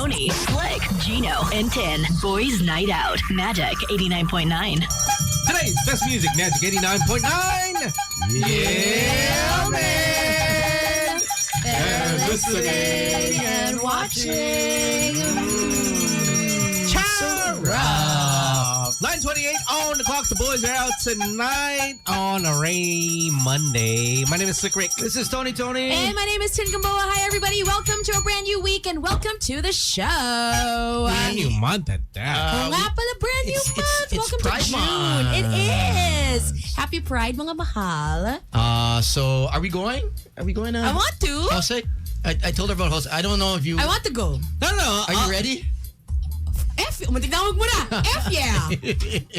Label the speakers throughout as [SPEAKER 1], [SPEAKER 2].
[SPEAKER 1] Tony, Slick, Gino, and Tin. Boys Night Out. Magic 89.9.
[SPEAKER 2] Today's best music, Magic 89.9. Yeah, man. And listening
[SPEAKER 3] and watching.
[SPEAKER 2] Ciao. 9:28 on the clock. The boys are out tonight on a rainy Monday. My name is Slick Rick.
[SPEAKER 4] This is Tony.
[SPEAKER 3] And my name is Tin Gamboa. Hi, everybody. Welcome to a brand new week and welcome to the show.
[SPEAKER 2] Brand new month at that.
[SPEAKER 3] Nga pala, brand new month.
[SPEAKER 4] It's
[SPEAKER 3] Welcome
[SPEAKER 4] Pride
[SPEAKER 3] to June.
[SPEAKER 4] Month.
[SPEAKER 3] It is. Happy Pride, mga mahal.
[SPEAKER 4] So are we going? Are we going?
[SPEAKER 3] I want to.
[SPEAKER 4] Jose? I told her about Jose. I don't know if you.
[SPEAKER 3] I want to go.
[SPEAKER 2] No.
[SPEAKER 4] Are you ready?
[SPEAKER 3] F, tinawag mo na. F, yeah.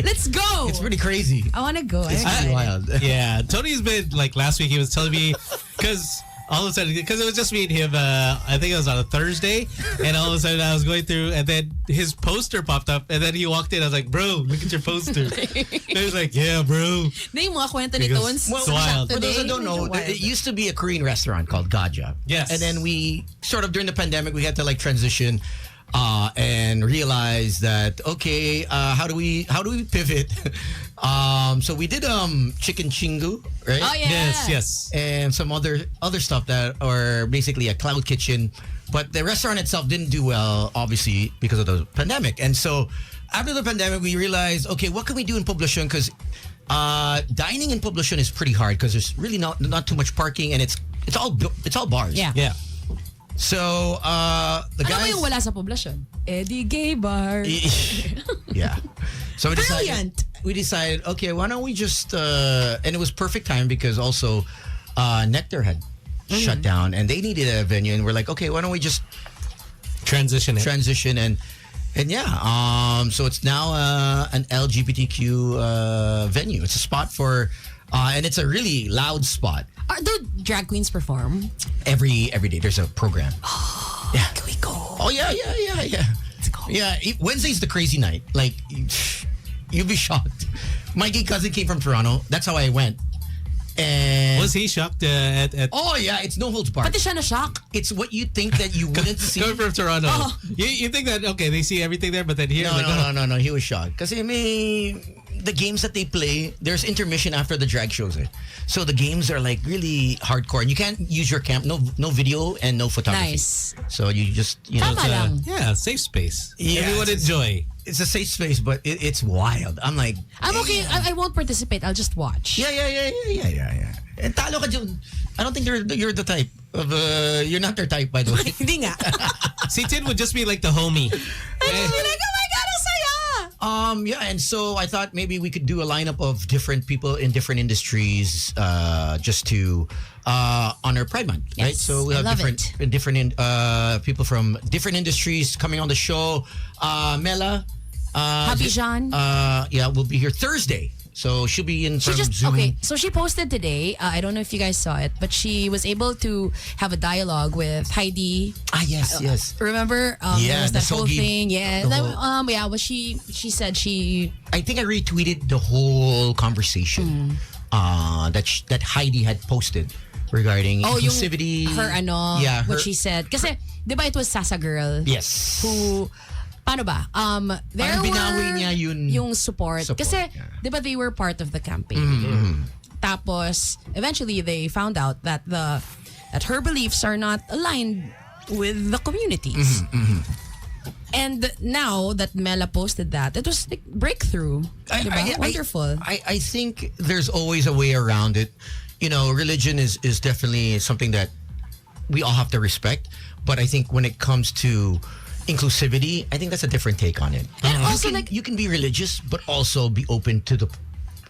[SPEAKER 3] Let's go.
[SPEAKER 4] It's pretty crazy.
[SPEAKER 3] I want to go.
[SPEAKER 4] It's pretty wild.
[SPEAKER 2] Yeah, Tony's been like last week. He was telling me because all of a sudden, because it was just me and him. I think it was on a Thursday, and all of a sudden I was going through, and then his poster popped up, and then he walked in. I was like, "Bro, look at your poster." And he was like, "Yeah, bro."
[SPEAKER 3] Na yung mga kwento ni Tones.
[SPEAKER 2] It's wild.
[SPEAKER 4] For those that don't know, it used to be a Korean restaurant called Gaja.
[SPEAKER 2] Yes.
[SPEAKER 4] And then we sort of during the pandemic we had to like transition and realize that okay, how do we pivot? So we did chicken chingu, right?
[SPEAKER 3] Oh, yeah.
[SPEAKER 2] Yes.
[SPEAKER 4] And some other stuff that are basically a cloud kitchen. But the restaurant itself didn't do well, obviously, because of the pandemic. And so after the pandemic, we realized, okay, what can we do in Poblacion? Because dining in Poblacion is pretty hard because there's really not too much parking, and it's all bars.
[SPEAKER 3] Yeah.
[SPEAKER 4] So the
[SPEAKER 3] Ano ba
[SPEAKER 4] guys,
[SPEAKER 3] yung wala sa poblasyon? Eddie Gay Bar.
[SPEAKER 4] yeah. So
[SPEAKER 3] Brilliant.
[SPEAKER 4] we decided, okay, why don't we just and it was perfect time because also Nectar had shut down and they needed a venue, and we're like, okay, why don't we just
[SPEAKER 2] Transition
[SPEAKER 4] and yeah, so it's now an LGBTQ venue. It's a spot for and it's a really loud spot.
[SPEAKER 3] Do drag queens perform?
[SPEAKER 4] Every day there's a program. Yeah.
[SPEAKER 3] Can we go?
[SPEAKER 4] Oh yeah.
[SPEAKER 3] Let's go.
[SPEAKER 4] Yeah, Wednesday's the crazy night. Like, you'll be shocked. My gay cousin came from Toronto. That's how I went. And
[SPEAKER 2] Was he shocked at
[SPEAKER 4] oh yeah, it's no holds barred.
[SPEAKER 3] Pati siya na shock.
[SPEAKER 4] It's what you think that you wouldn't see.
[SPEAKER 2] coming from Toronto?
[SPEAKER 3] Oh.
[SPEAKER 2] You think that okay, they see everything there, but then here,
[SPEAKER 4] No. He was shocked because the games that they play, there's intermission after the drag shows. So the games are like really hardcore, and you can't use your cam. No video and no photography.
[SPEAKER 3] Nice.
[SPEAKER 4] So you just
[SPEAKER 3] Tama lang.
[SPEAKER 2] Yeah, safe space.
[SPEAKER 4] Yeah,
[SPEAKER 2] Everyone enjoy.
[SPEAKER 4] It's a safe space, but it's wild. I'm like,
[SPEAKER 3] I'm okay. I won't participate. I'll just watch.
[SPEAKER 4] Yeah. And talo ka dyan. I don't think you're the type of you're not their type, by the way.
[SPEAKER 3] Hindi nga.
[SPEAKER 2] See, Tin would just be like the homie.
[SPEAKER 3] I'd be like, oh my God, ang saya!
[SPEAKER 4] Yeah, and so I thought maybe we could do a lineup of different people in different industries, just to honor Pride Month, right?
[SPEAKER 3] Yes,
[SPEAKER 4] So we have
[SPEAKER 3] I love
[SPEAKER 4] different people from different industries coming on the show. Mela,
[SPEAKER 3] Habijan.
[SPEAKER 4] will be here Thursday. So she'll be in
[SPEAKER 3] She
[SPEAKER 4] from
[SPEAKER 3] just
[SPEAKER 4] Zoom.
[SPEAKER 3] okay. So she posted today. I don't know if you guys saw it, but she was able to have a dialogue with Heidi.
[SPEAKER 4] Yes.
[SPEAKER 3] Remember?
[SPEAKER 4] Yeah,
[SPEAKER 3] there was
[SPEAKER 4] the
[SPEAKER 3] that whole
[SPEAKER 4] Sogi-
[SPEAKER 3] thing. Yeah.
[SPEAKER 4] the whole-
[SPEAKER 3] Well, she said she.
[SPEAKER 4] I think I retweeted the whole conversation that Heidi had posted regarding inclusivity.
[SPEAKER 3] Her
[SPEAKER 4] yeah,
[SPEAKER 3] what she said. Kasi, di ba it was Sasa Girl?
[SPEAKER 4] Yes.
[SPEAKER 3] Who, paano ba? There
[SPEAKER 4] Parang binawi
[SPEAKER 3] were
[SPEAKER 4] niya
[SPEAKER 3] yung support. Kasi,
[SPEAKER 4] yeah.
[SPEAKER 3] di ba they were part of the campaign? Tapos, eventually they found out that her beliefs are not aligned with the communities. And now that Mela posted that, it was like breakthrough. Diba? Wonderful.
[SPEAKER 4] I think there's always a way around it. You know, religion is definitely something that we all have to respect. But I think when it comes to inclusivity, I think that's a different take on it.
[SPEAKER 3] And
[SPEAKER 4] You
[SPEAKER 3] also,
[SPEAKER 4] can-
[SPEAKER 3] like-
[SPEAKER 4] you can be religious, but also be open to the,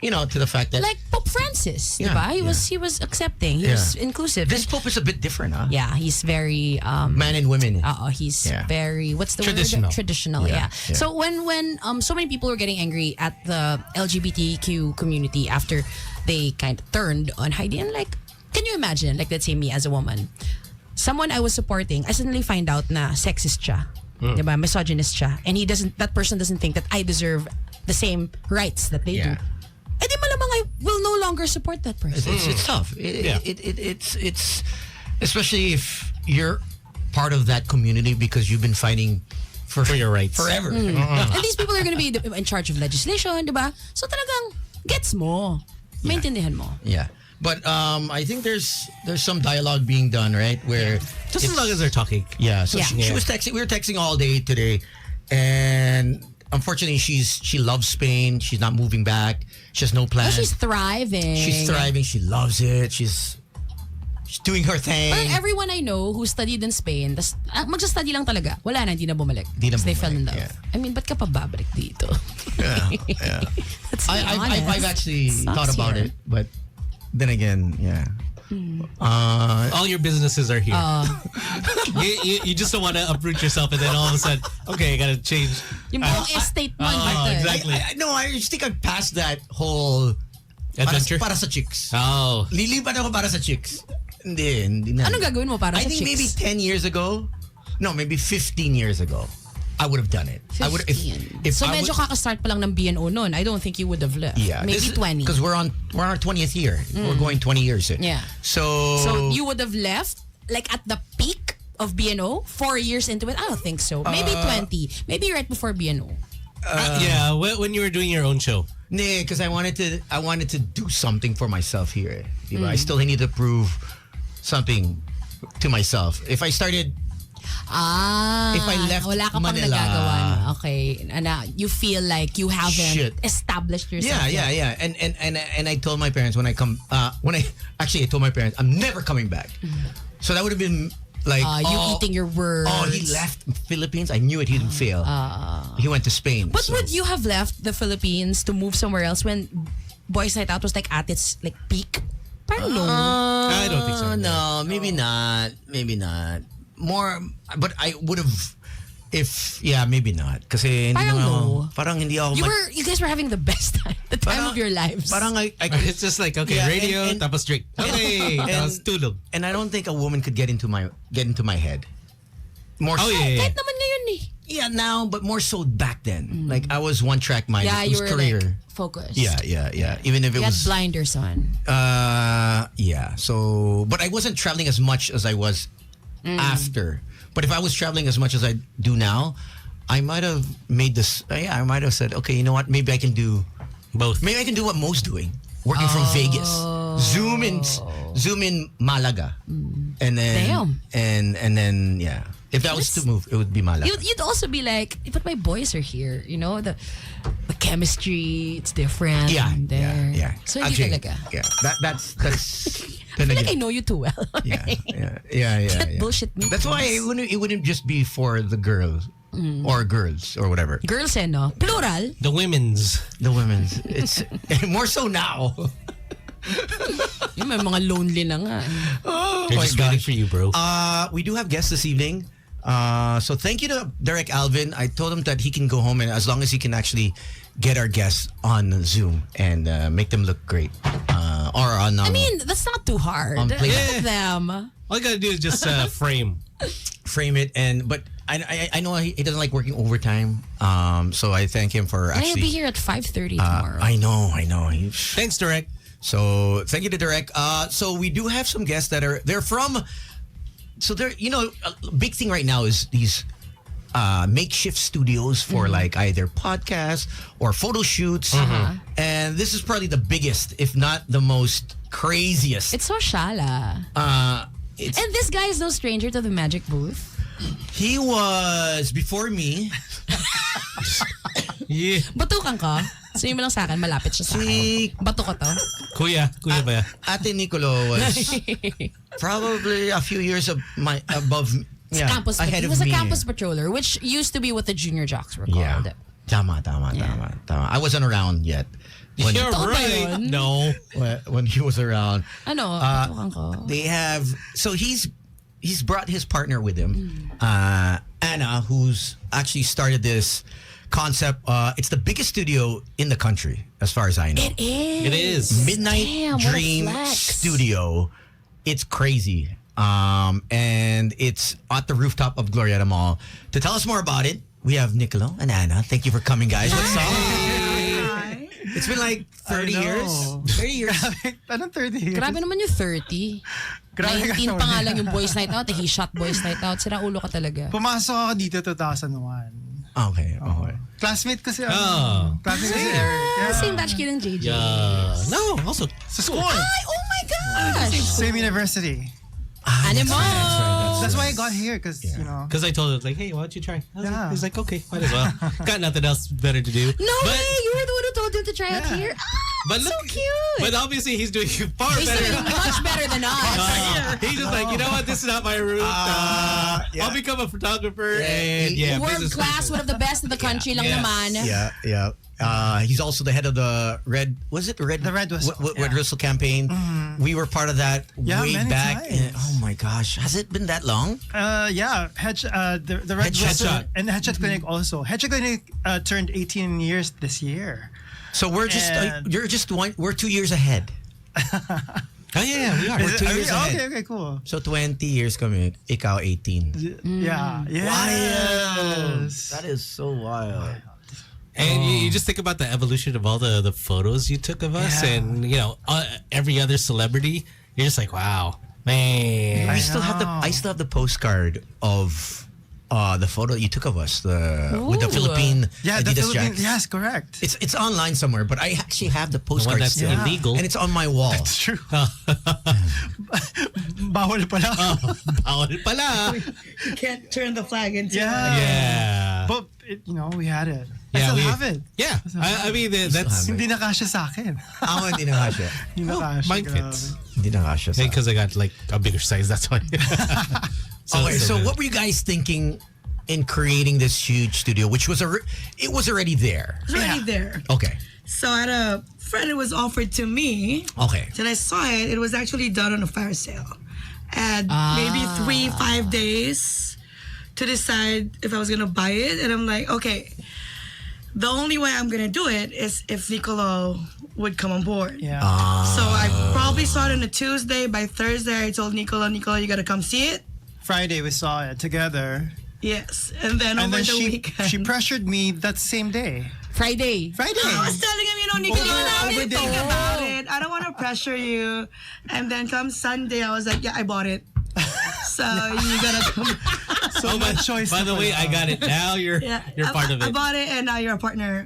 [SPEAKER 4] to the fact that
[SPEAKER 3] like Pope Francis,
[SPEAKER 4] Yeah,
[SPEAKER 3] diba?
[SPEAKER 4] yeah.
[SPEAKER 3] He was accepting. He was inclusive.
[SPEAKER 4] this pope is a bit different, huh?
[SPEAKER 3] Yeah, he's very
[SPEAKER 4] Man and women.
[SPEAKER 3] he's
[SPEAKER 4] Yeah.
[SPEAKER 3] very what's the
[SPEAKER 2] Traditional.
[SPEAKER 3] word? Traditional,
[SPEAKER 4] Yeah,
[SPEAKER 3] yeah.
[SPEAKER 4] yeah.
[SPEAKER 3] So when so many people were getting angry at the LGBTQ community after they kind of turned on Heidi, and like, can you imagine, like, let's say me as a woman, someone I was supporting, I suddenly find out na sexist siya, diba? Misogynist siya, and that person doesn't think that I deserve the same rights that they do.
[SPEAKER 4] Yeah.
[SPEAKER 3] Eh di malamang I will no longer support that person.
[SPEAKER 4] It's tough. It's especially if you're part of that community because you've been fighting for
[SPEAKER 2] your rights
[SPEAKER 4] forever.
[SPEAKER 3] And these people are gonna be in charge of legislation, di ba? So talagang gets mo. Maintindihan mo.
[SPEAKER 4] Yeah. But I think there's some dialogue being done, right? Where
[SPEAKER 2] just as long as they're talking.
[SPEAKER 4] Yeah. So
[SPEAKER 3] Yeah.
[SPEAKER 4] she was texting. We were texting all day today, and unfortunately, she loves Spain. She's not moving back. She has no
[SPEAKER 3] Oh,
[SPEAKER 4] plans.
[SPEAKER 3] she's thriving.
[SPEAKER 4] She's thriving. She loves it. She's doing her thing.
[SPEAKER 3] Parang everyone I know who studied in Spain, tas magsa-study lang talaga. Wala na, hindi na bumalik.
[SPEAKER 4] Di na
[SPEAKER 3] 'Cause they fell in
[SPEAKER 4] bumalik,
[SPEAKER 3] love.
[SPEAKER 4] yeah.
[SPEAKER 3] I mean, ba't ka pa babalik dito?
[SPEAKER 4] Yeah.
[SPEAKER 3] Let's be honest.
[SPEAKER 4] I've actually
[SPEAKER 3] Sucks
[SPEAKER 4] thought about
[SPEAKER 3] here.
[SPEAKER 4] it, but then again, yeah.
[SPEAKER 2] All your businesses are here. You just don't want to uproot yourself and then all of a sudden, okay, I gotta change.
[SPEAKER 3] Yung buong estate mo. dito.
[SPEAKER 2] exactly.
[SPEAKER 4] No, I just think I've passed that whole
[SPEAKER 2] Adventure?
[SPEAKER 4] para sa chicks.
[SPEAKER 2] Oh.
[SPEAKER 4] Lilipan ako para sa chicks. Hindi na.
[SPEAKER 3] Anong gagawin mo para
[SPEAKER 4] I
[SPEAKER 3] sa
[SPEAKER 4] think
[SPEAKER 3] chicks?
[SPEAKER 4] maybe 10 years ago. No, maybe 15 years ago. I would have done it. I would if
[SPEAKER 3] so
[SPEAKER 4] I
[SPEAKER 3] medyo
[SPEAKER 4] would,
[SPEAKER 3] kaka-start pa lang ng BNO noon. I don't think you would have left.
[SPEAKER 4] yeah,
[SPEAKER 3] Maybe 20.
[SPEAKER 4] because we're on our 20th year. We're going 20 years.
[SPEAKER 3] Yeah.
[SPEAKER 4] So
[SPEAKER 3] you would have left like at the peak of BNO 4 years into it? I don't think so. Maybe 20. Maybe right before BNO.
[SPEAKER 2] Yeah, when you were doing your own show.
[SPEAKER 4] nee, because I wanted to do something for myself here. Diba? I still need to prove something to myself. If I started if I left
[SPEAKER 3] wala ka pang
[SPEAKER 4] Manila,
[SPEAKER 3] nagagawa. Okay. You feel like you haven't
[SPEAKER 4] Shit.
[SPEAKER 3] established yourself.
[SPEAKER 4] Yeah. And I told my parents I told my parents I'm never coming back. So that would have been like
[SPEAKER 3] You eating your words.
[SPEAKER 4] Oh, he left Philippines. I knew it. He didn't fail. He went to Spain.
[SPEAKER 3] But
[SPEAKER 4] so.
[SPEAKER 3] would you have left the Philippines to move somewhere else when Boys Night Out was like at its like peak? Parang no.
[SPEAKER 2] I don't think so.
[SPEAKER 4] No, maybe not. Maybe not. More, but I would have. Maybe not. Kasi hindi
[SPEAKER 3] Parang
[SPEAKER 4] naman ako,
[SPEAKER 3] no.
[SPEAKER 4] parang hindi ako
[SPEAKER 3] You guys were having the best time, the time of your lives.
[SPEAKER 4] Parang
[SPEAKER 2] It's just like, okay,
[SPEAKER 4] Yeah,
[SPEAKER 2] radio,
[SPEAKER 4] and-
[SPEAKER 2] tapos drink. Okay, tapos tulog.
[SPEAKER 4] and I don't think a woman could get into my head. More
[SPEAKER 2] Oh,
[SPEAKER 4] so,
[SPEAKER 2] yeah.
[SPEAKER 3] Kahit naman ngayon eh.
[SPEAKER 4] yeah, now, but more so back then. Like I was one track mind.
[SPEAKER 3] Yeah,
[SPEAKER 4] it
[SPEAKER 3] you
[SPEAKER 4] was
[SPEAKER 3] were
[SPEAKER 4] career.
[SPEAKER 3] like focused.
[SPEAKER 4] Yeah. Even if it
[SPEAKER 3] You had
[SPEAKER 4] was
[SPEAKER 3] blinders on.
[SPEAKER 4] yeah. So, but I wasn't traveling as much as I was after. But if I was traveling as much as I do now, I might have made this. I might have said, okay, you know what? Maybe I can do
[SPEAKER 2] Both.
[SPEAKER 4] Maybe I can do what Mo's doing, working from Vegas. Zoom in Malaga, and then
[SPEAKER 3] Damn.
[SPEAKER 4] and then yeah. If that was to move, it would be Malaga.
[SPEAKER 3] You'd also be like, but my boys are here. You know, the chemistry, it's different.
[SPEAKER 4] yeah,
[SPEAKER 3] there.
[SPEAKER 4] yeah.
[SPEAKER 3] So hindi talaga.
[SPEAKER 4] Yeah, that's.
[SPEAKER 3] I feel like I know you too well.
[SPEAKER 4] Yeah.
[SPEAKER 3] Can't bullshit me.
[SPEAKER 4] That's why it wouldn't just be for the girls or girls or whatever.
[SPEAKER 3] Girls no? Plural.
[SPEAKER 2] The women's.
[SPEAKER 4] The women's. It's more so now.
[SPEAKER 3] Yung may mga lonely na nga.
[SPEAKER 4] Oh
[SPEAKER 2] They're
[SPEAKER 4] my
[SPEAKER 2] just waiting
[SPEAKER 4] gosh.
[SPEAKER 2] for you, bro.
[SPEAKER 4] We do have guests this evening. So thank you to Derek Alvin. I told him that he can go home and as long as he can actually get our guests on Zoom and make them look great. Or on
[SPEAKER 3] I mean, that's not too hard.
[SPEAKER 4] On
[SPEAKER 3] Look
[SPEAKER 4] play-
[SPEAKER 3] at them.
[SPEAKER 2] All you gotta do is just frame.
[SPEAKER 4] frame it but I know he doesn't like working overtime. So I thank him for
[SPEAKER 3] And I'll be
[SPEAKER 4] actually
[SPEAKER 3] here at 5:30 tomorrow.
[SPEAKER 4] I know.
[SPEAKER 2] Thanks, Direct.
[SPEAKER 4] So thank you to Derek. So we do have some guests they're from. So they're a big thing right now is these makeshift studios for like either podcasts or photo shoots, and this is probably the biggest, if not the most craziest.
[SPEAKER 3] It's so shala.
[SPEAKER 4] It's
[SPEAKER 3] And this guy is no stranger to the magic booth.
[SPEAKER 4] he was before me.
[SPEAKER 2] Yeah.
[SPEAKER 3] Batukan ka. Sabi mo lang sa akin, malapit siya sa akin.
[SPEAKER 4] Si
[SPEAKER 3] Bato ko to.
[SPEAKER 2] Kuya ba?
[SPEAKER 4] Ate Nicolo was probably a few years above. Yeah, ahead
[SPEAKER 3] He
[SPEAKER 4] of
[SPEAKER 3] was a
[SPEAKER 4] me.
[SPEAKER 3] campus patroller, which used to be what the junior jocks were called.
[SPEAKER 4] Yeah. Tama. I wasn't around yet. When,
[SPEAKER 2] You're
[SPEAKER 3] Totoo ba
[SPEAKER 2] right.
[SPEAKER 3] yun?
[SPEAKER 2] No.
[SPEAKER 4] when he was around.
[SPEAKER 3] Ano? Batukan ko.
[SPEAKER 4] They have he's brought his partner with him, Anna, who's actually started this concept. It's the biggest studio in the country, as far as I know.
[SPEAKER 3] It is.
[SPEAKER 2] It is.
[SPEAKER 4] Midnight
[SPEAKER 3] Damn, what a
[SPEAKER 4] Dream
[SPEAKER 3] flex.
[SPEAKER 4] Studio. It's crazy. And it's at the rooftop of Glorietta Mall. To tell us more about it, we have Nicolo and Anna. Thank you for coming, guys. What's up? It's been like 30 years. 30 years.
[SPEAKER 5] Anong 30 years?
[SPEAKER 3] Grabe naman yung 30.
[SPEAKER 5] Grabe ka
[SPEAKER 3] 19
[SPEAKER 5] naman.
[SPEAKER 3] pa nga lang yung boys night out. He shot boys night out. Sira ulo ka talaga.
[SPEAKER 5] Pumasok ako dito 2001.
[SPEAKER 4] Okay.
[SPEAKER 5] Classmate ko si Classmate ko si
[SPEAKER 3] Ah,
[SPEAKER 5] Eric. Yeah.
[SPEAKER 3] same batch kid ng JJ.
[SPEAKER 2] No, also
[SPEAKER 5] Sa school.
[SPEAKER 3] Ay, oh my gosh!
[SPEAKER 5] Same university.
[SPEAKER 3] Animal!
[SPEAKER 5] That's why I got here, because, you know.
[SPEAKER 2] because I told him like, hey, why don't you try?
[SPEAKER 5] Yeah.
[SPEAKER 2] He's like, okay, might as well. Got nothing else better to do.
[SPEAKER 3] No
[SPEAKER 2] but,
[SPEAKER 3] way! You were the one who told him to try out
[SPEAKER 5] Yeah.
[SPEAKER 3] here.
[SPEAKER 2] But
[SPEAKER 3] So
[SPEAKER 2] look,
[SPEAKER 3] cute!
[SPEAKER 2] but obviously he's doing far
[SPEAKER 3] He's
[SPEAKER 2] better.
[SPEAKER 3] doing much better than us.
[SPEAKER 2] He's just like, you know what? This is not my route.
[SPEAKER 5] Yeah.
[SPEAKER 2] I'll become a photographer and
[SPEAKER 3] World
[SPEAKER 2] business
[SPEAKER 3] class, one of the best in the country lang
[SPEAKER 2] Yeah.
[SPEAKER 3] naman.
[SPEAKER 4] Yeah. He's also the head of the Red
[SPEAKER 5] The Red Whistle.
[SPEAKER 4] Red Whistle campaign. We were part of that
[SPEAKER 5] Yeah,
[SPEAKER 4] way
[SPEAKER 5] many
[SPEAKER 4] back.
[SPEAKER 5] times.
[SPEAKER 4] Oh my gosh, has it been that long?
[SPEAKER 5] Yeah, the Red
[SPEAKER 4] Headshot.
[SPEAKER 5] Whistle and Headshot Clinic also. Headshot Clinic turned 18 years this year.
[SPEAKER 4] So we're just
[SPEAKER 5] And-
[SPEAKER 4] we're 2 years ahead.
[SPEAKER 2] Oh yeah, we are.
[SPEAKER 4] We're 2 years ahead.
[SPEAKER 5] Okay, cool.
[SPEAKER 4] So 20 years kami, ikaw 18.
[SPEAKER 5] Yeah, yes.
[SPEAKER 4] That is so wild.
[SPEAKER 2] And you just think about the evolution of all the photos you took of us,
[SPEAKER 5] Yeah.
[SPEAKER 2] and every other celebrity. You're just like, wow, man.
[SPEAKER 4] I still have the postcard of the photo you took of us with the
[SPEAKER 3] Ooh.
[SPEAKER 4] Philippine
[SPEAKER 5] Yeah, the
[SPEAKER 4] Adidas
[SPEAKER 5] Philippines.
[SPEAKER 4] jacket.
[SPEAKER 5] Yes, correct.
[SPEAKER 4] It's online somewhere, but I actually have the
[SPEAKER 2] The one
[SPEAKER 4] postcard
[SPEAKER 2] that's
[SPEAKER 4] still.
[SPEAKER 2] illegal.
[SPEAKER 4] And it's on my wall.
[SPEAKER 5] It's true. Bawal pala.
[SPEAKER 2] Bawal pala.
[SPEAKER 6] You can't turn the flag into
[SPEAKER 2] Yeah.
[SPEAKER 5] But, we had it. I
[SPEAKER 2] Yeah,
[SPEAKER 5] still
[SPEAKER 2] we-
[SPEAKER 5] have it.
[SPEAKER 2] Yeah. I mean, that's
[SPEAKER 4] have it.
[SPEAKER 5] Hindi na kasya sa akin.
[SPEAKER 4] Ako hindi na kasya.
[SPEAKER 5] Hindi na kasya.
[SPEAKER 2] mine
[SPEAKER 5] grabe.
[SPEAKER 2] fits.
[SPEAKER 4] Hindi na kasya sa.
[SPEAKER 2] because I got like a bigger size. That's why.
[SPEAKER 4] Okay, so
[SPEAKER 2] good.
[SPEAKER 4] what were you guys thinking in creating this huge studio, which was it was already there?
[SPEAKER 6] It's already there.
[SPEAKER 4] Okay.
[SPEAKER 6] So I had a friend, it was offered to me.
[SPEAKER 4] Okay.
[SPEAKER 6] Then I saw it. It was actually done on a fire sale. And maybe 3-5 days to decide if I was gonna buy it. And I'm like, okay, the only way I'm gonna do it is if Nicolo would come on board.
[SPEAKER 5] Yeah.
[SPEAKER 6] So I probably saw it on a Tuesday. By Thursday, I told Nicolo, you gotta come see it.
[SPEAKER 5] Friday we saw it together.
[SPEAKER 6] Yes. And then
[SPEAKER 5] And
[SPEAKER 6] over
[SPEAKER 5] then
[SPEAKER 6] the
[SPEAKER 5] she
[SPEAKER 6] weekend.
[SPEAKER 5] pressured me that same day.
[SPEAKER 3] Friday.
[SPEAKER 5] Friday.
[SPEAKER 6] I was telling him, Nicolo, I
[SPEAKER 5] over
[SPEAKER 6] didn't
[SPEAKER 5] the-
[SPEAKER 6] think about it. I don't want to pressure you. And then come Sunday, I was like, yeah, I bought it. So you gotta come.
[SPEAKER 5] So much choice.
[SPEAKER 2] By the way, I got it. Now you're
[SPEAKER 6] Yeah,
[SPEAKER 2] part of
[SPEAKER 6] I
[SPEAKER 2] it.
[SPEAKER 6] bought it, and now you're a partner.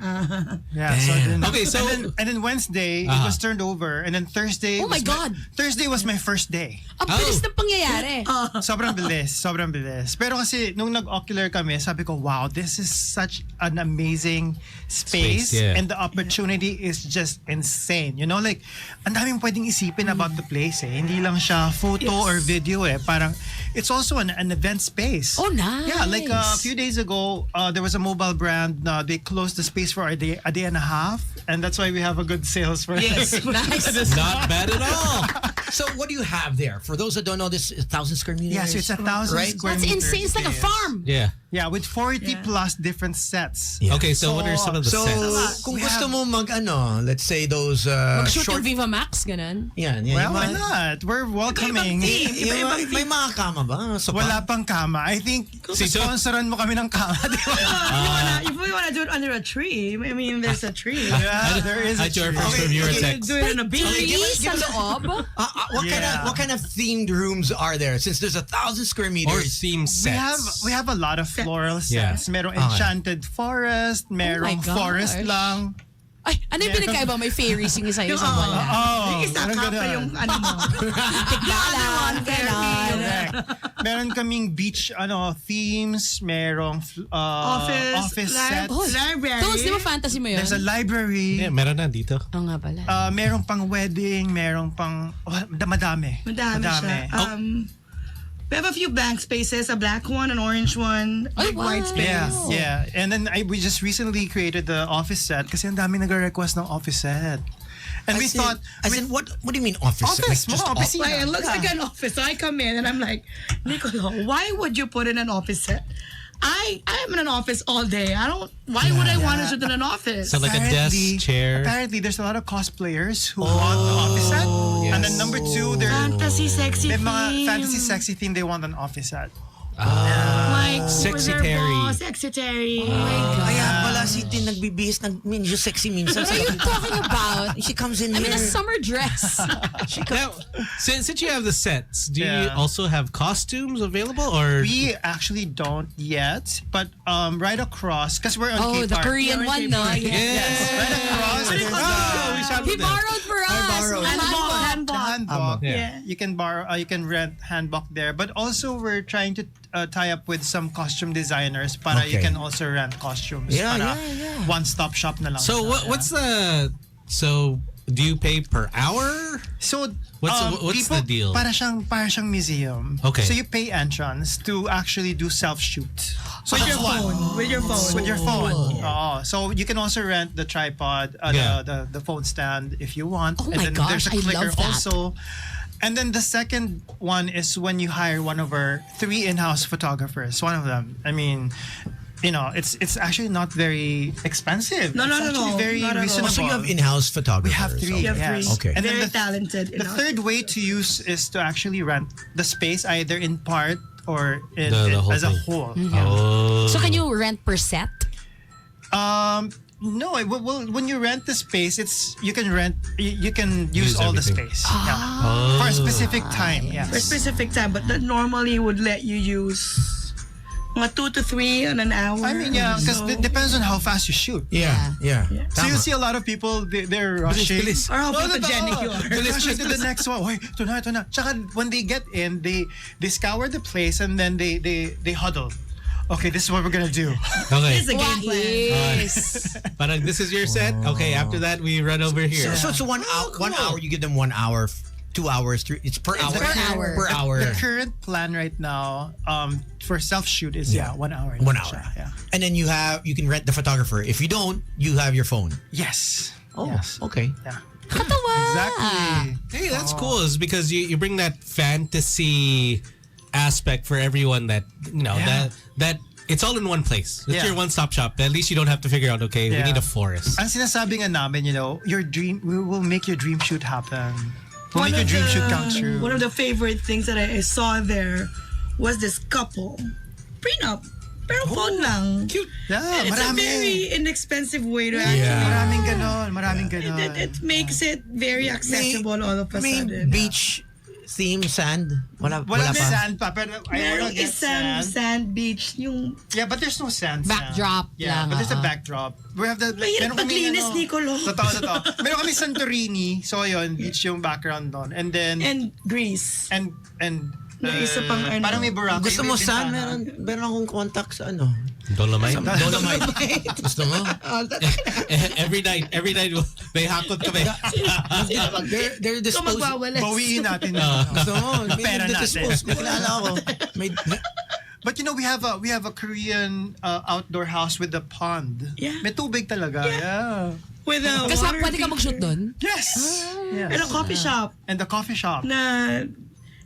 [SPEAKER 5] Yeah. So then,
[SPEAKER 2] Okay, so-
[SPEAKER 5] and then Wednesday it was turned over, and then Thursday.
[SPEAKER 3] Oh my
[SPEAKER 5] was
[SPEAKER 3] God.
[SPEAKER 5] Thursday was my first day.
[SPEAKER 3] Ang bilis ng pangyayari.
[SPEAKER 5] Sobrang bilis. Pero kasi nung nag-ocular kami, sabi ko, wow, this is such an amazing space,
[SPEAKER 2] yeah.
[SPEAKER 5] and the opportunity is just insane. Like, ang daming pwedeng isipin about the place eh. Hindi lang siya photo
[SPEAKER 6] Yes.
[SPEAKER 5] or video eh. Parang, it's also an event space.
[SPEAKER 3] Oh, nice.
[SPEAKER 5] Yeah, like a few days ago, there was a mobile brand. They closed the space for a day and a half, and that's why we have a good sales for
[SPEAKER 6] Yes.
[SPEAKER 3] Nice.
[SPEAKER 2] Not bad at all.
[SPEAKER 4] So what do you have there? For those that don't know, this is 1,000 square meters.
[SPEAKER 5] Yeah, so it's 1,000
[SPEAKER 4] Right?
[SPEAKER 5] square
[SPEAKER 3] That's
[SPEAKER 5] meters.
[SPEAKER 3] insane. It's like a
[SPEAKER 5] Yes.
[SPEAKER 3] farm.
[SPEAKER 2] Yeah.
[SPEAKER 5] Yeah, with 40
[SPEAKER 6] Yeah.
[SPEAKER 5] plus different sets.
[SPEAKER 4] Yeah.
[SPEAKER 2] Okay, so what are some of the
[SPEAKER 4] So,
[SPEAKER 2] sets?
[SPEAKER 4] kung
[SPEAKER 5] We
[SPEAKER 4] gusto
[SPEAKER 5] have-
[SPEAKER 4] mo let's say those
[SPEAKER 3] Mag-shoot
[SPEAKER 4] short...
[SPEAKER 3] yung Viva Max, ganun.
[SPEAKER 4] Yan,
[SPEAKER 5] Well,
[SPEAKER 4] yung
[SPEAKER 5] why
[SPEAKER 4] mga-
[SPEAKER 5] not? We're welcoming.
[SPEAKER 4] may mga kama ba? So,
[SPEAKER 5] Wala pang kama. I think
[SPEAKER 2] Sito?
[SPEAKER 5] sponsoran mo kami ng kama, di ba?
[SPEAKER 6] If we wanna do it under a tree, I mean, there's a tree.
[SPEAKER 5] Yeah, there is a
[SPEAKER 2] At your
[SPEAKER 5] tree.
[SPEAKER 2] first
[SPEAKER 4] Okay,
[SPEAKER 2] reviewer
[SPEAKER 4] okay,
[SPEAKER 2] text.
[SPEAKER 6] Do it in a beach.
[SPEAKER 3] Trees sa loob.
[SPEAKER 5] Yeah.
[SPEAKER 4] what kind of themed rooms are there? Since there's 1,000 square
[SPEAKER 2] Or
[SPEAKER 4] meters.
[SPEAKER 2] theme sets.
[SPEAKER 5] We have a lot of floral
[SPEAKER 2] Yeah.
[SPEAKER 5] sets. Merong enchanted forest, merong
[SPEAKER 3] gosh.
[SPEAKER 5] forest lang.
[SPEAKER 3] Ay, ano yung pinagkaiba? May fairies yung isa yung sa wala.
[SPEAKER 5] Oh,
[SPEAKER 6] Yung isa
[SPEAKER 5] parang
[SPEAKER 6] ka pa
[SPEAKER 5] ganun.
[SPEAKER 6] yung ano mo.
[SPEAKER 3] Tigbalan, ganon.
[SPEAKER 5] Correct. Meron kaming beach themes, merong office sets.
[SPEAKER 3] Oh,
[SPEAKER 6] Library.
[SPEAKER 3] Tones, di ba fantasy mo yun?
[SPEAKER 5] There's a library.
[SPEAKER 2] Yeah, meron na dito.
[SPEAKER 3] Oo nga pala.
[SPEAKER 5] Merong pang wedding, merong pang madami.
[SPEAKER 6] Madami siya. We have a few blank spaces, a black one, an orange one,
[SPEAKER 3] Ay,
[SPEAKER 6] big
[SPEAKER 3] wow.
[SPEAKER 6] white space.
[SPEAKER 5] Yeah. And then we just recently created the office set kasi ang dami nag-request ng office set. And we thought,
[SPEAKER 4] what do you mean office?
[SPEAKER 5] office,
[SPEAKER 4] Like, just
[SPEAKER 5] mga opisina.
[SPEAKER 6] Like, it looks like an office. So I come in and I'm like, Nicolo, why would you put in an office set? I'm in an office all day. Why would I want to sit in an office?
[SPEAKER 2] So like a desk, chair.
[SPEAKER 5] Apparently, there's a lot of cosplayers who want the office set.
[SPEAKER 2] yes.
[SPEAKER 5] And then number two,
[SPEAKER 6] Fantasy sexy
[SPEAKER 5] may
[SPEAKER 6] theme.
[SPEAKER 5] mga fantasy sexy theme, they want an office set.
[SPEAKER 6] My like,
[SPEAKER 2] Sexy
[SPEAKER 6] who's her
[SPEAKER 2] Terry.
[SPEAKER 6] boss? Sexy Terry.
[SPEAKER 4] Kaya pala si Tin nagbibihis, medyo sexy minsan.
[SPEAKER 3] What are you talking about?
[SPEAKER 4] She comes in
[SPEAKER 3] I'm in
[SPEAKER 4] here.
[SPEAKER 3] a summer dress.
[SPEAKER 2] Now, since you have the sets, do you
[SPEAKER 5] Yeah.
[SPEAKER 2] also have costumes available, or
[SPEAKER 5] We actually don't yet, but right across, because we're on
[SPEAKER 3] Oh,
[SPEAKER 5] K
[SPEAKER 3] the
[SPEAKER 5] Park.
[SPEAKER 3] Korean one, no?
[SPEAKER 2] Yes.
[SPEAKER 5] Right across.
[SPEAKER 2] Oh, we shouted
[SPEAKER 3] He
[SPEAKER 2] them.
[SPEAKER 3] borrowed for us.
[SPEAKER 4] borrowed.
[SPEAKER 6] Handball.
[SPEAKER 5] Handbok.
[SPEAKER 2] Yeah.
[SPEAKER 5] You can borrow. You can rent handbok there. But also, we're trying to tie up with some costume designers para you
[SPEAKER 4] Okay.
[SPEAKER 5] can also rent costumes.
[SPEAKER 4] Yeah,
[SPEAKER 5] para
[SPEAKER 4] yeah.
[SPEAKER 5] one-stop shop na lang.
[SPEAKER 2] So
[SPEAKER 5] siya, yeah.
[SPEAKER 2] what's the so do you pay per hour?
[SPEAKER 5] So
[SPEAKER 2] What's the deal?
[SPEAKER 5] Para siyang museum.
[SPEAKER 2] Okay.
[SPEAKER 5] So you pay entrance to actually do self-shoot. So
[SPEAKER 6] With your phone. With your phone.
[SPEAKER 5] With your phone. So you can also rent the tripod,
[SPEAKER 2] Yeah.
[SPEAKER 5] the phone stand if you want.
[SPEAKER 3] Oh
[SPEAKER 5] and
[SPEAKER 3] my
[SPEAKER 5] then
[SPEAKER 3] gosh,
[SPEAKER 5] there's a
[SPEAKER 3] I
[SPEAKER 5] clicker
[SPEAKER 3] love that.
[SPEAKER 5] also. And then the second one is when you hire one of our 3 in-house photographers. One of them. I mean, it's actually not very expensive.
[SPEAKER 6] No,
[SPEAKER 5] it's
[SPEAKER 6] not at
[SPEAKER 5] actually
[SPEAKER 6] all.
[SPEAKER 5] very
[SPEAKER 6] Not at all.
[SPEAKER 5] reasonable.
[SPEAKER 4] So you have in-house photographers.
[SPEAKER 5] We have 3.
[SPEAKER 6] You have
[SPEAKER 5] yes.
[SPEAKER 6] 3.
[SPEAKER 4] Okay.
[SPEAKER 5] And then
[SPEAKER 6] Very
[SPEAKER 5] the
[SPEAKER 6] talented.
[SPEAKER 5] the
[SPEAKER 6] enough.
[SPEAKER 5] third way to use is to actually rent the space either in part or
[SPEAKER 2] The whole
[SPEAKER 5] as a
[SPEAKER 2] thing.
[SPEAKER 5] whole.
[SPEAKER 2] Oh.
[SPEAKER 3] So can you rent per set?
[SPEAKER 5] No, well, when you rent the space, you can rent, you can use all the
[SPEAKER 2] everything.
[SPEAKER 5] space for a specific time.
[SPEAKER 6] For a
[SPEAKER 5] Yes.
[SPEAKER 6] specific time, but that normally would let you use mga 2 to 3 on an hour.
[SPEAKER 5] I mean, yeah, because
[SPEAKER 6] So-
[SPEAKER 5] it depends on how fast you shoot.
[SPEAKER 4] Yeah.
[SPEAKER 5] So you see a lot of people, they're rushing.
[SPEAKER 2] bilis.
[SPEAKER 6] Or how
[SPEAKER 5] Oh,
[SPEAKER 6] photogenic
[SPEAKER 5] totoo.
[SPEAKER 6] you are.
[SPEAKER 5] They're rushing to the next one. Wait, ito na. Tsaka when they get in, they scour the place and then they huddle. Okay, this is what we're gonna do.
[SPEAKER 2] Okay.
[SPEAKER 6] It's a game plan.
[SPEAKER 3] Yes.
[SPEAKER 2] Parang this is your set. Okay, after that we run over here.
[SPEAKER 4] So it's 1 hour. 1 hour. You give them 1 hour, 2 hours, 3. It's per hour.
[SPEAKER 3] per hour.
[SPEAKER 4] Per hour.
[SPEAKER 5] The current plan right now, for self shoot is 1 hour.
[SPEAKER 4] 1 hour.
[SPEAKER 5] Yeah.
[SPEAKER 4] And then you can rent the photographer. If you don't, you have your phone.
[SPEAKER 5] Yes.
[SPEAKER 4] Oh,
[SPEAKER 5] Yes.
[SPEAKER 4] okay.
[SPEAKER 5] Yeah.
[SPEAKER 3] Katawa.
[SPEAKER 5] Exactly.
[SPEAKER 2] Hey, that's cool. Is because you bring that fantasy aspect for everyone that
[SPEAKER 5] Yeah.
[SPEAKER 2] that it's all in one place. It's
[SPEAKER 5] Yeah.
[SPEAKER 2] your one-stop shop. At least you don't have to figure out. Okay, we
[SPEAKER 5] Yeah.
[SPEAKER 2] need a forest.
[SPEAKER 5] Ang sinasabi nga namin, we will make your dream shoot happen. We'll make your dream shoot come true.
[SPEAKER 6] One of the favorite things that I saw there was this couple. Prenup. Pero phone lang.
[SPEAKER 2] Cute.
[SPEAKER 5] Yeah,
[SPEAKER 6] It's a
[SPEAKER 5] marami.
[SPEAKER 6] very inexpensive way to actually.
[SPEAKER 5] Maraming ganon.
[SPEAKER 6] It makes it very accessible all of a
[SPEAKER 4] May
[SPEAKER 6] sudden.
[SPEAKER 4] beach theme sand. Wala
[SPEAKER 5] Wala
[SPEAKER 4] pa.
[SPEAKER 5] sand pa, pero I
[SPEAKER 6] Merong
[SPEAKER 5] wanna get
[SPEAKER 6] isang
[SPEAKER 5] sand.
[SPEAKER 6] sand beach. Yung
[SPEAKER 5] Yeah, but there's no sand.
[SPEAKER 3] Backdrop
[SPEAKER 5] Yeah,
[SPEAKER 3] lang,
[SPEAKER 5] but there's a
[SPEAKER 3] oo.
[SPEAKER 5] backdrop. We have the...
[SPEAKER 6] Mahirap
[SPEAKER 5] meron kaming
[SPEAKER 6] maglinis, Nicolo.
[SPEAKER 5] Totoo. Meron kami Santorini. So yun, beach yung background doon. And then...
[SPEAKER 6] and Greece.
[SPEAKER 5] And
[SPEAKER 6] May isa pang ano.
[SPEAKER 5] parang may Boracay.
[SPEAKER 4] Gusto
[SPEAKER 5] may
[SPEAKER 4] mo sand?
[SPEAKER 5] Bintana.
[SPEAKER 4] Meron akong contact sa ano.
[SPEAKER 2] Dolomite.
[SPEAKER 4] Dolomite. Gusto mo?
[SPEAKER 2] every night may hakot kami.
[SPEAKER 4] They're
[SPEAKER 6] So
[SPEAKER 4] disposed.
[SPEAKER 6] magwawalas.
[SPEAKER 5] Bawiin natin.
[SPEAKER 4] Gusto mo?
[SPEAKER 5] Pera natin.
[SPEAKER 4] Dispose. May kilala ako. May,
[SPEAKER 5] But we have a Korean outdoor house with a pond.
[SPEAKER 6] Yeah.
[SPEAKER 5] May tubig talaga. Yeah.
[SPEAKER 6] With a
[SPEAKER 3] Kasi
[SPEAKER 6] water
[SPEAKER 3] pwede ka
[SPEAKER 6] feature.
[SPEAKER 3] mag-shoot doon?
[SPEAKER 5] Yes. Yes.
[SPEAKER 6] And a coffee shop.
[SPEAKER 5] And the coffee shop.
[SPEAKER 6] Na,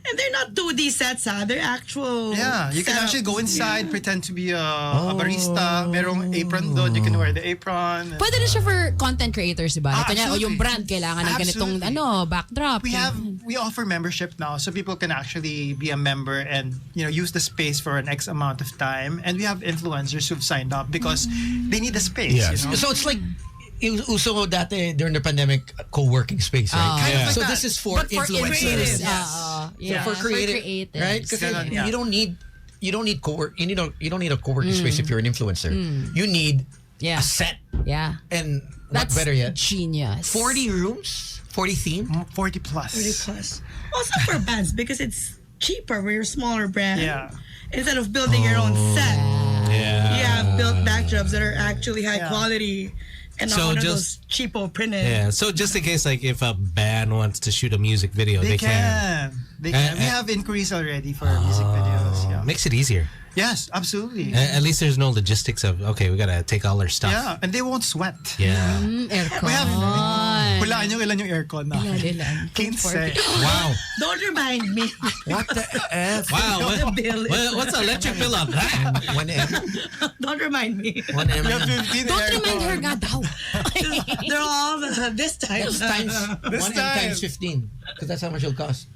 [SPEAKER 6] and they're not 2D sets, they're actual
[SPEAKER 5] Yeah, you can
[SPEAKER 6] setups.
[SPEAKER 5] actually go inside, pretend to be a barista. Merong apron doon. You can wear the apron.
[SPEAKER 3] Pwede rin siya for content creators, diba?
[SPEAKER 5] Ah,
[SPEAKER 3] Kanya,
[SPEAKER 5] absolutely.
[SPEAKER 3] yung brand kailangan ng ganitong
[SPEAKER 5] Absolutely.
[SPEAKER 3] backdrop.
[SPEAKER 5] We offer membership now, so people can actually be a member and use the space for an X amount of time. And we have influencers who've signed up because they need the space.
[SPEAKER 4] yes.
[SPEAKER 5] You know?
[SPEAKER 4] So it's like, uso ko dati during the pandemic, co-working space, right?
[SPEAKER 5] Kind of like
[SPEAKER 4] So
[SPEAKER 5] that.
[SPEAKER 4] this is for
[SPEAKER 3] But for
[SPEAKER 4] influencers.
[SPEAKER 3] creatives.
[SPEAKER 4] So for creative, right? Because
[SPEAKER 5] Ganun, yeah.
[SPEAKER 4] you don't need co-work. You don't need a co-working space if you're an influencer. You need
[SPEAKER 3] Yeah.
[SPEAKER 4] a set,
[SPEAKER 3] Yeah.
[SPEAKER 4] and
[SPEAKER 3] That's
[SPEAKER 4] not better yet,
[SPEAKER 3] genius.
[SPEAKER 4] 40 rooms, 40 theme.
[SPEAKER 5] 40 plus.
[SPEAKER 6] 30 plus. Also for bands because it's cheaper. We're a smaller brand.
[SPEAKER 5] Yeah.
[SPEAKER 6] Instead of building your own set,
[SPEAKER 2] Yeah.
[SPEAKER 6] you have built backdrops that are actually high
[SPEAKER 5] Yeah.
[SPEAKER 6] quality and
[SPEAKER 2] So
[SPEAKER 6] not one of
[SPEAKER 2] just-
[SPEAKER 6] those cheapo printed.
[SPEAKER 2] Yeah. So just in case, like, if a band wants to shoot a music video,
[SPEAKER 5] They
[SPEAKER 2] they can.
[SPEAKER 5] can. They can. We have inquiries already for music videos. Yeah.
[SPEAKER 2] Makes it easier.
[SPEAKER 5] Yes, absolutely.
[SPEAKER 2] At least there's no logistics of okay, we gotta take all our stuff.
[SPEAKER 5] Yeah, and they won't sweat.
[SPEAKER 2] Yeah.
[SPEAKER 3] Aircon.
[SPEAKER 5] We have... Hulaan nyo ilan yung aircon na.
[SPEAKER 3] Ilan?
[SPEAKER 5] 15.
[SPEAKER 2] Wow.
[SPEAKER 6] Don't remind me.
[SPEAKER 4] What the F?
[SPEAKER 2] Wow.
[SPEAKER 6] bill is-
[SPEAKER 2] What's the electric bill on that?
[SPEAKER 4] 1M?
[SPEAKER 6] Don't remind me.
[SPEAKER 4] 1M?
[SPEAKER 5] We have 15
[SPEAKER 3] Don't
[SPEAKER 5] aircon.
[SPEAKER 3] remind her nga daw.
[SPEAKER 6] They're all this time.
[SPEAKER 4] Times
[SPEAKER 5] This
[SPEAKER 4] 1M
[SPEAKER 5] time.
[SPEAKER 4] times 15. Because that's how much it'll cost.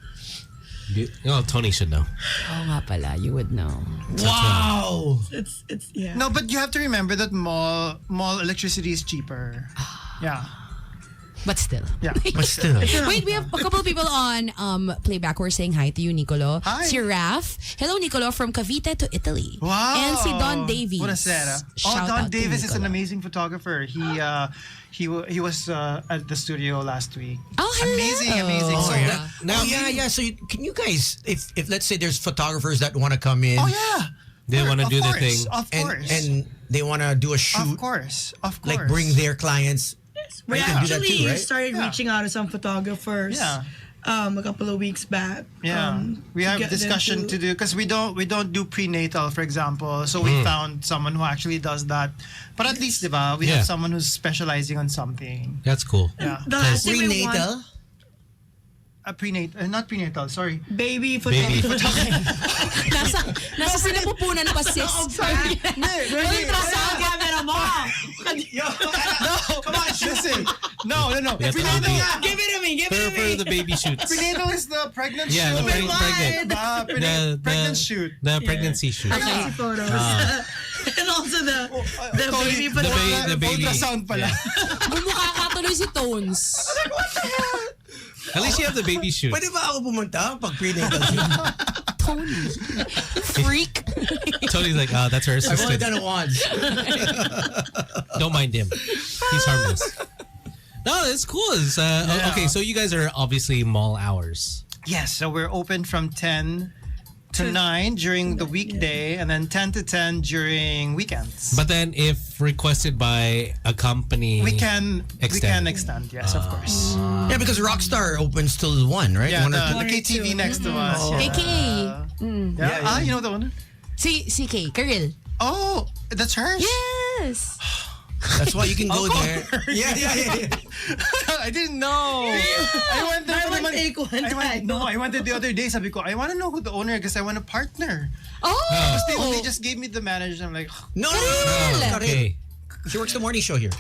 [SPEAKER 2] Tony should know.
[SPEAKER 3] Oo nga pala, you would know.
[SPEAKER 4] Wow.
[SPEAKER 6] It's yeah.
[SPEAKER 5] No, but you have to remember that mall electricity is cheaper. Yeah.
[SPEAKER 3] But still.
[SPEAKER 5] Yeah.
[SPEAKER 4] But still.
[SPEAKER 3] Wait, we have a couple of people on playback who are saying hi to you, Nicolo.
[SPEAKER 5] Hi.
[SPEAKER 3] Si Raf. Hello, Nicolo, from Cavite to Italy.
[SPEAKER 5] Wow.
[SPEAKER 3] And si Don Davies.
[SPEAKER 5] Buonasera.
[SPEAKER 3] Shout
[SPEAKER 5] Don
[SPEAKER 3] out to
[SPEAKER 5] Davis is an
[SPEAKER 3] Nicolo.
[SPEAKER 5] amazing photographer. He was at the studio last week.
[SPEAKER 3] Oh, hello.
[SPEAKER 5] Amazing.
[SPEAKER 3] Oh,
[SPEAKER 5] So,
[SPEAKER 3] yeah.
[SPEAKER 4] Now, yeah. So can you guys, if let's say there's photographers that want to come in
[SPEAKER 5] Oh yeah.
[SPEAKER 2] They want to
[SPEAKER 5] Of
[SPEAKER 2] do their
[SPEAKER 5] course,
[SPEAKER 2] thing.
[SPEAKER 5] Of course.
[SPEAKER 4] and they want to do a shoot,
[SPEAKER 5] of course.
[SPEAKER 4] like bring their clients.
[SPEAKER 6] We
[SPEAKER 4] You can do that
[SPEAKER 6] actually
[SPEAKER 4] too, right?
[SPEAKER 6] started reaching out to some photographers.
[SPEAKER 5] Yeah.
[SPEAKER 6] A couple of weeks back.
[SPEAKER 5] Yeah, we
[SPEAKER 6] to
[SPEAKER 5] have
[SPEAKER 6] get them
[SPEAKER 5] discussion to do because we don't do prenatal, for example. So we found someone who actually does that. But at least, diba, we
[SPEAKER 2] Yeah.
[SPEAKER 5] have someone who's specializing on something.
[SPEAKER 2] That's cool.
[SPEAKER 5] Yeah,
[SPEAKER 6] The last thing we want,
[SPEAKER 4] Prenatal.
[SPEAKER 5] not prenatal. Sorry.
[SPEAKER 6] baby photography.
[SPEAKER 3] Nasa sinapupunan pa, sis.
[SPEAKER 6] Sorry.
[SPEAKER 3] Ultrasound camera mo.
[SPEAKER 5] No, come on, listen. No.
[SPEAKER 2] You have to do the-
[SPEAKER 6] Give it to me. Give it to
[SPEAKER 2] for
[SPEAKER 6] me.
[SPEAKER 2] the baby shoots.
[SPEAKER 5] Prenatal is the pregnant
[SPEAKER 2] Yeah,
[SPEAKER 5] shoot.
[SPEAKER 2] the pregnant.
[SPEAKER 5] Pregnant shoot.
[SPEAKER 2] The pregnancy shoot.
[SPEAKER 6] Fancy photos. And also the baby
[SPEAKER 2] the
[SPEAKER 6] photography.
[SPEAKER 2] the baby.
[SPEAKER 5] Ultrasound pala.
[SPEAKER 3] Bumukha ka tuloy si Tones.
[SPEAKER 2] At least you have the baby shoot.
[SPEAKER 4] Pwede ba ako pumunta pag prenatal shoot?
[SPEAKER 3] Tony. Freak.
[SPEAKER 2] Tony's like, oh, that's her
[SPEAKER 4] I've only
[SPEAKER 2] assistant.
[SPEAKER 4] done it once.
[SPEAKER 2] Don't mind him. He's harmless. No, it's cool. It's, Okay, so you guys are obviously mall hours.
[SPEAKER 5] Yes, so we're open from 10 to 9 during the weekday, and then 10 to 10 during weekends.
[SPEAKER 2] But then if requested by a company,
[SPEAKER 5] we can
[SPEAKER 2] extend.
[SPEAKER 5] extend. Yes, of course.
[SPEAKER 4] Yeah, because Rockstar opens till 1, right?
[SPEAKER 5] Yeah,
[SPEAKER 4] One or
[SPEAKER 5] the,
[SPEAKER 4] two.
[SPEAKER 5] the KTV next to us.
[SPEAKER 3] KK.
[SPEAKER 5] Yeah. You know the one?
[SPEAKER 3] Si Kay. Karil.
[SPEAKER 5] Oh, that's hers?
[SPEAKER 3] Yes.
[SPEAKER 4] That's why you can go there. Yeah.
[SPEAKER 5] I didn't know. I went there.
[SPEAKER 6] I would take one time.
[SPEAKER 5] I went there the other day. Sabi ko, I want to know who the owner is because I want a partner.
[SPEAKER 3] Oh.
[SPEAKER 5] They just gave me the manager. I'm like,
[SPEAKER 4] No.
[SPEAKER 2] Okay.
[SPEAKER 4] She works the morning show here.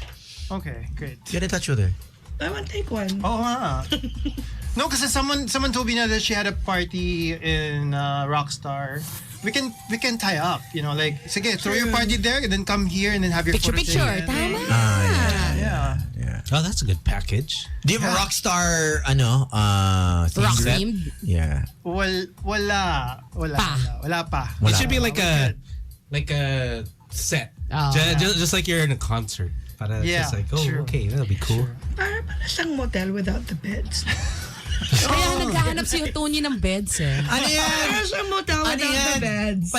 [SPEAKER 5] okay, great.
[SPEAKER 4] Get in touch with her.
[SPEAKER 6] I want to take one.
[SPEAKER 5] Oh, no, because someone told me na that she had a party in Rockstar. We can tie up, like, sige, throw your party there and then come here and then have your
[SPEAKER 3] Picture.
[SPEAKER 5] photo
[SPEAKER 3] Tama.
[SPEAKER 5] Yeah.
[SPEAKER 2] Oh, that's a good package.
[SPEAKER 4] Do you have a Rockstar, theme
[SPEAKER 3] Rock
[SPEAKER 4] set?
[SPEAKER 3] themed.
[SPEAKER 4] Yeah.
[SPEAKER 5] Wala pa.
[SPEAKER 2] It should be like
[SPEAKER 5] We're
[SPEAKER 2] a set.
[SPEAKER 3] Oh.
[SPEAKER 2] Just like you're in a concert. Para
[SPEAKER 5] Yeah,
[SPEAKER 2] just like, oh,
[SPEAKER 5] true.
[SPEAKER 2] okay, that'll be cool.
[SPEAKER 6] Para siyang motel without the beds.
[SPEAKER 3] Kaya naghahanap si Tony ng beds eh.
[SPEAKER 4] Ano yan?
[SPEAKER 6] Para siyang motel
[SPEAKER 4] Ano
[SPEAKER 6] without the
[SPEAKER 4] yan?
[SPEAKER 6] beds.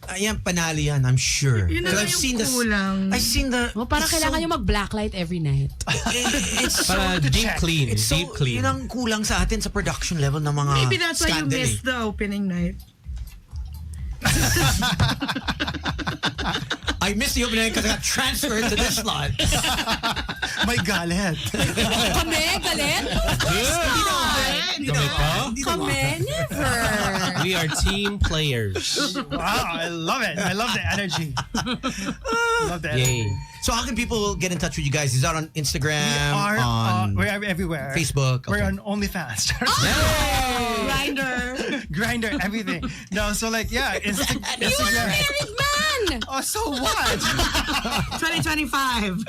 [SPEAKER 4] Ayan, panalo yan, I'm sure.
[SPEAKER 6] Yun na
[SPEAKER 4] Because
[SPEAKER 6] lang yung kulang.
[SPEAKER 4] I've seen the...
[SPEAKER 3] Oh, parang
[SPEAKER 4] it's
[SPEAKER 3] kailangan
[SPEAKER 4] so-
[SPEAKER 3] yung mag-blacklight every night.
[SPEAKER 4] It's so...
[SPEAKER 2] Para
[SPEAKER 5] to
[SPEAKER 2] deep
[SPEAKER 5] check.
[SPEAKER 2] clean.
[SPEAKER 4] It's so,
[SPEAKER 2] Deep clean.
[SPEAKER 4] yun ang kulang sa atin sa production level ng mga
[SPEAKER 6] Maybe that's why you
[SPEAKER 4] scandal
[SPEAKER 6] missed the opening night.
[SPEAKER 4] I missed the opening because I got transferred to this slot.
[SPEAKER 5] My galit.
[SPEAKER 3] Kami, galit?
[SPEAKER 2] Kami pa?
[SPEAKER 3] Kami, never.
[SPEAKER 2] We are team players.
[SPEAKER 5] Wow, I love it. I love the energy. Love the energy.
[SPEAKER 2] Yay.
[SPEAKER 4] So how can people get in touch with you guys? Is that on Instagram?
[SPEAKER 5] We're everywhere.
[SPEAKER 4] Facebook?
[SPEAKER 5] We're
[SPEAKER 4] Okay.
[SPEAKER 5] on OnlyFans.
[SPEAKER 6] Grinder.
[SPEAKER 5] Grindr, everything. No, so like, yeah,
[SPEAKER 3] You are
[SPEAKER 5] Instagram.
[SPEAKER 3] married man!
[SPEAKER 5] Oh, so what?
[SPEAKER 6] 2025.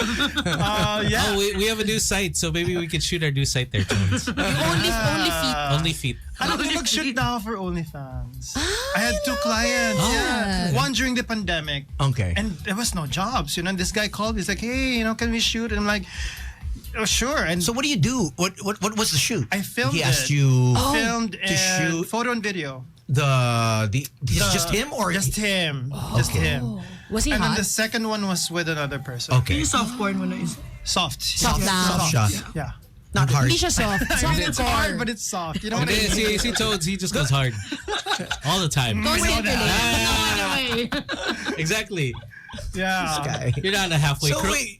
[SPEAKER 5] Yeah.
[SPEAKER 2] Oh, we have a new site, so maybe we can shoot our new site there, Tones.
[SPEAKER 3] Only feet.
[SPEAKER 2] Only feet.
[SPEAKER 5] Alam ko mag-shoot na ako for OnlyFans. I had 2 clients.
[SPEAKER 3] Oh.
[SPEAKER 5] Yeah. One during the pandemic.
[SPEAKER 4] Okay.
[SPEAKER 5] And there was no jobs. And this guy called me. He's like, hey, can we shoot? And I'm like, oh, sure. And
[SPEAKER 4] So what do you do? What was the shoot?
[SPEAKER 5] I filmed
[SPEAKER 4] He asked
[SPEAKER 5] it.
[SPEAKER 4] you
[SPEAKER 5] filmed
[SPEAKER 4] to
[SPEAKER 5] and
[SPEAKER 4] shoot
[SPEAKER 5] photo and video.
[SPEAKER 4] just him or
[SPEAKER 5] Just him. Just him.
[SPEAKER 3] Was he
[SPEAKER 5] And then
[SPEAKER 3] hot?
[SPEAKER 5] the second one was with another person.
[SPEAKER 4] Okay.
[SPEAKER 6] Yung soft porn mo na isa.
[SPEAKER 5] Soft.
[SPEAKER 3] Soft lang.
[SPEAKER 4] Soft shot.
[SPEAKER 5] Yeah.
[SPEAKER 4] Not hard.
[SPEAKER 3] Hindi siya soft. Soft
[SPEAKER 5] It's hard, but it's soft. You know what I
[SPEAKER 2] And
[SPEAKER 5] mean?
[SPEAKER 2] then see Toads, he just goes hard. All the time.
[SPEAKER 3] Don't say it
[SPEAKER 2] Exactly.
[SPEAKER 5] Yeah.
[SPEAKER 4] Guy.
[SPEAKER 2] You're not a halfway
[SPEAKER 4] So
[SPEAKER 2] crook.
[SPEAKER 4] wait,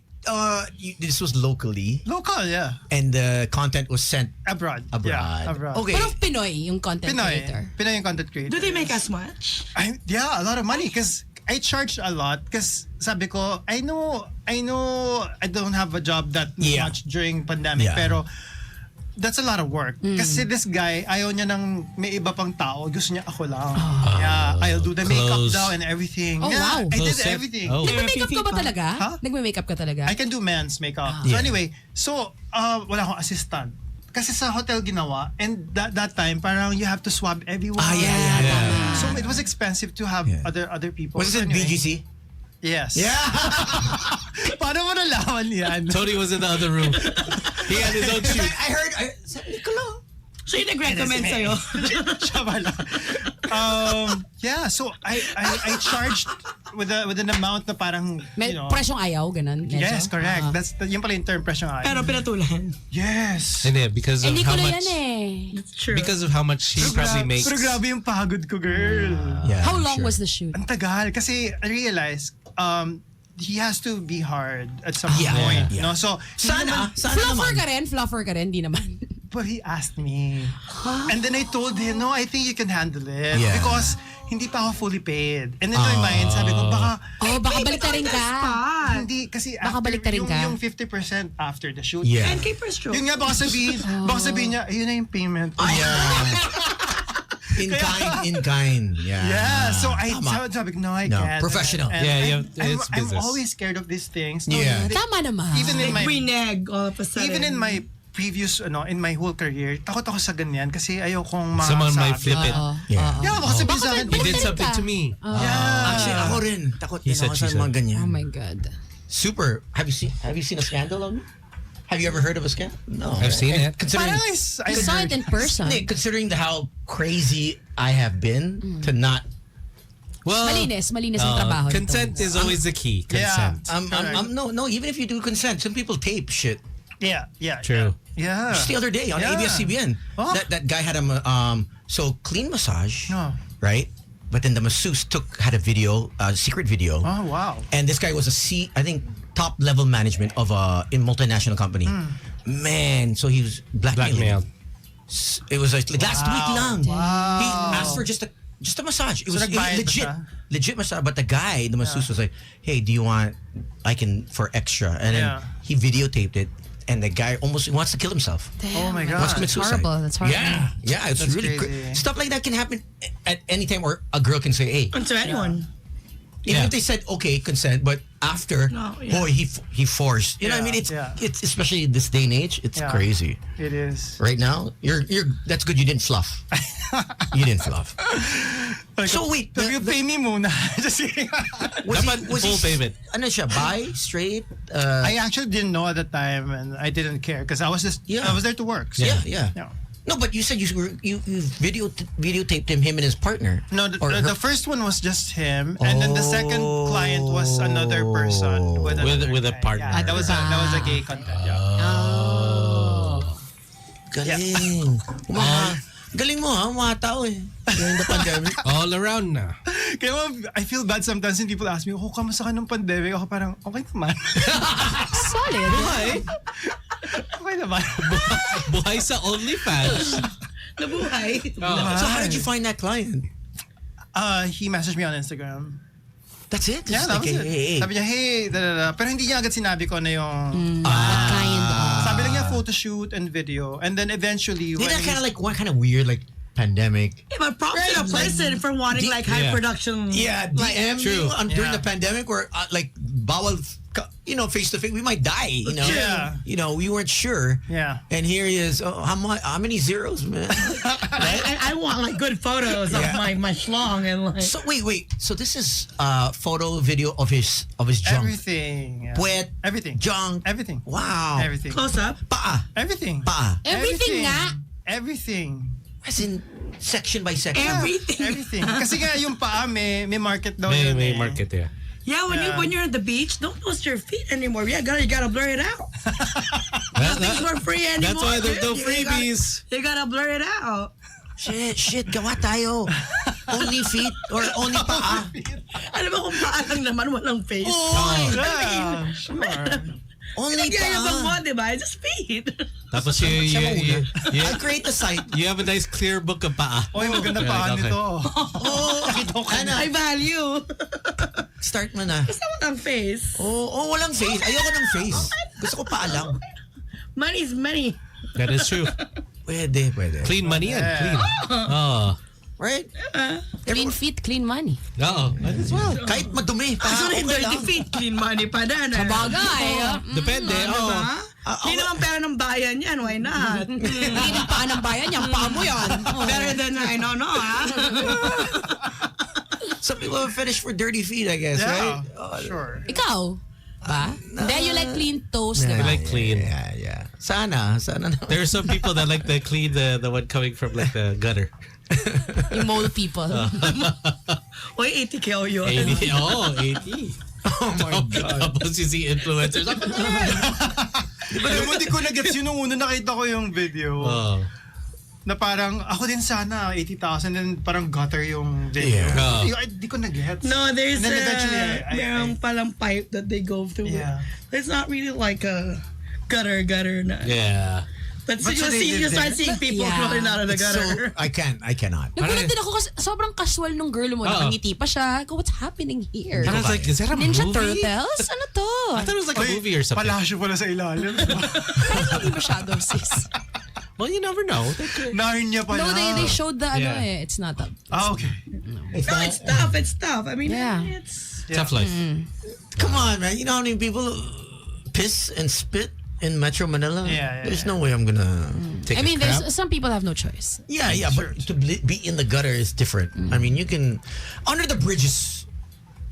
[SPEAKER 4] this was locally,
[SPEAKER 5] Local, yeah.
[SPEAKER 4] and the content was sent
[SPEAKER 5] Abroad.
[SPEAKER 4] abroad.
[SPEAKER 5] Yeah, abroad.
[SPEAKER 4] Okay.
[SPEAKER 3] Pero Pinoy yung content creator.
[SPEAKER 5] Pinoy yung content creator.
[SPEAKER 6] Do they make as much?
[SPEAKER 5] Yeah, a lot of money because I charge a lot because sabi ko, I know I don't have a job that
[SPEAKER 4] Yeah.
[SPEAKER 5] much during pandemic
[SPEAKER 4] Yeah.
[SPEAKER 5] pero that's a lot of work. Kasi this guy, ayaw niya ng may iba pang tao. Gusto niya ako lang. Yeah, I'll do the makeup
[SPEAKER 2] Clothes.
[SPEAKER 5] daw and everything.
[SPEAKER 3] Oh,
[SPEAKER 5] yeah,
[SPEAKER 3] wow.
[SPEAKER 5] I did
[SPEAKER 2] Close set.
[SPEAKER 5] everything.
[SPEAKER 2] Oh.
[SPEAKER 3] Nagme-makeup ka ba talaga?
[SPEAKER 5] Huh?
[SPEAKER 3] Nagme-makeup ka talaga?
[SPEAKER 5] I can do men's makeup. So anyway, wala akong assistant. Kasi sa hotel ginawa, and that time, parang you have to swab everyone.
[SPEAKER 2] Yeah.
[SPEAKER 5] So it was expensive to have other people.
[SPEAKER 4] Was
[SPEAKER 5] So
[SPEAKER 4] it
[SPEAKER 5] anyway,
[SPEAKER 4] BGC?
[SPEAKER 5] Yes.
[SPEAKER 4] Yeah.
[SPEAKER 5] Paano mo nalaman yan?
[SPEAKER 2] Tony was in the other room. He had his own shoot.
[SPEAKER 4] I heard, sabi Nicola.
[SPEAKER 6] So yung nag-recommend sa'yo.
[SPEAKER 5] Siya pala. Yeah, so I charged with an amount na parang,
[SPEAKER 3] May
[SPEAKER 5] you know.
[SPEAKER 3] presyong ayaw, ganun. medyo?
[SPEAKER 5] Yes, correct. That's yun pala yung term, presyo nga.
[SPEAKER 6] Pero pinatulan.
[SPEAKER 5] Yes.
[SPEAKER 2] And yeah, because of
[SPEAKER 3] Hindi
[SPEAKER 2] how
[SPEAKER 3] ko na
[SPEAKER 2] much,
[SPEAKER 3] yan eh.
[SPEAKER 6] It's true.
[SPEAKER 2] because of how much he probably makes.
[SPEAKER 5] Pero grabe yung pagod ko, girl.
[SPEAKER 4] Yeah,
[SPEAKER 3] How long
[SPEAKER 4] sure.
[SPEAKER 3] was the shoot?
[SPEAKER 5] Ang tagal. Kasi I realized, he has to be hard at some
[SPEAKER 4] Yeah.
[SPEAKER 5] point.
[SPEAKER 4] Yeah.
[SPEAKER 5] No? So,
[SPEAKER 4] Sana
[SPEAKER 3] Fluffer
[SPEAKER 4] naman.
[SPEAKER 3] ka rin? Fluffer ka rin? Di naman.
[SPEAKER 5] but he asked me. And then I told him, no, I think you can handle it.
[SPEAKER 4] Yeah.
[SPEAKER 5] Because hindi pa ako fully paid. And in my mind, sabi ko, baka
[SPEAKER 3] Baka baliktarin ka.
[SPEAKER 5] hindi, kasi
[SPEAKER 3] Baka
[SPEAKER 5] after,
[SPEAKER 3] baliktarin ka.
[SPEAKER 5] yung 50% after the shoot.
[SPEAKER 4] Yeah.
[SPEAKER 6] 10K per stroke.
[SPEAKER 5] Yun nga, baka sabihin niya, ayun na yung payment.
[SPEAKER 4] In kind. Yeah.
[SPEAKER 5] Yeah, so
[SPEAKER 4] Tama.
[SPEAKER 5] sabi ko, no, I
[SPEAKER 4] No,
[SPEAKER 5] can't.
[SPEAKER 4] professional.
[SPEAKER 5] And
[SPEAKER 2] Yeah,
[SPEAKER 5] I'm,
[SPEAKER 2] it's
[SPEAKER 5] I'm
[SPEAKER 2] business.
[SPEAKER 5] always scared of these things.
[SPEAKER 4] Yeah.
[SPEAKER 3] Tama naman.
[SPEAKER 5] Even in my
[SPEAKER 6] Reneg all of a sudden.
[SPEAKER 5] even in my previous in my whole career, takot ako sa ganyan kasi ayokong
[SPEAKER 2] Someone might
[SPEAKER 5] masabi.
[SPEAKER 2] flip it.
[SPEAKER 4] Yeah.
[SPEAKER 5] Yeah, baka sabihin
[SPEAKER 3] Baka
[SPEAKER 5] sa akin,
[SPEAKER 2] He did
[SPEAKER 3] Baliktarin
[SPEAKER 2] something
[SPEAKER 3] ka.
[SPEAKER 2] to me.
[SPEAKER 5] yeah.
[SPEAKER 4] Actually, ako rin. Takot
[SPEAKER 2] He
[SPEAKER 4] din
[SPEAKER 2] said,
[SPEAKER 4] ako
[SPEAKER 2] she
[SPEAKER 4] sa
[SPEAKER 2] said.
[SPEAKER 4] mga ganyan.
[SPEAKER 3] Oh my God.
[SPEAKER 4] Super. Have you seen a scandal on me? Have you ever heard of a scandal? No.
[SPEAKER 2] I've seen it.
[SPEAKER 4] Considering,
[SPEAKER 5] Parang I
[SPEAKER 3] You saw it in person.
[SPEAKER 4] Nick, considering how crazy I have been to not
[SPEAKER 2] Well,
[SPEAKER 3] Malinis ang trabaho. nito.
[SPEAKER 2] consent is always the key.
[SPEAKER 5] Yeah.
[SPEAKER 2] Consent.
[SPEAKER 4] no, even if you do consent, some people tape shit.
[SPEAKER 5] Yeah.
[SPEAKER 2] True.
[SPEAKER 5] Yeah.
[SPEAKER 4] Just the other day on
[SPEAKER 5] Yeah.
[SPEAKER 4] ABS-CBN,
[SPEAKER 5] Oh.
[SPEAKER 4] that guy had a clean massage,
[SPEAKER 5] Oh.
[SPEAKER 4] right? But then the masseuse had a video, secret video,
[SPEAKER 5] Oh, wow.
[SPEAKER 4] and this guy was I think top level management of a multinational company. Man, so he was blackmailing.
[SPEAKER 2] Blackmailed.
[SPEAKER 4] It was like last week lang.
[SPEAKER 5] Wow.
[SPEAKER 4] He asked for just a massage. It
[SPEAKER 5] So
[SPEAKER 4] was
[SPEAKER 5] nagbayad ba
[SPEAKER 4] legit massage. But the masseuse was like, "Hey, do you want? I can for extra." And then
[SPEAKER 5] Yeah.
[SPEAKER 4] he videotaped it, and the guy almost wants to kill himself.
[SPEAKER 5] Oh my
[SPEAKER 4] Wants to
[SPEAKER 5] God.
[SPEAKER 4] commit suicide.
[SPEAKER 3] horrible. That's horrible.
[SPEAKER 4] Yeah, it's
[SPEAKER 5] That's
[SPEAKER 4] really
[SPEAKER 5] crazy.
[SPEAKER 4] stuff like that can happen at any time, or a girl can say, "Hey,"
[SPEAKER 6] To anyone.
[SPEAKER 4] even
[SPEAKER 2] Yeah.
[SPEAKER 4] if they said okay, consent, but after,
[SPEAKER 6] No, yeah.
[SPEAKER 4] boy, he forced. You know what I mean?
[SPEAKER 5] Yeah.
[SPEAKER 4] It's especially this day and age, it's
[SPEAKER 5] Yeah.
[SPEAKER 4] crazy.
[SPEAKER 5] It is.
[SPEAKER 4] Right now, you're that's good. You didn't fluff. You didn't fluff. So wait,
[SPEAKER 5] So you pay me muna. Just kidding.
[SPEAKER 2] Dapat full payment.
[SPEAKER 4] Ano siya? Bi, straight?
[SPEAKER 5] I actually didn't know at the time, and I didn't care because I was there to work. So.
[SPEAKER 4] yeah.
[SPEAKER 5] Yeah.
[SPEAKER 4] No, but you said you videotaped him and his partner.
[SPEAKER 5] No,
[SPEAKER 4] Or her-
[SPEAKER 5] the first one was just him, and then the second client was another person with
[SPEAKER 2] a
[SPEAKER 5] guy.
[SPEAKER 2] partner.
[SPEAKER 5] Yeah, that was a gay content. Yeah.
[SPEAKER 4] Galing. Galing mo ha, mga tao eh. During the pandemic.
[SPEAKER 2] All around na.
[SPEAKER 5] Kaya I feel bad sometimes when people ask me, oh, kamusta ka nung pandemic? Ako parang, okay naman.
[SPEAKER 3] Solid.
[SPEAKER 5] Okay naman.
[SPEAKER 2] Buhay sa OnlyFans.
[SPEAKER 6] Nabuhay.
[SPEAKER 4] So how did you find that client?
[SPEAKER 5] He messaged me on Instagram.
[SPEAKER 4] That's it?
[SPEAKER 5] Yeah,
[SPEAKER 4] Just
[SPEAKER 5] that was
[SPEAKER 4] like,
[SPEAKER 5] it.
[SPEAKER 4] hey.
[SPEAKER 5] Sabi niya, hey, da. Pero hindi niya agad sinabi ko na yung...
[SPEAKER 3] What kind of...
[SPEAKER 5] Sabi lang niya photo shoot and video. And then eventually...
[SPEAKER 4] Isn't that kind of like one kind of weird like pandemic?
[SPEAKER 6] Yeah, but props to the person for wanting like high
[SPEAKER 2] Yeah.
[SPEAKER 6] production.
[SPEAKER 4] Yeah,
[SPEAKER 6] Like,
[SPEAKER 4] DM
[SPEAKER 2] True.
[SPEAKER 4] you during
[SPEAKER 5] Yeah.
[SPEAKER 4] the pandemic where like bawal face to face, we might die,
[SPEAKER 5] Yeah.
[SPEAKER 4] we weren't sure.
[SPEAKER 5] Yeah.
[SPEAKER 4] And here he is, how many zeros, man?
[SPEAKER 6] I want like good photos of my schlong and like.
[SPEAKER 4] So wait, so this is photo video of his junk.
[SPEAKER 5] Everything. Yeah.
[SPEAKER 4] Puwet,
[SPEAKER 5] Everything.
[SPEAKER 4] junk.
[SPEAKER 5] Everything.
[SPEAKER 4] Wow.
[SPEAKER 5] Everything.
[SPEAKER 6] Close up.
[SPEAKER 4] Paa.
[SPEAKER 5] Everything.
[SPEAKER 4] Paa.
[SPEAKER 3] Everything nga.
[SPEAKER 5] Everything.
[SPEAKER 4] As in section by section.
[SPEAKER 6] Everything.
[SPEAKER 5] Everything. Kasi nga yung paa may market daw.
[SPEAKER 2] May
[SPEAKER 5] yun eh.
[SPEAKER 2] market, yeah.
[SPEAKER 6] Yeah, when you're at the beach, don't post your feet anymore. Yeah, you gotta blur it out. Things weren't free anymore.
[SPEAKER 2] That's why there's no
[SPEAKER 6] You
[SPEAKER 2] freebies.
[SPEAKER 6] You gotta blur it out.
[SPEAKER 4] Shit, gawa tayo. Only feet or only paa.
[SPEAKER 6] Alam mo kung paano naman walang face.
[SPEAKER 5] Yeah, sure.
[SPEAKER 4] Only
[SPEAKER 6] Nagyayabang mo,
[SPEAKER 4] paa.
[SPEAKER 6] di ba? Just feet.
[SPEAKER 2] Tapos
[SPEAKER 4] Siya mauna.
[SPEAKER 2] you,
[SPEAKER 4] I'll create the site.
[SPEAKER 2] you have a nice clear book of paa.
[SPEAKER 5] Oy, maganda paa
[SPEAKER 2] Okay.
[SPEAKER 5] nito.
[SPEAKER 6] I value.
[SPEAKER 4] Start mo na.
[SPEAKER 6] Basta walang face.
[SPEAKER 4] Oh, walang face. Ayoko ng face. Gusto ko paa lang.
[SPEAKER 6] Money's money.
[SPEAKER 2] That is true.
[SPEAKER 4] Pwede.
[SPEAKER 2] Clean money yan. Clean. Oh.
[SPEAKER 4] Right?
[SPEAKER 3] Clean feet, clean money.
[SPEAKER 2] Oo. As well.
[SPEAKER 4] Kahit madumi.
[SPEAKER 6] Actually,
[SPEAKER 4] okay
[SPEAKER 6] dirty
[SPEAKER 4] lang.
[SPEAKER 6] feet, clean money pa din.
[SPEAKER 3] Sabagay.
[SPEAKER 2] Depende. Oo.
[SPEAKER 6] Hindi naman pera ng bayan yan, why not?
[SPEAKER 3] Hindi ng paa ng bayan, yung paa mo yan.
[SPEAKER 6] Better than I don't know, ha?
[SPEAKER 4] Some people have fetish for dirty feet, I guess, right?
[SPEAKER 5] Sure.
[SPEAKER 3] Ikaw? Ba? Then you like clean toes,
[SPEAKER 2] I
[SPEAKER 3] diba?
[SPEAKER 2] like clean.
[SPEAKER 4] Yeah. Sana naman.
[SPEAKER 2] There are some people that like the clean, the one coming from like the gutter.
[SPEAKER 3] Yung mole people.
[SPEAKER 6] Uy, 80 yun.
[SPEAKER 2] 80. Oh, 80.
[SPEAKER 4] Oh my God.
[SPEAKER 2] Tapos you see influencers.
[SPEAKER 5] Alam mo, di ko na-gets yun nung una nakita ko yung video.
[SPEAKER 2] Oh.
[SPEAKER 5] Na parang, ako din sana, 80,000, and parang gutter yung video.
[SPEAKER 2] Yeah.
[SPEAKER 5] Di ko na-gets.
[SPEAKER 6] No, there's
[SPEAKER 5] And then eventually,
[SPEAKER 6] merong palang pipe that they go through.
[SPEAKER 5] Yeah.
[SPEAKER 6] It's not really like a gutter na.
[SPEAKER 2] Yeah.
[SPEAKER 6] But
[SPEAKER 5] But so they
[SPEAKER 6] you
[SPEAKER 5] live
[SPEAKER 6] start
[SPEAKER 5] there?
[SPEAKER 6] seeing people
[SPEAKER 3] Yeah.
[SPEAKER 6] crawling out of the
[SPEAKER 4] So,
[SPEAKER 6] gutter.
[SPEAKER 4] I cannot.
[SPEAKER 3] Nagulat din ako kasi sobrang casual nung girl mo. Nakangiti pa siya. Go, what's happening here?
[SPEAKER 2] And I was like, is that a
[SPEAKER 3] Ninja
[SPEAKER 2] movie?
[SPEAKER 3] Turtles? Ano to?
[SPEAKER 2] I thought it was like a movie or something.
[SPEAKER 5] Palasyo pala sa ilalim.
[SPEAKER 3] Parang hindi masyado, sis.
[SPEAKER 2] Well, you never know.
[SPEAKER 5] Narnia pala.
[SPEAKER 3] No, they showed the ano
[SPEAKER 2] Yeah.
[SPEAKER 3] It's not that.
[SPEAKER 5] Okay.
[SPEAKER 6] It's tough. I mean,
[SPEAKER 3] Yeah.
[SPEAKER 6] it's...
[SPEAKER 2] Tough life.
[SPEAKER 4] Come on, man. You know how many people piss and spit in Metro Manila?
[SPEAKER 5] Yeah.
[SPEAKER 4] There's no way I'm gonna take
[SPEAKER 3] I mean,
[SPEAKER 4] a crap.
[SPEAKER 3] there's some people have no choice.
[SPEAKER 4] Yeah, but to be in the gutter is different. I mean, you can... Under the bridge is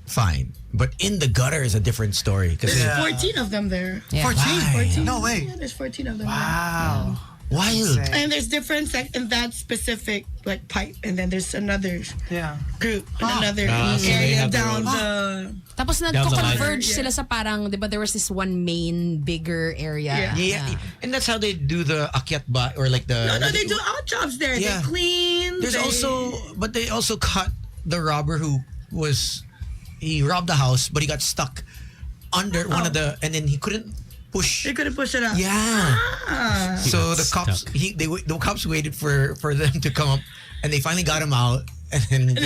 [SPEAKER 4] fine. But in the gutter is a different story. Because
[SPEAKER 6] There's 14 of them there.
[SPEAKER 3] Yeah.
[SPEAKER 5] 14? No way.
[SPEAKER 6] Yeah, there's 14 of them there.
[SPEAKER 5] Wow.
[SPEAKER 4] wild.
[SPEAKER 6] And there's different in that specific like pipe, and then there's another
[SPEAKER 5] Yeah.
[SPEAKER 6] group in another
[SPEAKER 2] so they
[SPEAKER 6] area
[SPEAKER 2] have their
[SPEAKER 6] down
[SPEAKER 2] own-
[SPEAKER 6] the.
[SPEAKER 3] Tapos
[SPEAKER 2] the
[SPEAKER 3] nagko-converge
[SPEAKER 6] line.
[SPEAKER 3] sila sa parang, di ba, there was this one main bigger area.
[SPEAKER 6] Yeah.
[SPEAKER 4] Yeah, and that's how they do the akyat ba or like the.
[SPEAKER 6] No, they do odd jobs there.
[SPEAKER 4] Yeah.
[SPEAKER 6] They clean.
[SPEAKER 4] There's
[SPEAKER 6] they,
[SPEAKER 4] also, but they also caught the robber who he robbed the house, but he got stuck under one of the, and then he couldn't push.
[SPEAKER 6] They couldn't push it up.
[SPEAKER 4] Yeah.
[SPEAKER 6] Ah.
[SPEAKER 4] So
[SPEAKER 2] got
[SPEAKER 4] the cops,
[SPEAKER 2] stuck.
[SPEAKER 4] the cops waited for them to come up, and they finally got him out. And then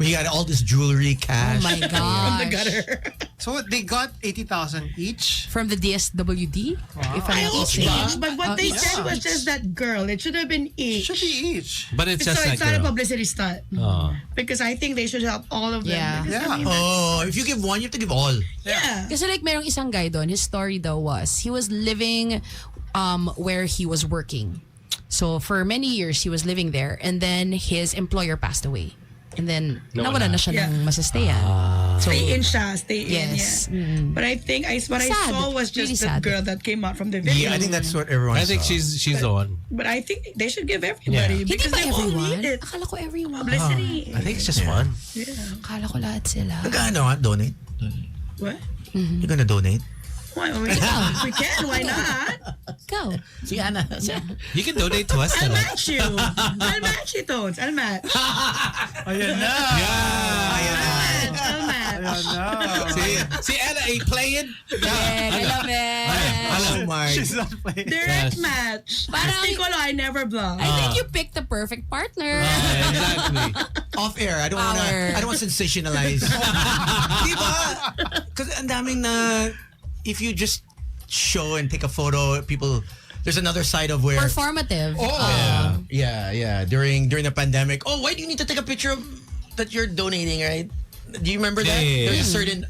[SPEAKER 4] we got all this jewelry, cash.
[SPEAKER 3] Oh my
[SPEAKER 6] From
[SPEAKER 3] gosh.
[SPEAKER 6] the gutter.
[SPEAKER 5] So they got 80,000 each.
[SPEAKER 3] From the DSWD? If I'm
[SPEAKER 6] I
[SPEAKER 3] not
[SPEAKER 6] hope
[SPEAKER 3] mistaken.
[SPEAKER 6] each, but what they said was just that girl. It should have been each.
[SPEAKER 5] Should be each.
[SPEAKER 2] But it's
[SPEAKER 6] So
[SPEAKER 2] just like
[SPEAKER 6] it's not a
[SPEAKER 2] girl.
[SPEAKER 6] publicity stunt.
[SPEAKER 2] Oh.
[SPEAKER 6] Because I think they should help all of them.
[SPEAKER 3] Yeah.
[SPEAKER 6] Because,
[SPEAKER 5] Yeah.
[SPEAKER 6] I mean,
[SPEAKER 4] Oh, if you give one, you have to give all.
[SPEAKER 6] yeah.
[SPEAKER 3] Kasi like merong isang guy doon, his story though was, he was living where he was working. So for many years, he was living there. And then his employer passed away. And then, nawala na siya
[SPEAKER 6] Yeah.
[SPEAKER 3] ng masastayan. So,
[SPEAKER 6] Stay in siya, stay
[SPEAKER 3] Yes.
[SPEAKER 6] in. Yeah. But I think what I
[SPEAKER 3] Sad.
[SPEAKER 6] saw was just
[SPEAKER 3] Really
[SPEAKER 6] the
[SPEAKER 3] sad.
[SPEAKER 6] girl that came out from the video.
[SPEAKER 4] Yeah, I think that's what everyone.
[SPEAKER 2] I think
[SPEAKER 4] saw.
[SPEAKER 2] she's the one.
[SPEAKER 6] But I think they should give everybody
[SPEAKER 2] Yeah.
[SPEAKER 3] hindi
[SPEAKER 6] because
[SPEAKER 3] ba
[SPEAKER 6] they all
[SPEAKER 3] everyone?
[SPEAKER 6] need it.
[SPEAKER 3] Akala ko everyone.
[SPEAKER 6] Publicity.
[SPEAKER 2] I think it's just one.
[SPEAKER 3] Akala ko lahat sila.
[SPEAKER 4] Magkano nga, donate?
[SPEAKER 6] What?
[SPEAKER 4] You're gonna donate?
[SPEAKER 6] Why? We can. Why not?
[SPEAKER 3] Go.
[SPEAKER 4] Si Ana.
[SPEAKER 2] You can donate to us.
[SPEAKER 6] I'll
[SPEAKER 2] naman.
[SPEAKER 6] match you. I'll match you, Tones. I'll match.
[SPEAKER 5] Ayan na.
[SPEAKER 2] Yeah.
[SPEAKER 6] I'll match.
[SPEAKER 5] Ayan na.
[SPEAKER 2] Si Anna ain't playing.
[SPEAKER 3] Yeah, I love it.
[SPEAKER 4] Oh my.
[SPEAKER 5] She's not playing.
[SPEAKER 6] Direct
[SPEAKER 2] Yes.
[SPEAKER 6] match.
[SPEAKER 3] Parang-
[SPEAKER 6] Piccolo, I never block.
[SPEAKER 3] I think you picked the perfect partner.
[SPEAKER 2] Exactly.
[SPEAKER 4] Off air. I don't
[SPEAKER 3] Power.
[SPEAKER 4] want to sensationalize. Diba? Because ang daming na, if you just show and take a photo, people, there's another side of where.
[SPEAKER 3] Performative.
[SPEAKER 4] Yeah. During the pandemic. Oh, why do you need to take a picture of that you're donating, right? Do you remember that?
[SPEAKER 2] Yeah.
[SPEAKER 4] There's a certain,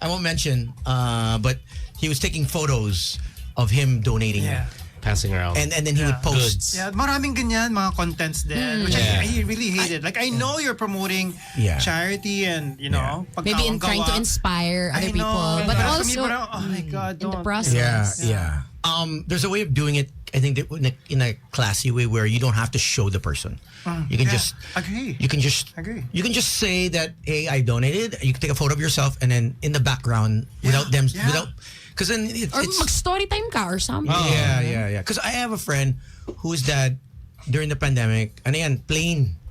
[SPEAKER 4] I won't mention, but he was taking photos of him donating.
[SPEAKER 5] Yeah.
[SPEAKER 2] Passing around.
[SPEAKER 4] And then he would post.
[SPEAKER 2] Goods.
[SPEAKER 5] Yeah, maraming ganyan, mga contents din. Which
[SPEAKER 2] Yeah.
[SPEAKER 5] I really hate it. Like, I know you're promoting
[SPEAKER 4] Yeah.
[SPEAKER 5] charity and, you know,
[SPEAKER 3] Maybe in trying to inspire other people. But
[SPEAKER 5] For me,
[SPEAKER 3] also,
[SPEAKER 5] parang, oh my God,
[SPEAKER 3] in the
[SPEAKER 5] don't.
[SPEAKER 3] process.
[SPEAKER 4] Yeah. There's a way of doing it. I think that in a classy way where you don't have to show the person. You can
[SPEAKER 5] Yeah,
[SPEAKER 4] just
[SPEAKER 5] agree.
[SPEAKER 4] You can just
[SPEAKER 5] Agree.
[SPEAKER 4] You can just say that, hey, I donated. You can take a photo of yourself and then in the background without them
[SPEAKER 5] yeah.
[SPEAKER 4] without because then it's
[SPEAKER 3] Or mag-story time ka or something.
[SPEAKER 4] yeah. Because I have a friend whose dad during the pandemic, ano yan,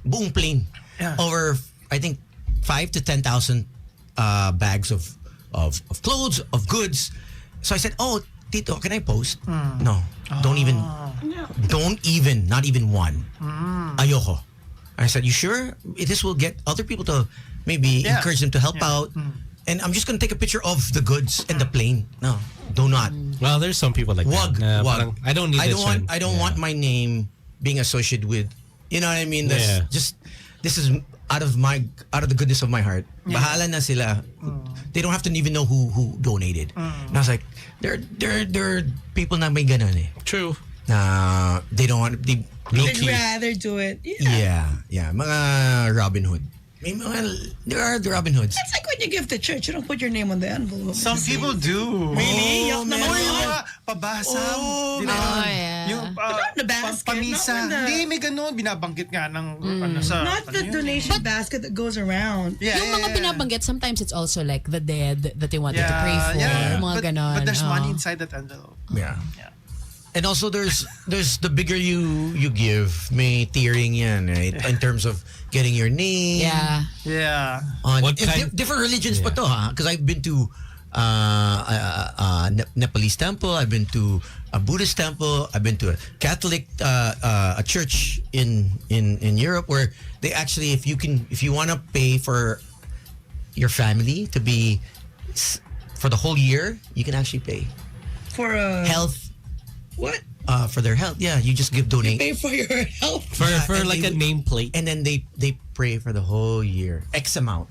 [SPEAKER 4] buong plane,
[SPEAKER 5] Yeah.
[SPEAKER 4] over I think 5 to 10,000 bags of clothes, of goods. So I said, oh, Tito, can I post? No, don't even, not even one. Ayoko. I said, you sure? This will get other people to maybe
[SPEAKER 5] Yeah.
[SPEAKER 4] encourage them to help
[SPEAKER 5] Yeah.
[SPEAKER 4] out. And I'm just gonna take a picture of the goods and the plane. No, do not.
[SPEAKER 2] Well, there's some people like
[SPEAKER 4] Wag,
[SPEAKER 2] that. Nah,
[SPEAKER 4] wag.
[SPEAKER 2] parang, I don't need this one.
[SPEAKER 4] I don't want my name being associated with. You know what I mean? That's
[SPEAKER 2] Yeah.
[SPEAKER 4] just this is out of the goodness of my heart. Bahala na sila. They don't have to even know who donated. And I was like, there are people na may ganun eh.
[SPEAKER 2] True.
[SPEAKER 4] Na they don't want they low
[SPEAKER 6] They'd
[SPEAKER 4] key.
[SPEAKER 6] rather do it. Yeah.
[SPEAKER 4] Yeah. Mga Robin Hood. There are the Robin Hoods.
[SPEAKER 6] It's like when you give to church, you don't put your name on the envelope.
[SPEAKER 5] Some people do.
[SPEAKER 6] Really?
[SPEAKER 4] Oh,
[SPEAKER 6] Yuck
[SPEAKER 4] man.
[SPEAKER 6] naman
[SPEAKER 5] Yung
[SPEAKER 6] yun.
[SPEAKER 5] mga pabasam.
[SPEAKER 4] Oh,
[SPEAKER 5] di ba?
[SPEAKER 3] Oh, yeah.
[SPEAKER 5] Yung
[SPEAKER 6] Not the basket,
[SPEAKER 5] pamisa.
[SPEAKER 6] not when the-
[SPEAKER 5] Hindi, may ganun. Binabanggit nga ng ano sa...
[SPEAKER 6] Not the
[SPEAKER 5] ano yun?
[SPEAKER 6] donation basket that goes around.
[SPEAKER 5] Yeah,
[SPEAKER 3] Yung mga binabanggit, sometimes it's also like the dead that they wanted to
[SPEAKER 5] Yeah,
[SPEAKER 3] pray for.
[SPEAKER 5] yeah.
[SPEAKER 3] Mga ganon.
[SPEAKER 5] But there's
[SPEAKER 3] Oh.
[SPEAKER 5] money inside that envelope.
[SPEAKER 4] Yeah.
[SPEAKER 5] Yeah.
[SPEAKER 4] And also there's the bigger you give, may tiering yan, right? In terms of getting your name.
[SPEAKER 3] Yeah.
[SPEAKER 5] Yeah.
[SPEAKER 4] On
[SPEAKER 2] What kind-
[SPEAKER 4] different religions pa to ha? Because I've been to Nepalese temple, I've been to a Buddhist temple, I've been to a Catholic a church in Europe where they actually if you want to pay for your family to be for the whole year, you can actually pay
[SPEAKER 6] For a
[SPEAKER 4] health
[SPEAKER 6] what?
[SPEAKER 4] for their health. Yeah, you just give donate.
[SPEAKER 6] Pay for your health.
[SPEAKER 2] For
[SPEAKER 4] and
[SPEAKER 2] like
[SPEAKER 4] they
[SPEAKER 2] a
[SPEAKER 4] would-
[SPEAKER 2] nameplate.
[SPEAKER 4] And then they pray for the whole year. X amount.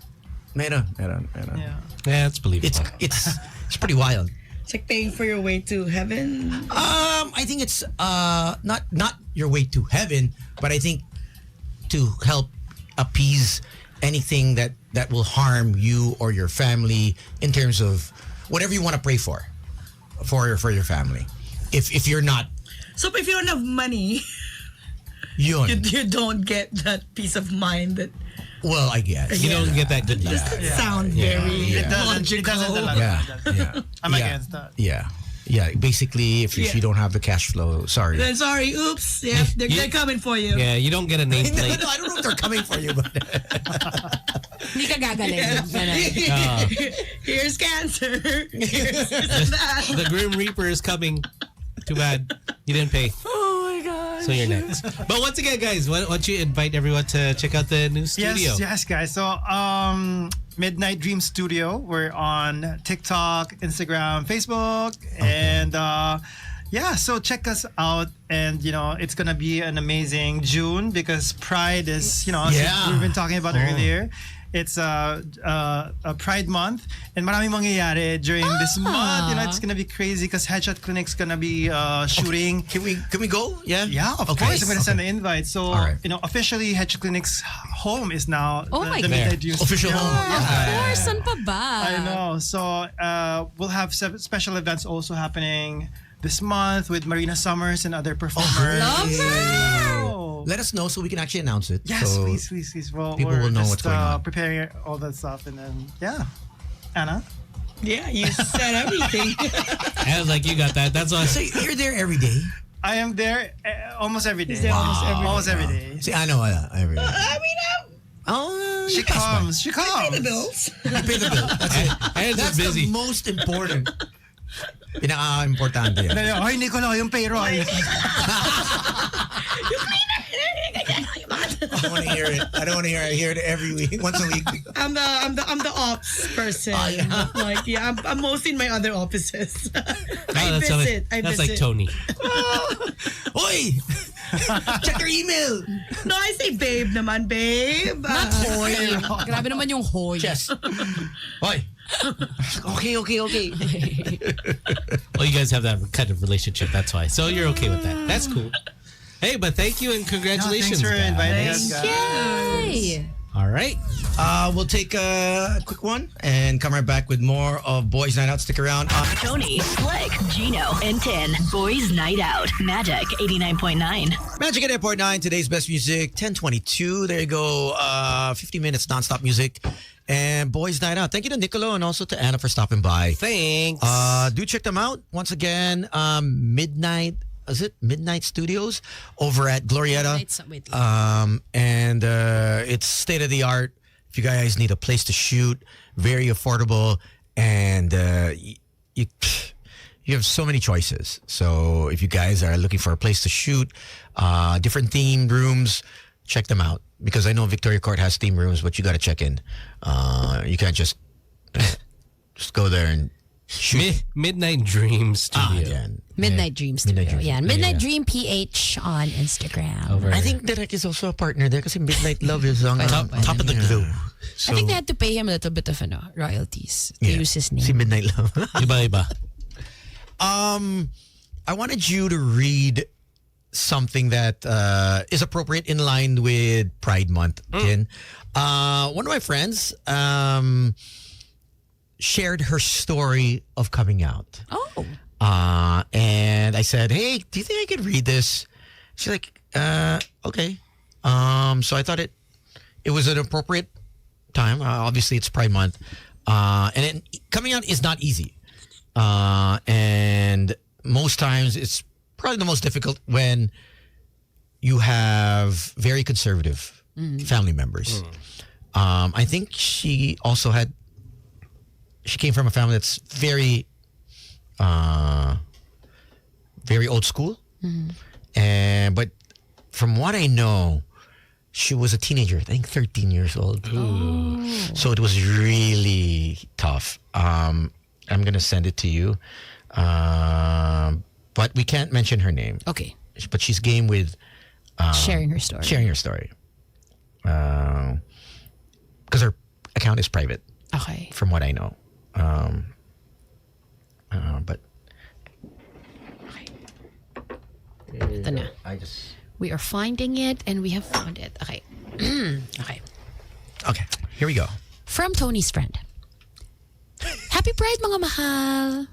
[SPEAKER 4] Meron.
[SPEAKER 5] Yeah.
[SPEAKER 2] Yeah, it's believable.
[SPEAKER 4] It's pretty wild.
[SPEAKER 6] It's like paying for your way to heaven.
[SPEAKER 4] I think it's not your way to heaven, but I think to help appease anything that will harm you or your family in terms of whatever you want to pray for your family. If you're not
[SPEAKER 6] So if you don't have money,
[SPEAKER 4] yun,
[SPEAKER 6] you don't get that peace of mind that
[SPEAKER 4] well, I guess.
[SPEAKER 2] You don't get that good luck.
[SPEAKER 6] doesn't sound very
[SPEAKER 5] It
[SPEAKER 6] logical.
[SPEAKER 5] doesn't talaga.
[SPEAKER 4] Yeah.
[SPEAKER 5] I'm
[SPEAKER 4] Yeah.
[SPEAKER 5] against that.
[SPEAKER 4] Yeah. Yeah. Basically, if you don't have the cash flow, sorry.
[SPEAKER 6] Then sorry, oops. Yeah, they're coming for you.
[SPEAKER 2] Yeah, you don't get a nameplate.
[SPEAKER 4] I don't know if they're coming for you, but
[SPEAKER 3] Hindi ka gagaling. Ganon.
[SPEAKER 6] Here's cancer. Here's that.
[SPEAKER 2] The Grim Reaper is coming. Too bad. You didn't pay.
[SPEAKER 6] Oh my god.
[SPEAKER 2] So you're next. But once again, guys, why don't you invite everyone to check out the new studio?
[SPEAKER 5] Yes, guys. So, Midnight Dream Studio. We're on TikTok, Instagram, Facebook, and so check us out. And it's gonna be an amazing June because Pride is, as
[SPEAKER 4] Yeah.
[SPEAKER 5] we've been talking about earlier. It's a Pride Month, and maraming mangyayari during this month. It's gonna be crazy because Headshot Clinic's gonna be shooting.
[SPEAKER 4] can we go? Yeah.
[SPEAKER 5] Yeah, of
[SPEAKER 4] Okay.
[SPEAKER 5] course. I'm gonna send the invite. So,
[SPEAKER 4] All right.
[SPEAKER 5] officially, Headshot Clinic's home is now
[SPEAKER 3] Oh my
[SPEAKER 5] the
[SPEAKER 3] God.
[SPEAKER 5] Midnight Dream
[SPEAKER 4] Official
[SPEAKER 5] Studio.
[SPEAKER 4] home.
[SPEAKER 3] Of course, san pa ba?
[SPEAKER 5] I know. So, we'll have special events also happening this month with Marina Summers and other performers.
[SPEAKER 3] Love her!
[SPEAKER 5] Oh.
[SPEAKER 4] Let us know so we can actually announce it.
[SPEAKER 5] Yes,
[SPEAKER 4] so
[SPEAKER 5] please. Well,
[SPEAKER 4] people
[SPEAKER 5] we're
[SPEAKER 4] will know
[SPEAKER 5] just,
[SPEAKER 4] what's going on.
[SPEAKER 5] preparing all that stuff, and then Anna.
[SPEAKER 6] Yeah, you said everything.
[SPEAKER 2] I was like, you got that. That's why.
[SPEAKER 4] So you're there every day.
[SPEAKER 5] I am there almost every day.
[SPEAKER 6] He's there almost every day.
[SPEAKER 5] Almost every day.
[SPEAKER 4] See, I know every day.
[SPEAKER 6] I mean,
[SPEAKER 4] Oh,
[SPEAKER 5] She comes. She
[SPEAKER 6] pay the
[SPEAKER 5] comes.
[SPEAKER 6] bills.
[SPEAKER 4] You pay the bill. That's it.
[SPEAKER 2] I was
[SPEAKER 4] That's
[SPEAKER 2] just busy.
[SPEAKER 4] the most important. Pinaka-importante yan.
[SPEAKER 5] Hoy, Nicolo, yung payroll.
[SPEAKER 4] I don't want to hear it. I don't want to hear it. I hear it every week, once a week.
[SPEAKER 6] I'm the ops person.
[SPEAKER 4] Oh, yeah.
[SPEAKER 6] Like I'm mostly in my other offices. I
[SPEAKER 2] that's
[SPEAKER 6] visit.
[SPEAKER 2] that's like Tony.
[SPEAKER 4] Oi! Check your email.
[SPEAKER 6] No, I say babe naman, babe.
[SPEAKER 3] Not hoy. Grabe naman yung hoy.
[SPEAKER 4] Yes. Oi. Okay.
[SPEAKER 2] Well, you guys have that kind of relationship. That's why. So you're okay with that. That's cool. Hey, but thank you and congratulations.
[SPEAKER 5] Thanks for
[SPEAKER 2] guys.
[SPEAKER 5] inviting us, guys.
[SPEAKER 3] Yay!
[SPEAKER 2] All right.
[SPEAKER 4] We'll take a quick one and come right back with more of Boys Night Out. Stick around.
[SPEAKER 1] Tony, Slick, Gino, and 10. Boys Night Out. Magic 89.9.
[SPEAKER 4] Magic at Airport 9, today's best music, 1022. There you go. 50 minutes nonstop music. And Boys Night Out. Thank you to Nicolo and also to Anna for stopping by.
[SPEAKER 2] Thanks.
[SPEAKER 4] Do check them out. Once again, Midnight Studios over at Glorietta.
[SPEAKER 3] Wait.
[SPEAKER 4] And it's state of the art. If you guys need a place to shoot, very affordable, and you have so many choices. So if you guys are looking for a place to shoot, different themed rooms, check them out. Because I know Victoria Court has theme rooms, but you got to check in. You can't just go there and
[SPEAKER 2] Midnight Dream Studio.
[SPEAKER 4] Yan.
[SPEAKER 3] Midnight Dream Studio.
[SPEAKER 4] Midnight Dream.
[SPEAKER 3] Yeah, Midnight Dream PH on Instagram.
[SPEAKER 2] Over.
[SPEAKER 4] I think Derek is also a partner there kasi Midnight Love is on
[SPEAKER 2] top of the globe.
[SPEAKER 3] I think they had to pay him a little bit of royalties to use his name.
[SPEAKER 4] Si Midnight Love.
[SPEAKER 2] Iba.
[SPEAKER 4] I wanted you to read something that is appropriate in line with Pride Month. Ken. One of my friends shared her story of coming out.
[SPEAKER 3] Oh.
[SPEAKER 4] And I said, hey, do you think I could read this? She's like, okay. So I thought it was an appropriate time. Obviously, it's Pride Month. And coming out is not easy. And most times it's probably the most difficult when you have very conservative family members. I think she came from a family that's very, very old school. But from what I know, she was a teenager, I think 13 years old. So it was really tough. I'm going to send it to you. But we can't mention her name.
[SPEAKER 3] Okay.
[SPEAKER 4] But she's game with
[SPEAKER 3] sharing her story.
[SPEAKER 4] Sharing her story. Because her account is private.
[SPEAKER 3] Okay.
[SPEAKER 4] From what I know. But
[SPEAKER 3] Ito na.
[SPEAKER 4] I just...
[SPEAKER 3] We are finding it and we have found it. Okay. Okay.
[SPEAKER 4] Okay, here we go.
[SPEAKER 3] From Tony's friend. Happy Pride, mga mahal.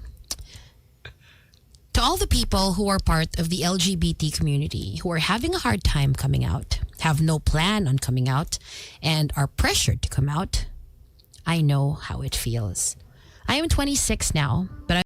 [SPEAKER 3] To all the people who are part of the LGBT community who are having a hard time coming out, have no plan on coming out, and are pressured to come out, I know how it feels. I am 26 now, but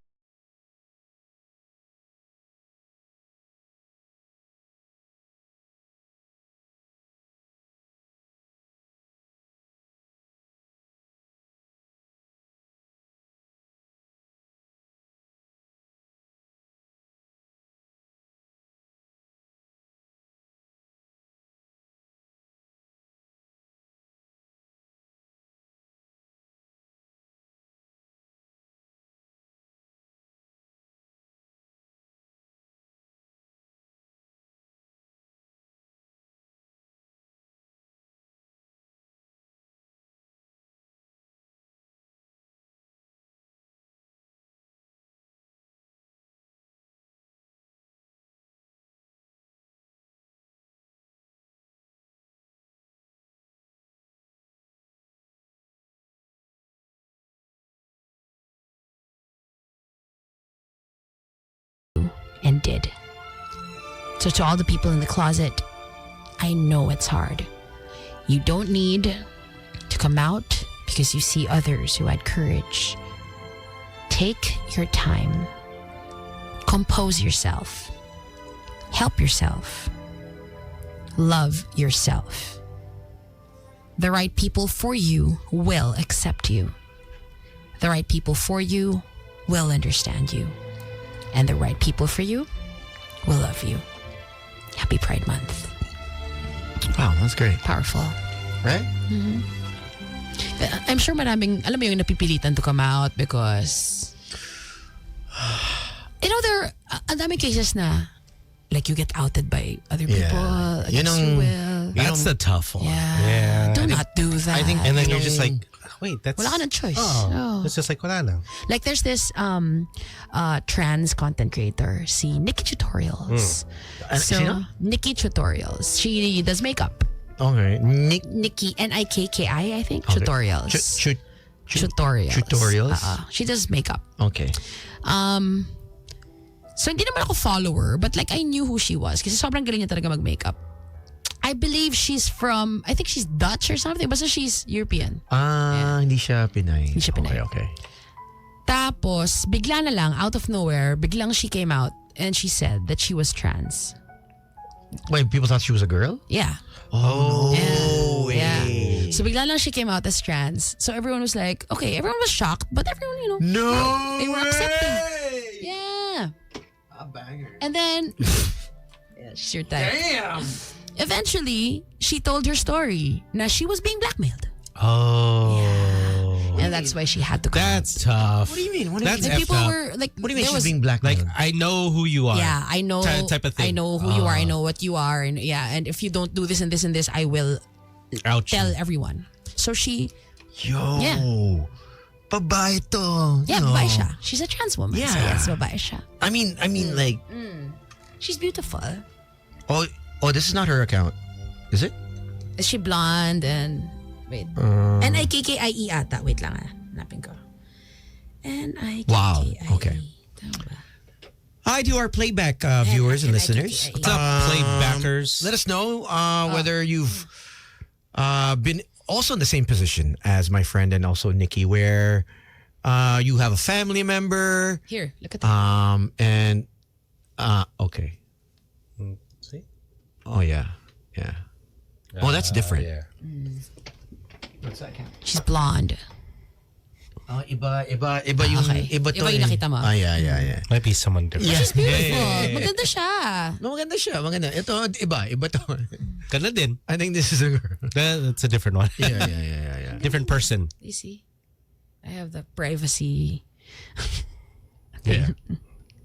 [SPEAKER 3] and did. So to all the people in the closet, I know it's hard. You don't need to come out because you see others who had courage. Take your time. Compose yourself. Help yourself. Love yourself. The right people for you will accept you. The right people for you will understand you. And the right people for you will love you. Happy Pride Month.
[SPEAKER 4] Wow, that's great.
[SPEAKER 3] Powerful.
[SPEAKER 4] Right?
[SPEAKER 3] I'm sure maraming, alam mo yung napipilitan to come out because, you know, there are daming cases na, like you get outed by other people.
[SPEAKER 4] You know,
[SPEAKER 3] you will.
[SPEAKER 2] That's the tough one.
[SPEAKER 3] Yeah. Do not do that.
[SPEAKER 4] I think,
[SPEAKER 2] And then you're just like, wait, that's...
[SPEAKER 3] wala ka ng choice.
[SPEAKER 2] Oh, it's just like, wala lang.
[SPEAKER 3] Like there's this trans content creator, si Nikki Tutorials.
[SPEAKER 4] sino?
[SPEAKER 3] Nikki Tutorials. She does makeup.
[SPEAKER 4] Okay.
[SPEAKER 3] Nikki, Nikki, I think.
[SPEAKER 4] Okay.
[SPEAKER 3] Tutorials. Tutorials.
[SPEAKER 4] Tutorials?
[SPEAKER 3] She does makeup.
[SPEAKER 4] Okay.
[SPEAKER 3] So hindi naman ako follower, but like I knew who she was kasi sobrang galing niya talaga mag-makeup. I believe she's from, I think she's Dutch or something, basta she's European.
[SPEAKER 4] Hindi siya Pinay.
[SPEAKER 3] Hindi siya Pinay.
[SPEAKER 4] Okay.
[SPEAKER 3] Tapos, bigla na lang, out of nowhere, biglang she came out and she said that she was trans.
[SPEAKER 4] Wait, people thought she was a girl?
[SPEAKER 3] Yeah.
[SPEAKER 4] Oh,
[SPEAKER 3] Yeah. So bigla lang she came out as trans. So everyone was like, okay, everyone was shocked, but everyone, you know,
[SPEAKER 4] No!
[SPEAKER 3] they were accepting. Yeah.
[SPEAKER 4] A banger.
[SPEAKER 3] And then, yeah, she's your type.
[SPEAKER 4] Damn!
[SPEAKER 3] Eventually, she told her story na she was being blackmailed.
[SPEAKER 2] Oh.
[SPEAKER 3] And and that's why she had to come.
[SPEAKER 2] That's tough.
[SPEAKER 4] What do you mean? What do you
[SPEAKER 2] That's
[SPEAKER 4] mean?
[SPEAKER 3] Like,
[SPEAKER 2] effed
[SPEAKER 3] people
[SPEAKER 2] up.
[SPEAKER 3] were like,
[SPEAKER 4] What do you mean
[SPEAKER 3] there
[SPEAKER 4] she's
[SPEAKER 3] was,
[SPEAKER 4] being blackmailed?
[SPEAKER 2] Like, I know who you are.
[SPEAKER 3] yeah, I know,
[SPEAKER 2] Type of thing.
[SPEAKER 3] I know who you are. I know what you are, and yeah, and if you don't do this and this and this, I will
[SPEAKER 2] Ouch.
[SPEAKER 3] tell everyone. So she,
[SPEAKER 4] Yo.
[SPEAKER 3] Yeah.
[SPEAKER 4] Babae to.
[SPEAKER 3] yeah,
[SPEAKER 4] No.
[SPEAKER 3] babae siya. She's a trans woman.
[SPEAKER 4] Yeah.
[SPEAKER 3] So yes, babae siya.
[SPEAKER 4] I mean, like,
[SPEAKER 3] She's beautiful.
[SPEAKER 4] oh, this is not her account, is it?
[SPEAKER 3] Is she blonde and wait? N-I-K-K-I-E ata. Wait lang hanapin ko. N-I-K-K-I-E.
[SPEAKER 4] Wow, okay.
[SPEAKER 3] Tama ba?
[SPEAKER 4] Hi to our playback viewers and listeners.
[SPEAKER 3] What's
[SPEAKER 2] up, playbackers?
[SPEAKER 4] Let us know whether you've been also in the same position as my friend and also Nikki, where you have a family member,
[SPEAKER 3] Here, look at that.
[SPEAKER 4] and okay.
[SPEAKER 2] See?
[SPEAKER 4] Oh yeah. Oh, that's different.
[SPEAKER 2] Yeah.
[SPEAKER 4] What's that count?
[SPEAKER 3] She's blonde.
[SPEAKER 4] Iba yung
[SPEAKER 3] Okay.
[SPEAKER 4] iba to.
[SPEAKER 3] Iba yung nakita mo.
[SPEAKER 4] Yeah.
[SPEAKER 2] Might be someone different.
[SPEAKER 4] Yeah.
[SPEAKER 3] She's beautiful.
[SPEAKER 2] Yeah.
[SPEAKER 3] Maganda siya.
[SPEAKER 4] No, maganda siya. Maganda. Ito, iba to.
[SPEAKER 2] Ganda din.
[SPEAKER 4] I think this is a girl.
[SPEAKER 2] That's a different one.
[SPEAKER 4] Yeah.
[SPEAKER 2] Different person.
[SPEAKER 3] You see? I have the privacy.
[SPEAKER 2] Yeah.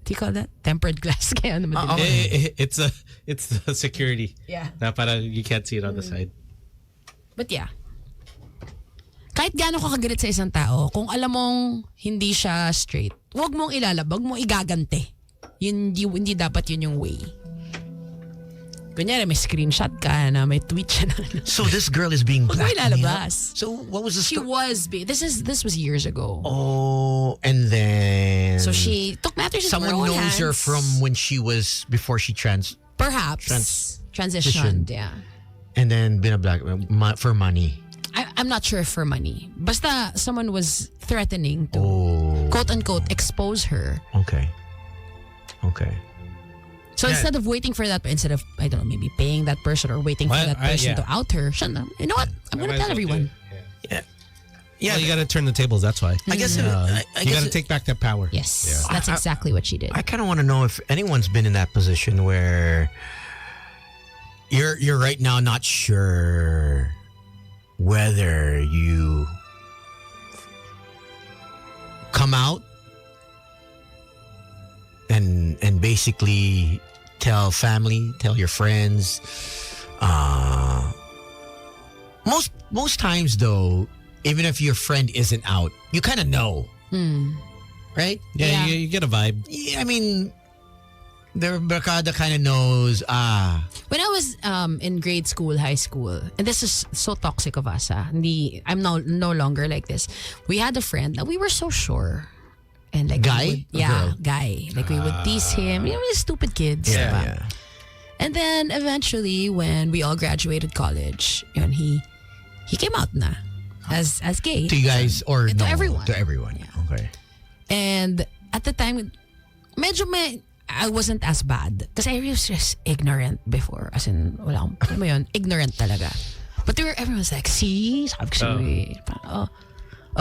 [SPEAKER 3] Do you call that? Tempered glass. Kaya naman din.
[SPEAKER 2] It's the security.
[SPEAKER 3] Yeah.
[SPEAKER 2] Na parang you can't see it on the side.
[SPEAKER 3] But yeah. Kahit gaano ka kagalit sa isang tao, kung alam mong hindi siya straight, huwag mong ilalabag, huwag mong igagante. Hindi dapat yun yung way. Kunyari, may screenshot ka na may tweet siya na.
[SPEAKER 4] So this girl is being
[SPEAKER 3] Huwag mo
[SPEAKER 4] blackmailed.
[SPEAKER 3] ilalabas.
[SPEAKER 4] So what was the
[SPEAKER 3] She
[SPEAKER 4] story?
[SPEAKER 3] was, this was years ago.
[SPEAKER 4] Oh, and then
[SPEAKER 3] So she took matters into her
[SPEAKER 4] someone
[SPEAKER 3] own
[SPEAKER 4] knows
[SPEAKER 3] hands.
[SPEAKER 4] her from when she was before she
[SPEAKER 3] Perhaps. Transitioned, yeah.
[SPEAKER 4] and then been a black for money.
[SPEAKER 3] I'm not sure if for money. Basta someone was threatening to,
[SPEAKER 4] Oh,
[SPEAKER 3] quote unquote, expose her.
[SPEAKER 4] okay.
[SPEAKER 3] So
[SPEAKER 4] Yeah.
[SPEAKER 3] instead of waiting for that, instead of, I don't know, maybe paying that person or waiting for
[SPEAKER 2] Well,
[SPEAKER 3] that person
[SPEAKER 2] yeah.
[SPEAKER 3] to out her, siya na, you know what? I'm going to tell everyone.
[SPEAKER 4] Yeah,
[SPEAKER 2] Well, you got to turn the tables. That's why.
[SPEAKER 4] I guess
[SPEAKER 2] You
[SPEAKER 4] I
[SPEAKER 2] got
[SPEAKER 4] guess
[SPEAKER 2] to take back that power.
[SPEAKER 3] Yes, that's exactly what she did.
[SPEAKER 4] I kind of want to know if anyone's been in that position where you're right now not sure whether you come out and basically tell family, tell your friends. Most times though, even if your friend isn't out, you kind of know, right?
[SPEAKER 2] Yeah,
[SPEAKER 3] Yeah.
[SPEAKER 2] You get a vibe.
[SPEAKER 4] Yeah, I mean, the barkada kind of knows.
[SPEAKER 3] When I was in grade school, high school, and this is so toxic of us, I'm no longer like this. We had a friend that we were so sure. And like
[SPEAKER 4] Guy?
[SPEAKER 3] we would,
[SPEAKER 4] Or
[SPEAKER 3] yeah,
[SPEAKER 4] girl?
[SPEAKER 3] guy. Like we would tease him. You know, we're stupid kids. diba? And then eventually, when we all graduated college, yun, he came out na as gay.
[SPEAKER 4] To you guys or
[SPEAKER 3] To
[SPEAKER 4] no?
[SPEAKER 3] everyone.
[SPEAKER 4] To everyone.
[SPEAKER 3] Yeah.
[SPEAKER 4] Okay.
[SPEAKER 3] And at the time, I wasn't as bad. Because I was just ignorant before. As in, wala akong, alam mo yun, ignorant talaga. But everyone was like, see? Sabi ko sa'yo, parang,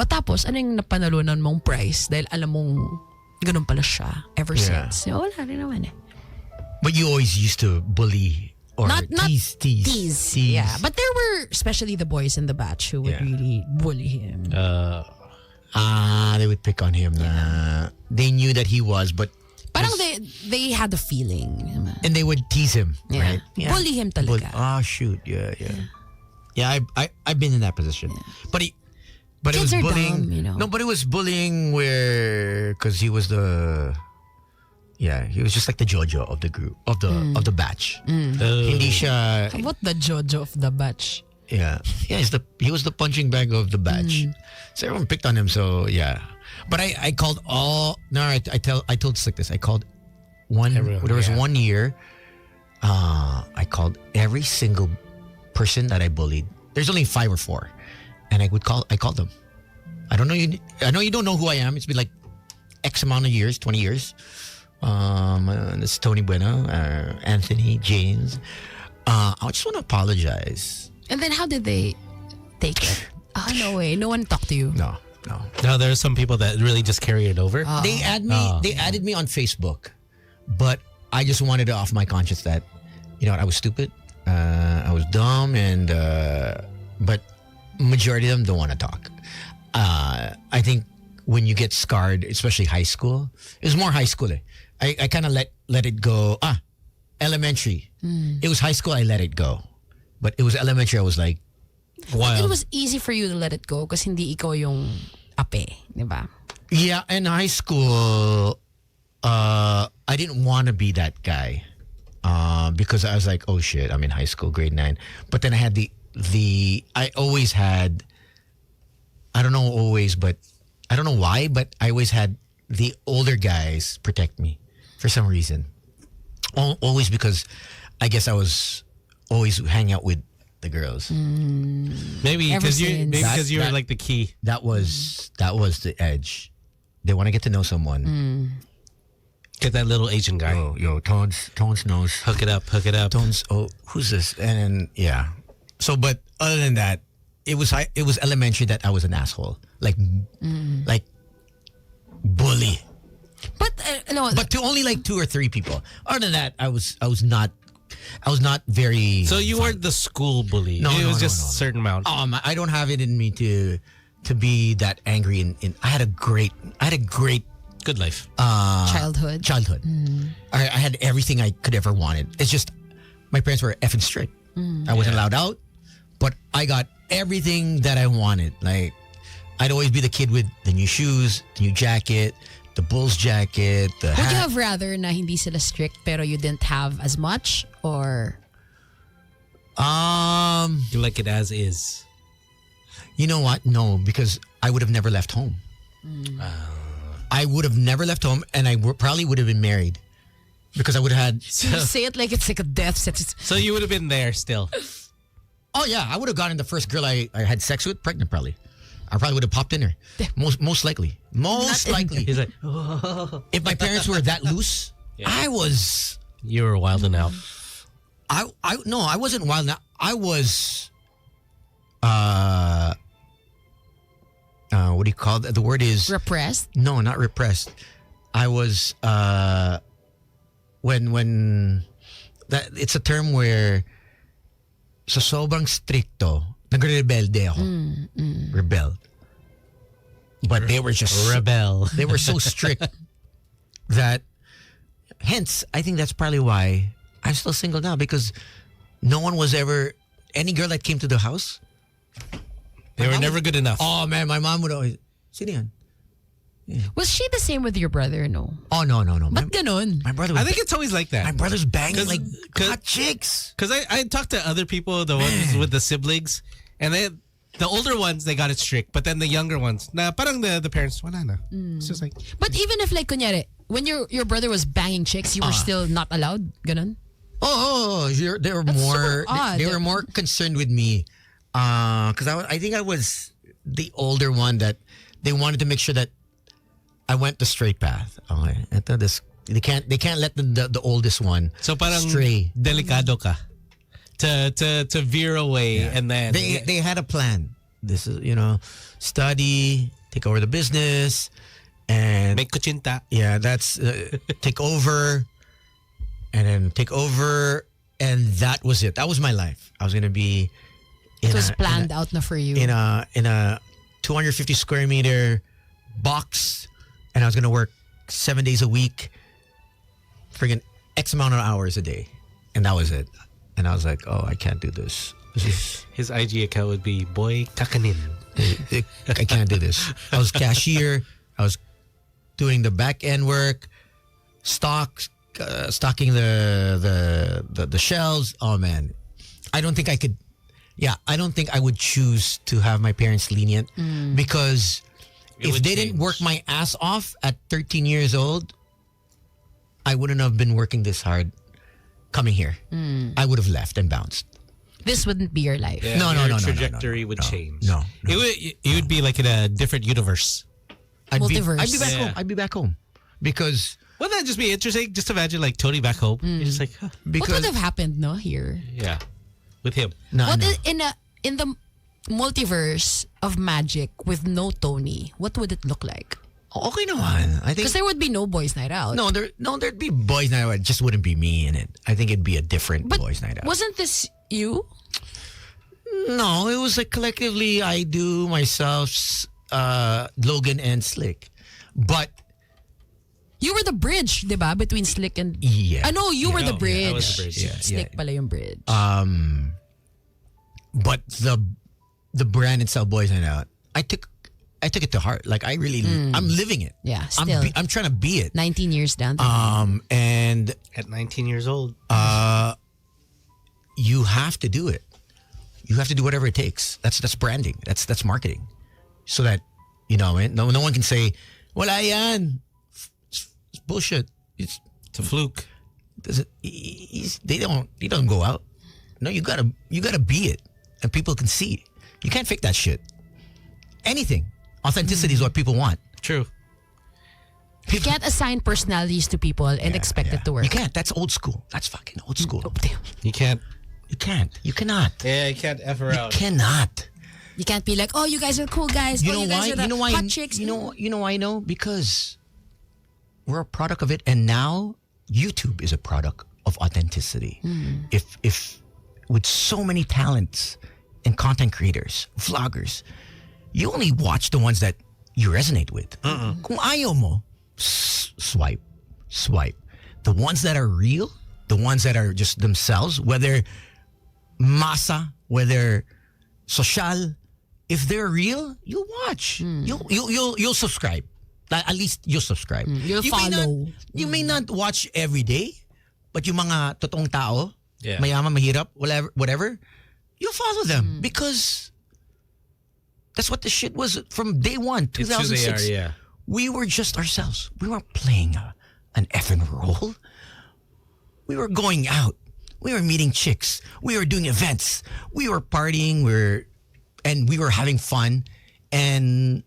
[SPEAKER 3] tapos, ano yung napanalunan mong prize? Dahil alam mong, ganun pala siya ever
[SPEAKER 4] Yeah.
[SPEAKER 3] since. Wala rin naman eh.
[SPEAKER 4] But you always used to bully or
[SPEAKER 3] Not
[SPEAKER 4] tease.
[SPEAKER 3] Yeah. But there were, especially the boys in the batch who would
[SPEAKER 4] Yeah.
[SPEAKER 3] really bully him.
[SPEAKER 4] They would pick on him. They knew that he was, but
[SPEAKER 3] Parang they had a feeling.
[SPEAKER 4] and they would tease him,
[SPEAKER 3] Yeah.
[SPEAKER 4] right?
[SPEAKER 3] Bully him talaga.
[SPEAKER 4] Shoot, yeah. Yeah, I've been in that position, but it
[SPEAKER 3] Kids
[SPEAKER 4] was
[SPEAKER 3] are
[SPEAKER 4] bullying.
[SPEAKER 3] dumb, you know.
[SPEAKER 4] No, but it was bullying where because he was he was just like the JoJo of the group of the batch. Hindi siya.
[SPEAKER 3] How about the Jojo of the batch?
[SPEAKER 4] Yeah, he was the punching bag of the batch. So everyone picked on him. So yeah, but I called all. No, I told us like this. I called one.
[SPEAKER 2] Everyone,
[SPEAKER 4] there was
[SPEAKER 2] yeah.
[SPEAKER 4] 1 year. I called every single person that I bullied. There's only 5 or 4, and I called them. I don't know you. I know you don't know who I am. It's been like X amount of years, 20 years. This is Tony Bueno, Anthony, James. I just want to apologize.
[SPEAKER 3] And then how did they take it? No way. No one talked to you.
[SPEAKER 4] No.
[SPEAKER 2] No, there are some people that really just carry it over.
[SPEAKER 4] They added me on Facebook, but I just wanted it off my conscience that, you know what, I was stupid, I was dumb, and but majority of them don't want to talk. I think when you get scarred, especially high school, it was more high school. I kind of let it go. Elementary. It was high school, I let it go. But it was elementary, I was like,
[SPEAKER 3] It was easy for you to let it go because hindi ikaw yung ape, di ba?
[SPEAKER 4] yeah, in high school, I didn't want to be that guy. Because I was like, oh shit, I'm in high school, grade 9. But then I had I always had, I don't know always, but I don't know why, but I always had the older guys protect me for some reason. Always because I guess I was always hanging out with the girls.
[SPEAKER 2] Maybe
[SPEAKER 3] Ever
[SPEAKER 2] because you were
[SPEAKER 4] That-
[SPEAKER 2] like the key.
[SPEAKER 4] That was the edge. They want to get to know someone.
[SPEAKER 2] Get that little Asian guy.
[SPEAKER 4] Yo, Tones knows.
[SPEAKER 2] Hook it up.
[SPEAKER 4] Tones. Oh, who's this? And then, yeah. So, but other than that, it was elementary that I was an asshole, like bully.
[SPEAKER 3] But no,
[SPEAKER 4] But to only like 2 or 3 people. Other than that, I was not very.
[SPEAKER 2] So you weren't the school bully.
[SPEAKER 4] No,
[SPEAKER 2] it
[SPEAKER 4] no,
[SPEAKER 2] was
[SPEAKER 4] no,
[SPEAKER 2] just
[SPEAKER 4] no, no.
[SPEAKER 2] a certain amount.
[SPEAKER 4] I don't have it in me to be that angry. I had a great
[SPEAKER 2] Good life.
[SPEAKER 3] childhood.
[SPEAKER 4] I had everything I could ever wanted. It's just my parents were effing strict. I wasn't allowed out, but I got everything that I wanted. Like I'd always be the kid with the new shoes, the new jacket, the Bulls jacket, the
[SPEAKER 3] Would you
[SPEAKER 4] hat.
[SPEAKER 3] have rather na hindi sila strict pero you didn't have as much? Or
[SPEAKER 2] You like it as is.
[SPEAKER 4] You know what? No, because I would have never left home. I would have never left home, and I probably would have been married because I would have had.
[SPEAKER 3] you say it like it's like a death sentence.
[SPEAKER 2] So you would have been there still.
[SPEAKER 4] Oh yeah, I would have gotten the first girl I had sex with pregnant. Probably, I probably would have popped in her. Most likely. Most likely.
[SPEAKER 2] He's like,
[SPEAKER 4] If my parents were that loose, I was.
[SPEAKER 2] you were wilding out.
[SPEAKER 4] No, I wasn't wild. Now I was. What do you call it? The word is
[SPEAKER 3] Repressed?
[SPEAKER 4] no, not repressed. I was when that it's a term where sa sobrang stricto nagre-rebelde ako. Rebel. But they were just
[SPEAKER 2] Rebel.
[SPEAKER 4] they were so strict that hence I think that's probably why I'm still single now because no one was ever any girl that came to the house.
[SPEAKER 2] They were never good enough.
[SPEAKER 4] Oh man, my mom would always sino yan?
[SPEAKER 3] Was she the same with your brother? No.
[SPEAKER 4] Oh no.
[SPEAKER 3] Ba't ganon?
[SPEAKER 4] My brother was
[SPEAKER 2] I think it's always like
[SPEAKER 4] my
[SPEAKER 2] that.
[SPEAKER 4] brother's banging
[SPEAKER 2] 'Cause-
[SPEAKER 4] like
[SPEAKER 2] 'cause-
[SPEAKER 4] hot chicks.
[SPEAKER 2] Because I talked to other people, the ones with the siblings, and the older ones, they got it strict. But then the younger ones, parang the parents, wala na. It's just like,
[SPEAKER 3] But even if like kunyari, when your brother was banging chicks, you were still not allowed? Ganon?
[SPEAKER 4] They were
[SPEAKER 3] That's
[SPEAKER 4] more
[SPEAKER 3] super odd.
[SPEAKER 4] they were more concerned with me because I think I was the older one that they wanted to make sure that I went the straight path. Okay, ito, they can't let the oldest one
[SPEAKER 2] so parang
[SPEAKER 4] stray.
[SPEAKER 2] delikado ka to veer away and then
[SPEAKER 4] They had a plan. This is study, take over the business, and
[SPEAKER 2] make kuchinta.
[SPEAKER 4] yeah, that's take over, and then take over, and that was it. That was my life. I was gonna be.
[SPEAKER 3] It was planned out na for you.
[SPEAKER 4] in a 250 square meter box, and I was gonna work 7 days a week, friggin' X amount of hours a day, and that was it. And I was like, oh, I can't do this. This is
[SPEAKER 2] His IG account would be Boy Kakanin.
[SPEAKER 4] I can't do this. I was cashier. I was doing the back end work, stocking the shelves. Oh man, I don't think I could. Yeah, I don't think I would choose to have my parents lenient because if
[SPEAKER 2] would
[SPEAKER 4] they didn't
[SPEAKER 2] change.
[SPEAKER 4] work my ass off at 13 years old, I wouldn't have been working this hard coming here. I would have left and bounced.
[SPEAKER 3] This wouldn't be your life.
[SPEAKER 2] Yeah,
[SPEAKER 4] No,
[SPEAKER 2] your
[SPEAKER 4] no.
[SPEAKER 2] trajectory would change.
[SPEAKER 4] No.
[SPEAKER 2] It would be like in a different universe.
[SPEAKER 4] I'd be
[SPEAKER 3] Multiverse.
[SPEAKER 4] back
[SPEAKER 2] Yeah.
[SPEAKER 4] home. I'd be back home because
[SPEAKER 2] Wouldn't that just be interesting? Just imagine like Tony back home. You're just like, huh,
[SPEAKER 3] What
[SPEAKER 4] because
[SPEAKER 3] would have happened no here?
[SPEAKER 2] yeah, with him.
[SPEAKER 4] no,
[SPEAKER 3] What
[SPEAKER 4] no.
[SPEAKER 3] is in the multiverse of magic with no Tony, what would it look like?
[SPEAKER 4] Okay naman. I think
[SPEAKER 3] Because there would be no boys' night out.
[SPEAKER 4] there'd be boys night out. It just wouldn't be me in it. I think it'd be a different
[SPEAKER 3] but
[SPEAKER 4] boys night out.
[SPEAKER 3] wasn't this you?
[SPEAKER 4] No, it was like collectively I do myself Logan and Slick. But
[SPEAKER 3] You were the bridge, di ba? Between Slick and...
[SPEAKER 4] yeah.
[SPEAKER 3] I know, you were the bridge.
[SPEAKER 2] I was the bridge.
[SPEAKER 4] Yeah.
[SPEAKER 3] Slick pala yung bridge.
[SPEAKER 4] But the brand itself, Boys Night Out, I took it to heart. Like I really, I'm living it.
[SPEAKER 3] Yeah, still.
[SPEAKER 4] I'm trying to be it.
[SPEAKER 3] 19 years down the line.
[SPEAKER 4] And
[SPEAKER 2] At 19 years old.
[SPEAKER 4] you have to do it. You have to do whatever it takes. That's branding. That's marketing. So that no one can say, "Wala yan." It's bullshit. It's
[SPEAKER 2] a fluke.
[SPEAKER 4] They don't go out. No, you gotta be it, and people can see. You can't fake that shit. Anything. Authenticity is what people want.
[SPEAKER 2] True.
[SPEAKER 3] You can't assign personalities to people and expect it to work.
[SPEAKER 4] You can't. That's old school. That's fucking old school.
[SPEAKER 2] You can't.
[SPEAKER 4] You can't. You cannot.
[SPEAKER 2] Yeah, you can't F her out.
[SPEAKER 4] You cannot.
[SPEAKER 3] You can't be like, oh, you guys are cool guys.
[SPEAKER 4] You
[SPEAKER 3] oh,
[SPEAKER 4] know
[SPEAKER 3] you
[SPEAKER 4] why?
[SPEAKER 3] guys are the
[SPEAKER 4] You know why?
[SPEAKER 3] hot chicks.
[SPEAKER 4] You know why I know? Because we're a product of it, and now YouTube is a product of authenticity. If with so many talents and content creators, vloggers, you only watch the ones that you resonate with. Kung ayaw mo, swipe. The ones that are real, the ones that are just themselves, whether masa, whether social, if they're real, you'll watch. You'll subscribe. At least you'll subscribe.
[SPEAKER 3] You'll
[SPEAKER 4] May not,
[SPEAKER 3] follow.
[SPEAKER 4] you may not watch every day, but yung mga totoong tao,
[SPEAKER 2] Yeah.
[SPEAKER 4] mayaman, mahirap, whatever, you'll follow them because that's what the shit was from day one,
[SPEAKER 2] It's who they
[SPEAKER 4] 2006.
[SPEAKER 2] are, yeah.
[SPEAKER 4] We were just ourselves. We weren't playing an effing role. We were going out. We were meeting chicks. We were doing events. We were partying. And we were having fun. And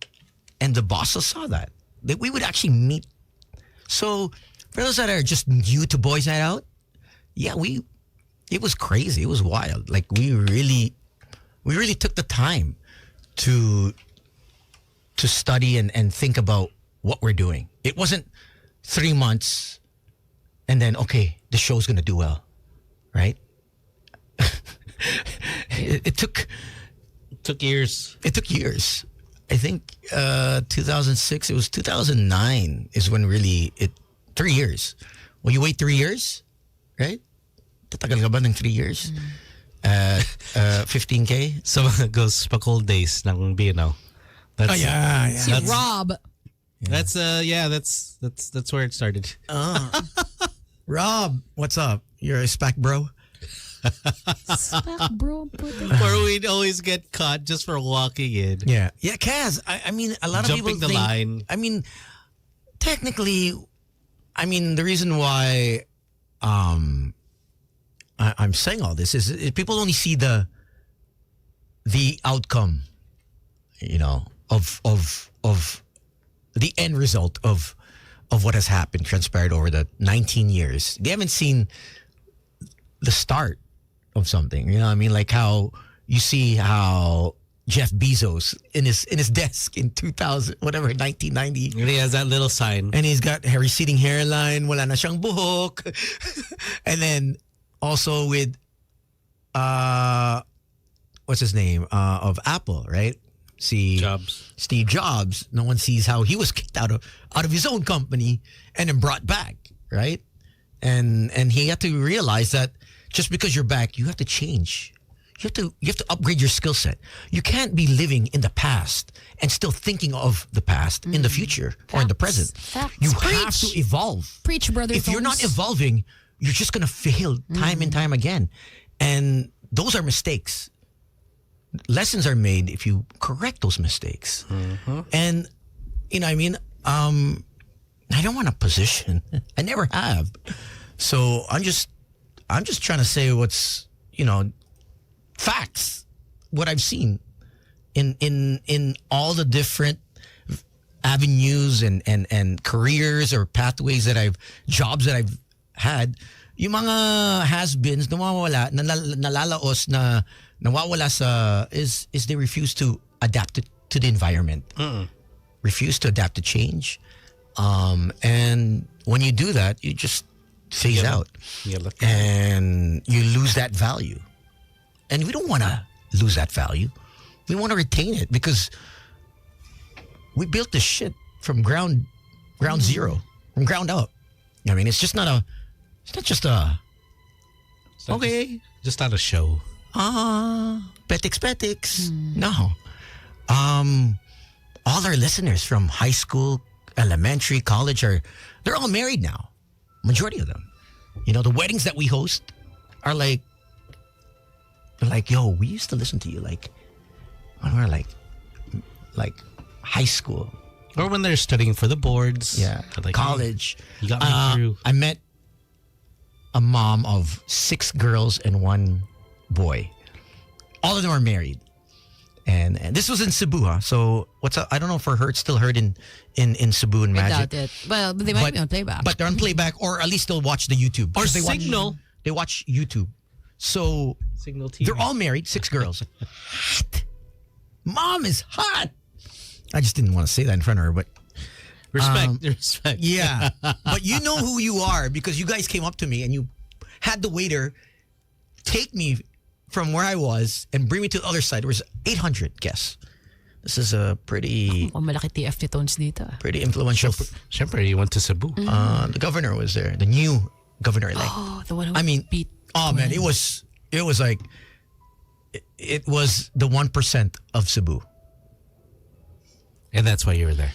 [SPEAKER 4] the bosses saw that we would actually meet. So for those that are just new to Boys Night Out, yeah, it was crazy. It was wild. Like we really took the time to study and think about what we're doing. It wasn't 3 months and then, okay, the show's going to do well, right? it took
[SPEAKER 2] years.
[SPEAKER 4] It took years. I think 2006, it was 2009 is when really 3 years. Well, you wait 3 years, right? Tatagal ka ba ng 3 years? 15K?
[SPEAKER 2] Someone goes Spakol days ng BNO. That's,
[SPEAKER 3] Si Rob.
[SPEAKER 2] That's that's where it started.
[SPEAKER 4] Rob, what's up? You're a SPAC bro?
[SPEAKER 3] Bro,
[SPEAKER 2] Where we'd always get caught just for walking in.
[SPEAKER 4] Yeah. Yeah, Kaz, I mean, a lot of
[SPEAKER 2] Jumping
[SPEAKER 4] people
[SPEAKER 2] the
[SPEAKER 4] think,
[SPEAKER 2] line.
[SPEAKER 4] I mean, technically, the reason why I'm saying all this is people only see the outcome, of the end result of what has happened, transpired over the 19 years. They haven't seen the start of something. You know what I mean? Like how you see how Jeff Bezos in his desk in 2000, whatever, 1990.
[SPEAKER 2] And he has that little sign.
[SPEAKER 4] And he's got a receding hairline, wala na siyang buhok. And then also with what's his name? Of Apple, right? Steve Jobs. No one sees how he was kicked out of his own company and then brought back, right? And he had to realize that just because you're back, you have to change. You have to upgrade your skill set. You can't be living in the past and still thinking of the past in the future or in the present.
[SPEAKER 3] Facts.
[SPEAKER 4] You have
[SPEAKER 3] Preach.
[SPEAKER 4] to evolve.
[SPEAKER 3] Preach, brother.
[SPEAKER 4] If you're not
[SPEAKER 3] Tones.
[SPEAKER 4] evolving, you're just gonna fail time and time again. And those are mistakes. Lessons are made if you correct those mistakes. And I don't want a position. I never have. So I'm just trying to say what's, facts. What I've seen in all the different avenues and careers or pathways jobs that I've had. Yung mga has-beens nawawala, nalalaos na nawawala is they refuse to adapt to the environment. Refuse to adapt to change. And when you do that, you just phase out. And you lose that value. And we don't want to lose that value. We want to retain it because we built this shit from ground zero, from ground up. I mean, it's not just a,
[SPEAKER 2] It's not
[SPEAKER 4] okay.
[SPEAKER 2] Just not a show.
[SPEAKER 4] Petiks. No. All our listeners from high school, elementary, college they're all married now. Majority of them. You know, the weddings that we host are like, yo, we used to listen to you like when we were like high school.
[SPEAKER 2] Or when they're studying for the boards.
[SPEAKER 4] Yeah.
[SPEAKER 2] Like,
[SPEAKER 4] College.
[SPEAKER 2] Hey, you got me through.
[SPEAKER 4] I met a mom of 6 girls and 1 boy. All of them are married. And this was in Cebu, huh? So what's up? I don't know if for her it's still heard in Cebu and
[SPEAKER 3] I
[SPEAKER 4] Magic.
[SPEAKER 3] doubt it. Well, but they might be on playback.
[SPEAKER 4] But they're on playback, or at least they'll watch the YouTube.
[SPEAKER 2] Or
[SPEAKER 4] Because
[SPEAKER 2] Signal.
[SPEAKER 4] They watch YouTube. So
[SPEAKER 2] Signal TV.
[SPEAKER 4] they're all married, 6 girls. Hot. Mom is hot. I just didn't want to say that in front of her, but
[SPEAKER 2] Respect.
[SPEAKER 4] yeah. But you know who you are because you guys came up to me and you had the waiter take me from where I was and bring me to the other side. There was 800 guests. This is a pretty
[SPEAKER 3] malaki TF ni Tones dito.
[SPEAKER 4] pretty influential.
[SPEAKER 2] Siyempre, you went to Cebu.
[SPEAKER 4] The governor was there. The new governor elect.
[SPEAKER 3] Oh, the one who
[SPEAKER 4] I mean,
[SPEAKER 3] beat.
[SPEAKER 4] oh man, it was like it was the 1% of Cebu.
[SPEAKER 2] And that's why you were there.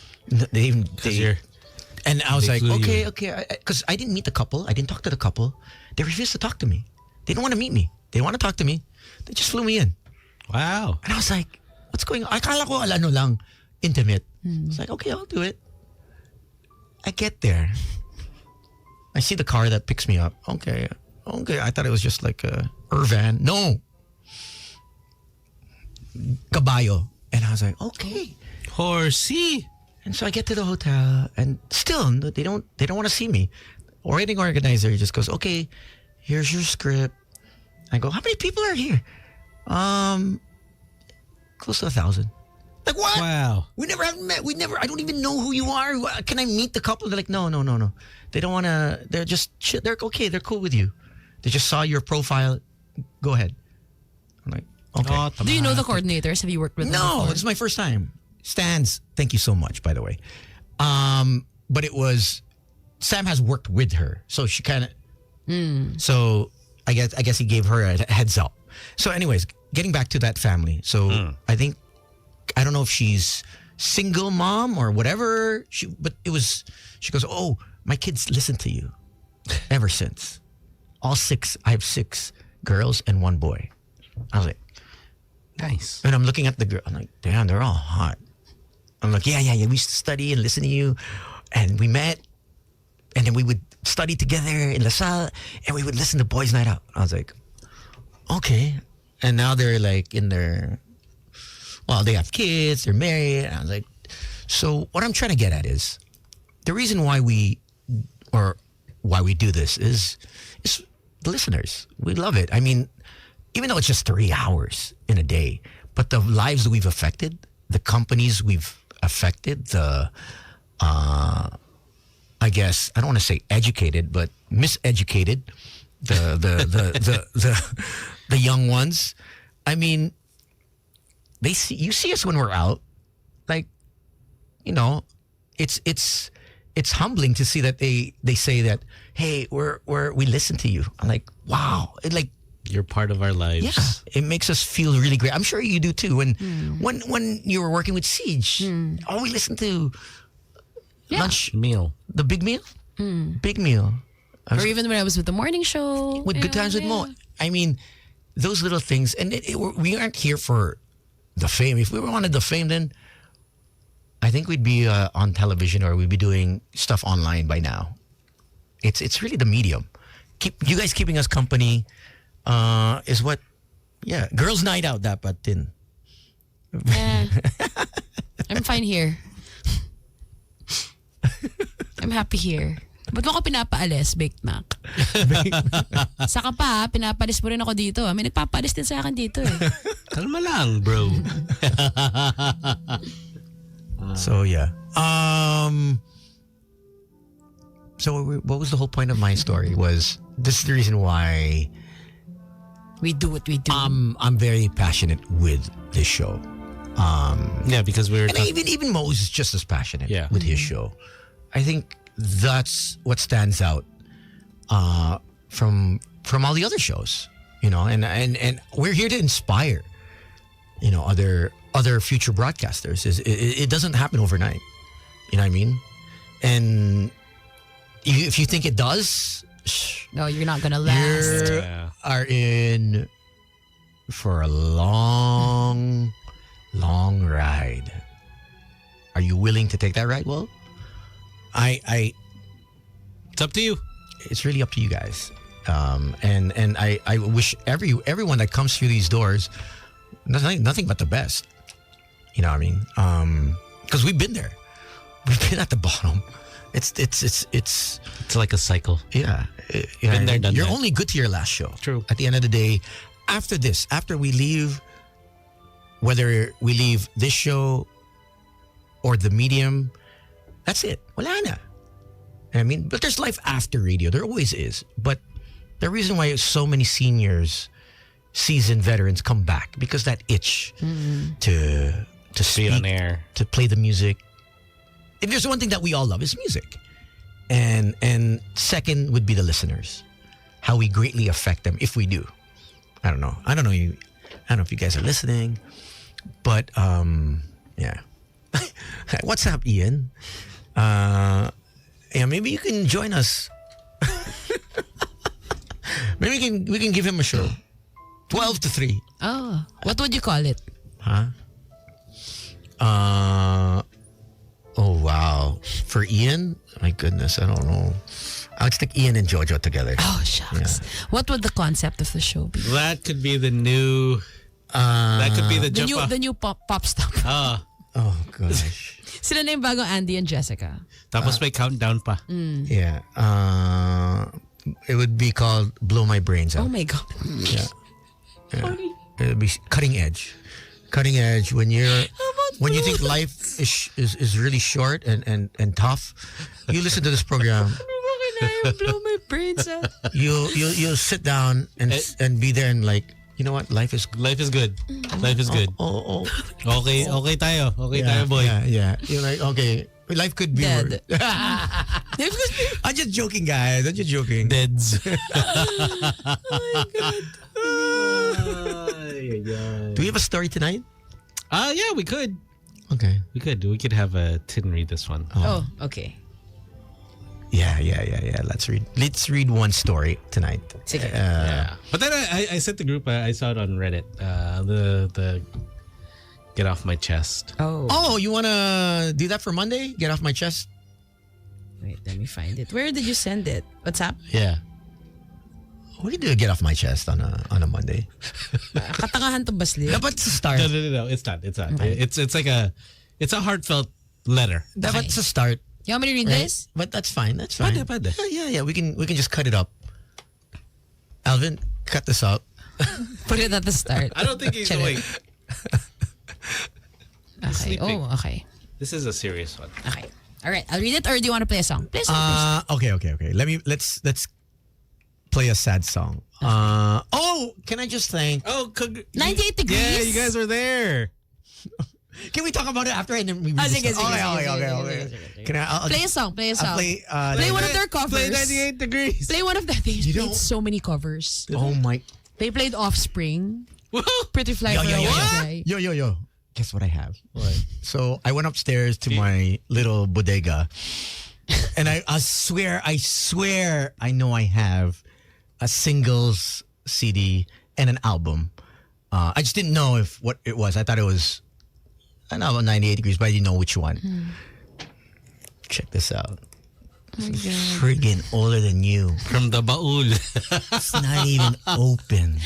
[SPEAKER 4] And I was
[SPEAKER 2] they
[SPEAKER 4] like,
[SPEAKER 2] flew you
[SPEAKER 4] okay, because I didn't meet the couple. I didn't talk to the couple. They refused to talk to me. They didn't want to meet me. They didn't want to talk to me. They just flew me in.
[SPEAKER 2] Wow.
[SPEAKER 4] And I was like, what's going on? Akala ko ano lang, intimate. It's like, okay, I'll do it. I get there. I see the car that picks me up. Okay. I thought it was just like a Irvan. No. Caballo. And I was like, okay.
[SPEAKER 2] Horsey.
[SPEAKER 4] And so I get to the hotel and still they don't want to see me. Wedding organizer just goes, okay, here's your script. I go, how many people are here? Close to 1,000. Like what?
[SPEAKER 2] Wow.
[SPEAKER 4] We never have met. I don't even know who you are. Can I meet the couple? They're like, no. They don't want to. They're just, they're okay. They're cool with you. They just saw your profile. Go ahead. I'm like, okay.
[SPEAKER 2] Oh,
[SPEAKER 3] Do you know the coordinators? Have you worked with them
[SPEAKER 4] No,
[SPEAKER 3] before?
[SPEAKER 4] it's my first time. Stans, thank you so much, by the way. But it was, Sam has worked with her. So she kind of, so I guess he gave her a heads up. So anyways, getting back to that family. So I don't know if she's single mom or whatever. She goes, oh, my kids listen to you ever since. All 6, I have 6 girls and 1 boy. I was like,
[SPEAKER 2] nice.
[SPEAKER 4] and I'm looking at the girl. I'm like, damn, they're all hot. I'm like, yeah. We used to study and listen to you. And we met. And then we would study together in La Salle. And we would listen to Boys Night Out. I was like, okay. And now they're like in their, well, they have kids. They're married. And I was like, so what I'm trying to get at is the reason why we do this is the listeners. We love it. I mean, even though it's just 3 hours in a day, but the lives that we've affected, the companies we've affected, I guess I don't want to say educated, but miseducated, the young ones. I mean, you see us when we're out, like, you know, it's humbling to see that they say that, hey, we listen to you. I'm like, wow,
[SPEAKER 2] You're part of our lives.
[SPEAKER 4] yeah, it makes us feel really great. I'm sure you do too. When you were working with Siege, we listened to lunch,
[SPEAKER 2] Meal.
[SPEAKER 4] the big meal, big meal,
[SPEAKER 3] Or even when I was with the morning show.
[SPEAKER 4] with Good Times with Mo. I mean, those little things, and we aren't here for the fame. If we wanted the fame, then I think we'd be on television or we'd be doing stuff online by now. It's really the medium. You guys keeping us company. Is what, yeah. Girls' night out dapat din.
[SPEAKER 3] I'm fine here. I'm happy here. Ba't mo ako pinapaalis, Baked Mac? Saka pa, pinapalis mo rin ako dito. May nagpapalis din sa akin dito eh.
[SPEAKER 2] Kalma lang, bro.
[SPEAKER 4] So yeah. So what was the whole point of my story? Was this is the reason why
[SPEAKER 3] We do what we do.
[SPEAKER 4] I'm very passionate with this show.
[SPEAKER 2] Yeah, because we were
[SPEAKER 4] And even Mo is just as passionate with his show. I think that's what stands out from all the other shows, and we're here to inspire, other future broadcasters. It doesn't happen overnight. You know what I mean? And if you think it does,
[SPEAKER 3] No, you're not gonna last.
[SPEAKER 4] you are in for a long ride. Are you willing to take that ride? Well,
[SPEAKER 2] it's up to you.
[SPEAKER 4] it's really up to you guys. And I wish everyone that comes through these doors nothing but the best. You know what I mean? Because we've been there. We've been at the bottom. It's
[SPEAKER 2] like a cycle.
[SPEAKER 4] yeah.
[SPEAKER 2] Been there, done
[SPEAKER 4] You're
[SPEAKER 2] that.
[SPEAKER 4] only good to your last show.
[SPEAKER 2] True.
[SPEAKER 4] At the end of the day, after we leave, whether we leave this show or the medium, that's it. Wala na. I mean, but there's life after radio. There always is. But the reason why so many seniors, seasoned veterans come back because that itch to
[SPEAKER 2] Be
[SPEAKER 4] speak,
[SPEAKER 2] on air.
[SPEAKER 4] to play the music. If there's one thing that we all love, is music. And second would be the listeners. How we greatly affect them if we do. I don't know. I don't know if you guys are listening. But yeah. What's up, Ian? Yeah, maybe you can join us. Maybe we can give him a show. 12 to 3.
[SPEAKER 3] Oh, what would you call it?
[SPEAKER 4] Huh? Oh wow. For Ian? My goodness, I don't know. I'll stick Ian and Jojo together.
[SPEAKER 3] Oh, shucks. What would the concept of the show be?
[SPEAKER 2] That could be the new. That could be the
[SPEAKER 3] The
[SPEAKER 2] jump.
[SPEAKER 3] new pop star.
[SPEAKER 4] Oh gosh.
[SPEAKER 3] Sila na yung bagong Andy and Jessica.
[SPEAKER 2] Tapos may countdown pa.
[SPEAKER 4] Yeah. It would be called Blow My Brains Out.
[SPEAKER 3] Oh my God.
[SPEAKER 4] Yeah. It would be cutting edge. Cutting edge when you think life is really short and tough, you listen to this program.
[SPEAKER 3] Blow my brains out.
[SPEAKER 4] You'll sit down and be there and like, you know what? Life is good.
[SPEAKER 2] Life is good. Life is good.
[SPEAKER 4] Oh.
[SPEAKER 2] Okay tayo. Okay tayo, boy.
[SPEAKER 4] Yeah. You're like, okay, life could be
[SPEAKER 3] Dead.
[SPEAKER 4] I'm just joking, guys. I'm just joking.
[SPEAKER 2] Deads.
[SPEAKER 4] Do we have a story tonight?
[SPEAKER 2] Yeah, we could.
[SPEAKER 4] Okay.
[SPEAKER 2] We could have a Tin read this one.
[SPEAKER 3] Oh, okay.
[SPEAKER 4] Yeah. Let's read one story tonight.
[SPEAKER 3] Sige.
[SPEAKER 2] Yeah. But then I sent the group, I saw it on Reddit. The Get Off My Chest.
[SPEAKER 4] Oh, you want to do that for Monday? Get off my chest?
[SPEAKER 3] Wait, let me find it. Where did you send it? What's up?
[SPEAKER 2] Yeah.
[SPEAKER 4] We can do a get off my chest on a Monday.
[SPEAKER 3] Katangahan to Basli.
[SPEAKER 4] Dapat sa start.
[SPEAKER 2] No. It's not. It's like it's a heartfelt letter.
[SPEAKER 4] Dapat sa start.
[SPEAKER 3] You want me to read
[SPEAKER 4] Right?
[SPEAKER 3] this?
[SPEAKER 4] But that's fine. That's fine.
[SPEAKER 2] Pwede.
[SPEAKER 4] Yeah. We can just cut it up. Alvin, cut this up.
[SPEAKER 3] Put it at the start.
[SPEAKER 2] I don't think he's
[SPEAKER 3] Charot.
[SPEAKER 2] awake.
[SPEAKER 3] Okay.
[SPEAKER 2] sleeping.
[SPEAKER 3] Oh, okay.
[SPEAKER 2] This is a serious one.
[SPEAKER 3] Okay. All right. I'll read it, or do you want to play a song? Play a song first.
[SPEAKER 4] Okay. Let's play a sad song. Can I just thank?
[SPEAKER 3] 98 degrees?
[SPEAKER 2] Yeah, you guys were there.
[SPEAKER 4] Can we talk about it after and then we?
[SPEAKER 3] Sige.
[SPEAKER 4] Okay. Can I?
[SPEAKER 3] Play a song. Play a song.
[SPEAKER 4] I'll play.
[SPEAKER 3] Play one of their covers.
[SPEAKER 2] Play 98 degrees.
[SPEAKER 3] Play one of their. They
[SPEAKER 4] You
[SPEAKER 3] played
[SPEAKER 4] don't-
[SPEAKER 3] so many covers.
[SPEAKER 4] Oh my.
[SPEAKER 3] They played Offspring.
[SPEAKER 2] Woo!
[SPEAKER 3] Pretty Fly
[SPEAKER 4] Yo,
[SPEAKER 3] for
[SPEAKER 4] yo,
[SPEAKER 3] a
[SPEAKER 4] yo,
[SPEAKER 3] White
[SPEAKER 4] yo.
[SPEAKER 3] Guy.
[SPEAKER 4] Yo. Guess what I have? What? So I went upstairs to my little bodega, and I swear, I know I have a singles CD and an album. I just didn't know what it was. I thought it was, I know about 98 degrees, but I didn't know which one. Check this out. This is friggin' older than you.
[SPEAKER 2] From the baul.
[SPEAKER 4] It's not even open.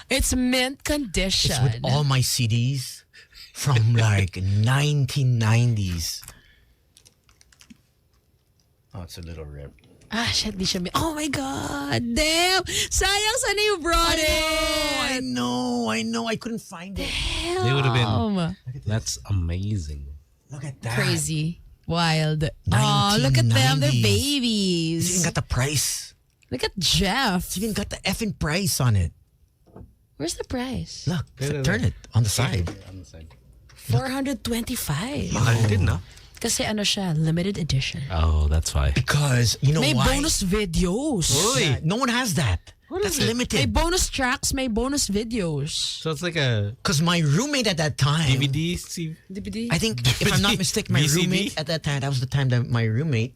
[SPEAKER 3] It's mint condition.
[SPEAKER 4] It's with all my CDs from like 1990s. Oh, it's a little rip.
[SPEAKER 3] Shit, di siya oh my God. Damn. Sayang sana you brought
[SPEAKER 4] I
[SPEAKER 3] it.
[SPEAKER 4] know. I couldn't find it.
[SPEAKER 2] They would have been.
[SPEAKER 3] Damn.
[SPEAKER 2] That's amazing.
[SPEAKER 4] Look at that.
[SPEAKER 3] Crazy. Wild. Oh, look at them. They're
[SPEAKER 4] 1990s. It's even
[SPEAKER 3] babies.
[SPEAKER 4] got the price.
[SPEAKER 3] Look at Jeff.
[SPEAKER 4] It's even got the effing price on it.
[SPEAKER 3] Where's the price?
[SPEAKER 4] Look,
[SPEAKER 2] There.
[SPEAKER 4] turn it on the side.
[SPEAKER 2] On the side.
[SPEAKER 3] 425.
[SPEAKER 2] Mahal din, no?
[SPEAKER 3] Kasi ano siya, limited edition.
[SPEAKER 2] Oh, that's why.
[SPEAKER 4] Because, you know
[SPEAKER 3] May
[SPEAKER 4] why?
[SPEAKER 3] bonus videos.
[SPEAKER 4] Yeah, no one has that. That's
[SPEAKER 3] May
[SPEAKER 4] limited.
[SPEAKER 3] bonus tracks, may bonus videos.
[SPEAKER 2] So it's like a
[SPEAKER 4] Because my roommate at that time,
[SPEAKER 2] DVD.
[SPEAKER 3] DVD?
[SPEAKER 4] I think, if I'm not mistaken, my
[SPEAKER 2] VCD?
[SPEAKER 4] roommate at that time, that was the time that my roommate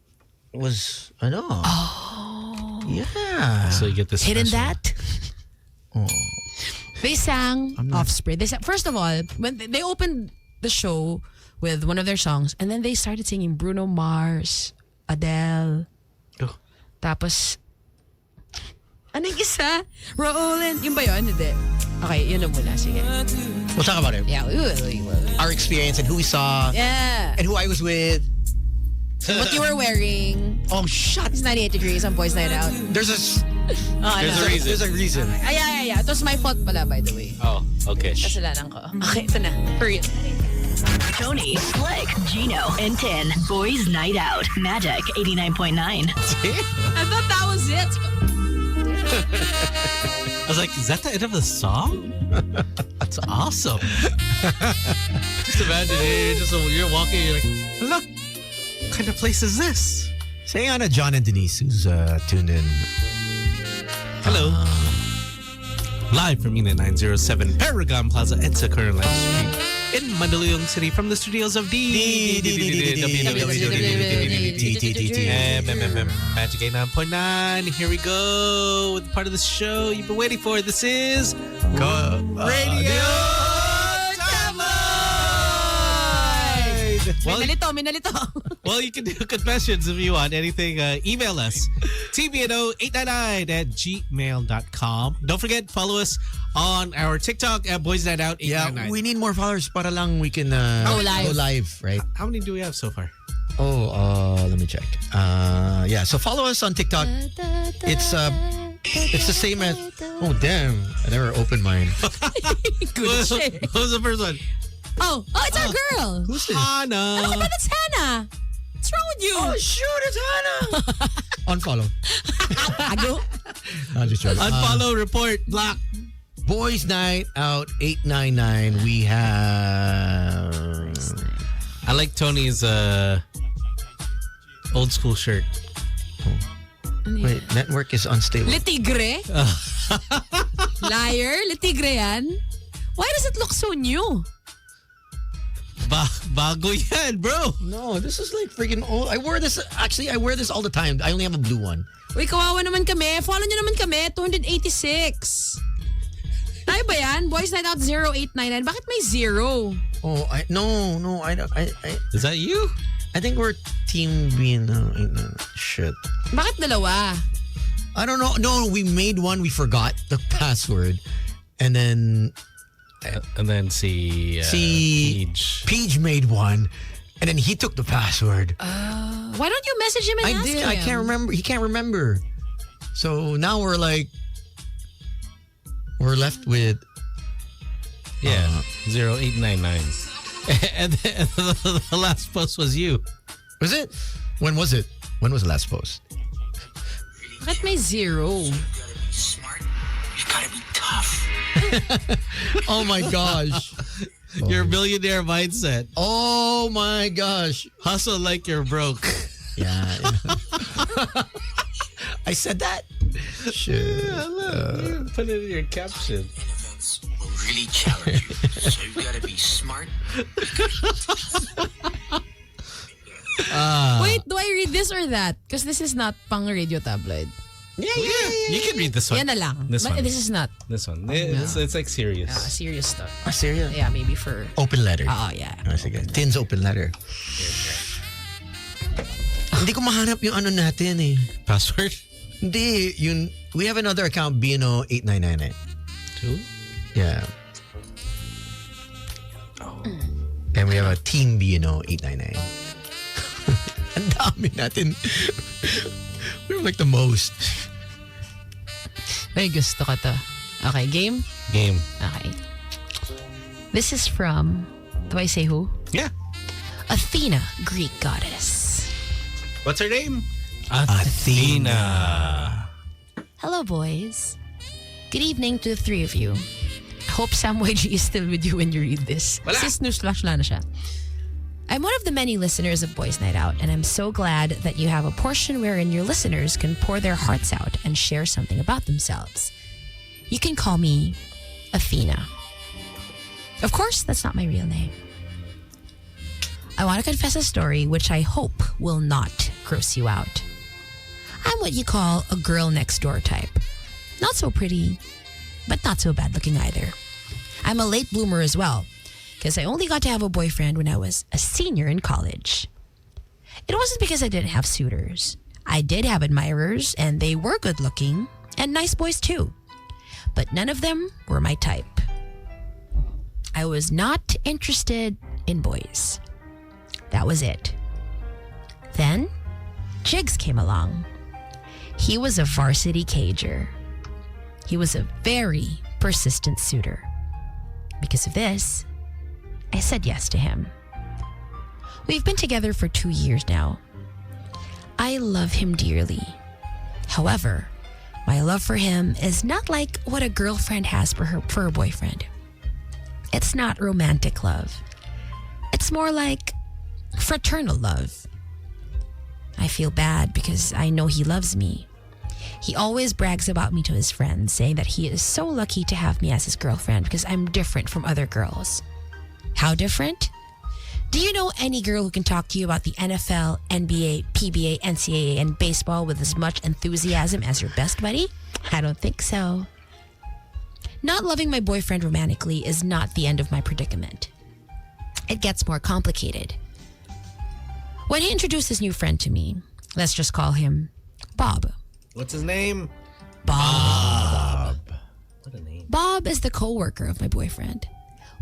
[SPEAKER 4] was, I know. Oh. Yeah.
[SPEAKER 2] So you get this
[SPEAKER 3] Hidden
[SPEAKER 2] special.
[SPEAKER 3] that? They sang Offspring. They sang, first of all, when they opened the show with one of their songs, and then they started singing Bruno Mars, Adele,
[SPEAKER 2] Oh.
[SPEAKER 3] tapos, anong isa? Rollin'. Yun ba yun? Hindi. Okay, yun na muna. Sige.
[SPEAKER 4] We'll talk about it.
[SPEAKER 3] Yeah.
[SPEAKER 4] Our experience and who we saw
[SPEAKER 3] Yeah.
[SPEAKER 4] and who I was with.
[SPEAKER 3] What you were wearing.
[SPEAKER 4] Oh, shut.
[SPEAKER 3] It's 98 degrees on Boys Night Out.
[SPEAKER 4] There's a
[SPEAKER 2] There's a reason.
[SPEAKER 4] There's a reason.
[SPEAKER 3] Ay, yeah. It was my fault pala, by the way.
[SPEAKER 2] Oh, okay.
[SPEAKER 3] Kasalanan ko. Okay, ito na. For real.
[SPEAKER 1] Tony, Slick, Gino, and Tin. Boys Night Out. Magic 89.9.
[SPEAKER 3] I thought that was it.
[SPEAKER 2] I was like, is that the end of the song? That's awesome. Just imagine it. You're walking, you're like, look, what kind of place is this?
[SPEAKER 4] Say on to John and Denise, who's tuned in.
[SPEAKER 2] Hello. Live from Unit 907 Paragon Plaza, EDSA Current Life Street in Mandaluyong City from the studios of Magic 89.9. Here we go with part of the show you've been waiting for. This is Radio Tabloid.
[SPEAKER 3] May nalito.
[SPEAKER 2] Well, you can do confessions if you want. Anything, email us. TBNO899@gmail.com. Don't forget, follow us on our TikTok at Boys Night Out 899.
[SPEAKER 4] Yeah, we need more followers para lang we can
[SPEAKER 3] Go live.
[SPEAKER 4] right?
[SPEAKER 2] How many do we have so far?
[SPEAKER 4] Let me check. Yeah, so follow us on TikTok. It's the same as. Oh damn! I never opened mine.
[SPEAKER 3] Good shit.
[SPEAKER 2] What was the first one?
[SPEAKER 3] Oh, it's our girl.
[SPEAKER 4] Who's this?
[SPEAKER 2] Hana.
[SPEAKER 3] Ano ka ba? That's Hannah. What's wrong with you?
[SPEAKER 4] Oh shoot! It's Hannah. Unfollow.
[SPEAKER 3] Ago?
[SPEAKER 4] No, just joking.
[SPEAKER 2] Unfollow, report, block.
[SPEAKER 4] Boys Night Out 899. We have.
[SPEAKER 2] I like Tony's old school shirt.
[SPEAKER 4] Wait, network is unstable.
[SPEAKER 3] Le Tigre? Liar? Le Tigre yan? Why does it look so new?
[SPEAKER 2] Bago yan, bro.
[SPEAKER 4] No, this is like freaking old. I wear this all the time. I only have a blue one.
[SPEAKER 3] Uy, kawawa naman kami. Follow nyo naman kami. 286. Tayo ba yan? Boys Night Out 0899. Bakit may 0?
[SPEAKER 4] Oh, no, I don't. I
[SPEAKER 2] Is that you?
[SPEAKER 4] I think we're team being shit.
[SPEAKER 3] Bakit dalawa?
[SPEAKER 4] I don't know. No, we made one. We forgot the password, and then
[SPEAKER 2] see Peach.
[SPEAKER 4] Peach made one, and then he took the password.
[SPEAKER 3] Why don't you message him and
[SPEAKER 4] I
[SPEAKER 3] ask
[SPEAKER 4] did.
[SPEAKER 3] him?
[SPEAKER 4] I can't remember. He can't remember. So now we're left with
[SPEAKER 2] 0899. And the last post was you.
[SPEAKER 4] Was it? When was it? When was the last post?
[SPEAKER 3] Bakit may 0?
[SPEAKER 7] Smart. You gotta be tough.
[SPEAKER 4] Oh my gosh.
[SPEAKER 2] Your millionaire mindset.
[SPEAKER 4] Oh my gosh.
[SPEAKER 2] Hustle like you're broke.
[SPEAKER 4] Yeah. I said that. Shit.
[SPEAKER 2] I love you. Put it in your caption.
[SPEAKER 7] Events will really challenge you. So you gotta be smart.
[SPEAKER 3] Wait, do I read this or that? Because this is not pang radio tabloid.
[SPEAKER 2] Yeah. You can read this one.
[SPEAKER 3] Yan na lang.
[SPEAKER 2] This
[SPEAKER 3] But
[SPEAKER 2] one.
[SPEAKER 3] this is not
[SPEAKER 2] This one. It's like serious.
[SPEAKER 3] serious stuff.
[SPEAKER 4] Serious?
[SPEAKER 3] Yeah, maybe for...
[SPEAKER 4] Open letter.
[SPEAKER 3] yeah.
[SPEAKER 4] Sige. Tin's open letter. Hindi ko mahanap yung ano natin eh.
[SPEAKER 2] Password?
[SPEAKER 4] Hindi. We have another account, BNO 8999.
[SPEAKER 2] Two?
[SPEAKER 4] Yeah. And we have a team BNO 899. Ang dami natin. We're like the most.
[SPEAKER 3] May gusto ka to. Okay, game?
[SPEAKER 2] Game.
[SPEAKER 3] Okay. This is from... Do I say who?
[SPEAKER 2] Yeah.
[SPEAKER 3] Athena, Greek goddess.
[SPEAKER 2] What's her name?
[SPEAKER 4] Athena.
[SPEAKER 3] Hello, boys. Good evening to the three of you. Hope Sam YG is still with you when you read this.
[SPEAKER 4] Wala.
[SPEAKER 3] Sis newsflash na siya. I'm one of the many listeners of Boys Night Out, and I'm so glad that you have a portion wherein your listeners can pour their hearts out and share something about themselves. You can call me Athena. Of course, that's not my real name. I want to confess a story which I hope will not gross you out. I'm what you call a girl next door type. Not so pretty, but not so bad looking either. I'm a late bloomer as well, because I only got to have a boyfriend when I was a senior in college. It wasn't because I didn't have suitors. I did have admirers, and they were good looking, and nice boys too. But none of them were my type. I was not interested in boys. That was it. Then, Jigs came along. He was a varsity cager. He was a very persistent suitor. Because of this, I said yes to him. We've been together for 2 years now. I love him dearly. However, my love for him is not like what a girlfriend has for her boyfriend. It's not romantic love. It's more like fraternal love. I feel bad because I know he loves me. He always brags about me to his friends, saying that he is so lucky to have me as his girlfriend because I'm different from other girls. How different? Do you know any girl who can talk to you about the NFL, NBA, PBA, NCAA, and baseball with as much enthusiasm as your best buddy? I don't think so. Not loving my boyfriend romantically is not the end of my predicament. It gets more complicated. When he introduced his new friend to me, let's just call him Bob.
[SPEAKER 2] What's his name?
[SPEAKER 3] Bob.
[SPEAKER 2] What a name.
[SPEAKER 3] Bob is the co-worker of my boyfriend.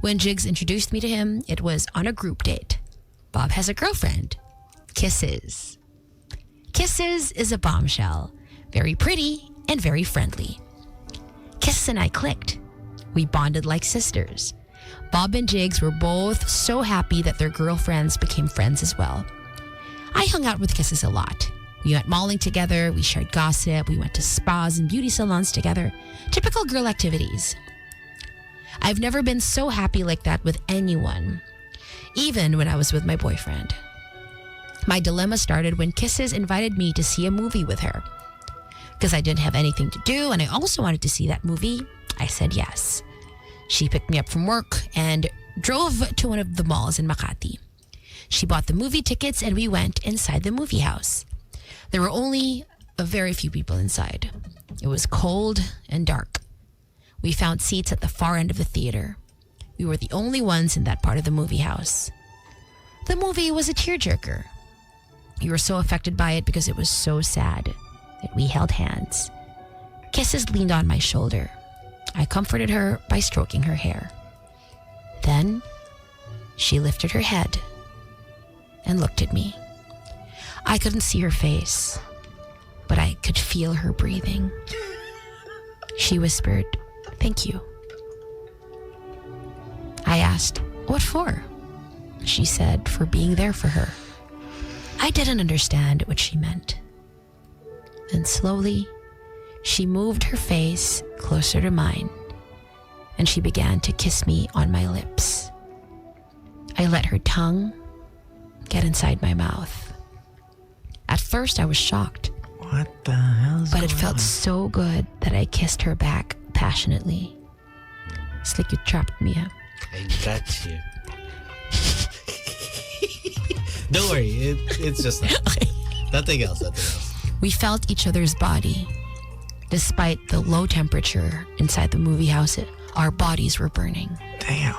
[SPEAKER 3] When Jigs introduced me to him, it was on a group date. Bob has a girlfriend. Kisses. Kisses is a bombshell. Very pretty and very friendly. Kisses and I clicked. We bonded like sisters. Bob and Jigs were both so happy that their girlfriends became friends as well. I hung out with Kisses a lot. We went malling together, we shared gossip, we went to spas and beauty salons together. Typical girl activities. I've never been so happy like that with anyone, even when I was with my boyfriend. My dilemma started when Kisses invited me to see a movie with her. Because I didn't have anything to do and I also wanted to see that movie, I said yes. She picked me up from work and drove to one of the malls in Makati. She bought the movie tickets and we went inside the movie house. There were only a very few people inside. It was cold and dark. We found seats at the far end of the theater. We were the only ones in that part of the movie house. The movie was a tearjerker. We were so affected by it because it was so sad that we held hands. Kisses leaned on my shoulder. I comforted her by stroking her hair. Then she lifted her head and looked at me. I couldn't see her face, but I could feel her breathing. She whispered, "Thank you." I asked, "What for?" She said, "For being there for her." I didn't understand what she meant. Then slowly, she moved her face closer to mine, and she began to kiss me on my lips. I let her tongue get inside my mouth. At first, I was shocked,
[SPEAKER 2] What the hell?
[SPEAKER 3] but it felt so good that I kissed her back passionately. It's like you trapped me.
[SPEAKER 2] I got you. Don't worry, it's just that. Nothing else.
[SPEAKER 3] We felt each other's body. Despite the low temperature inside the movie house, our bodies were burning.
[SPEAKER 2] Damn.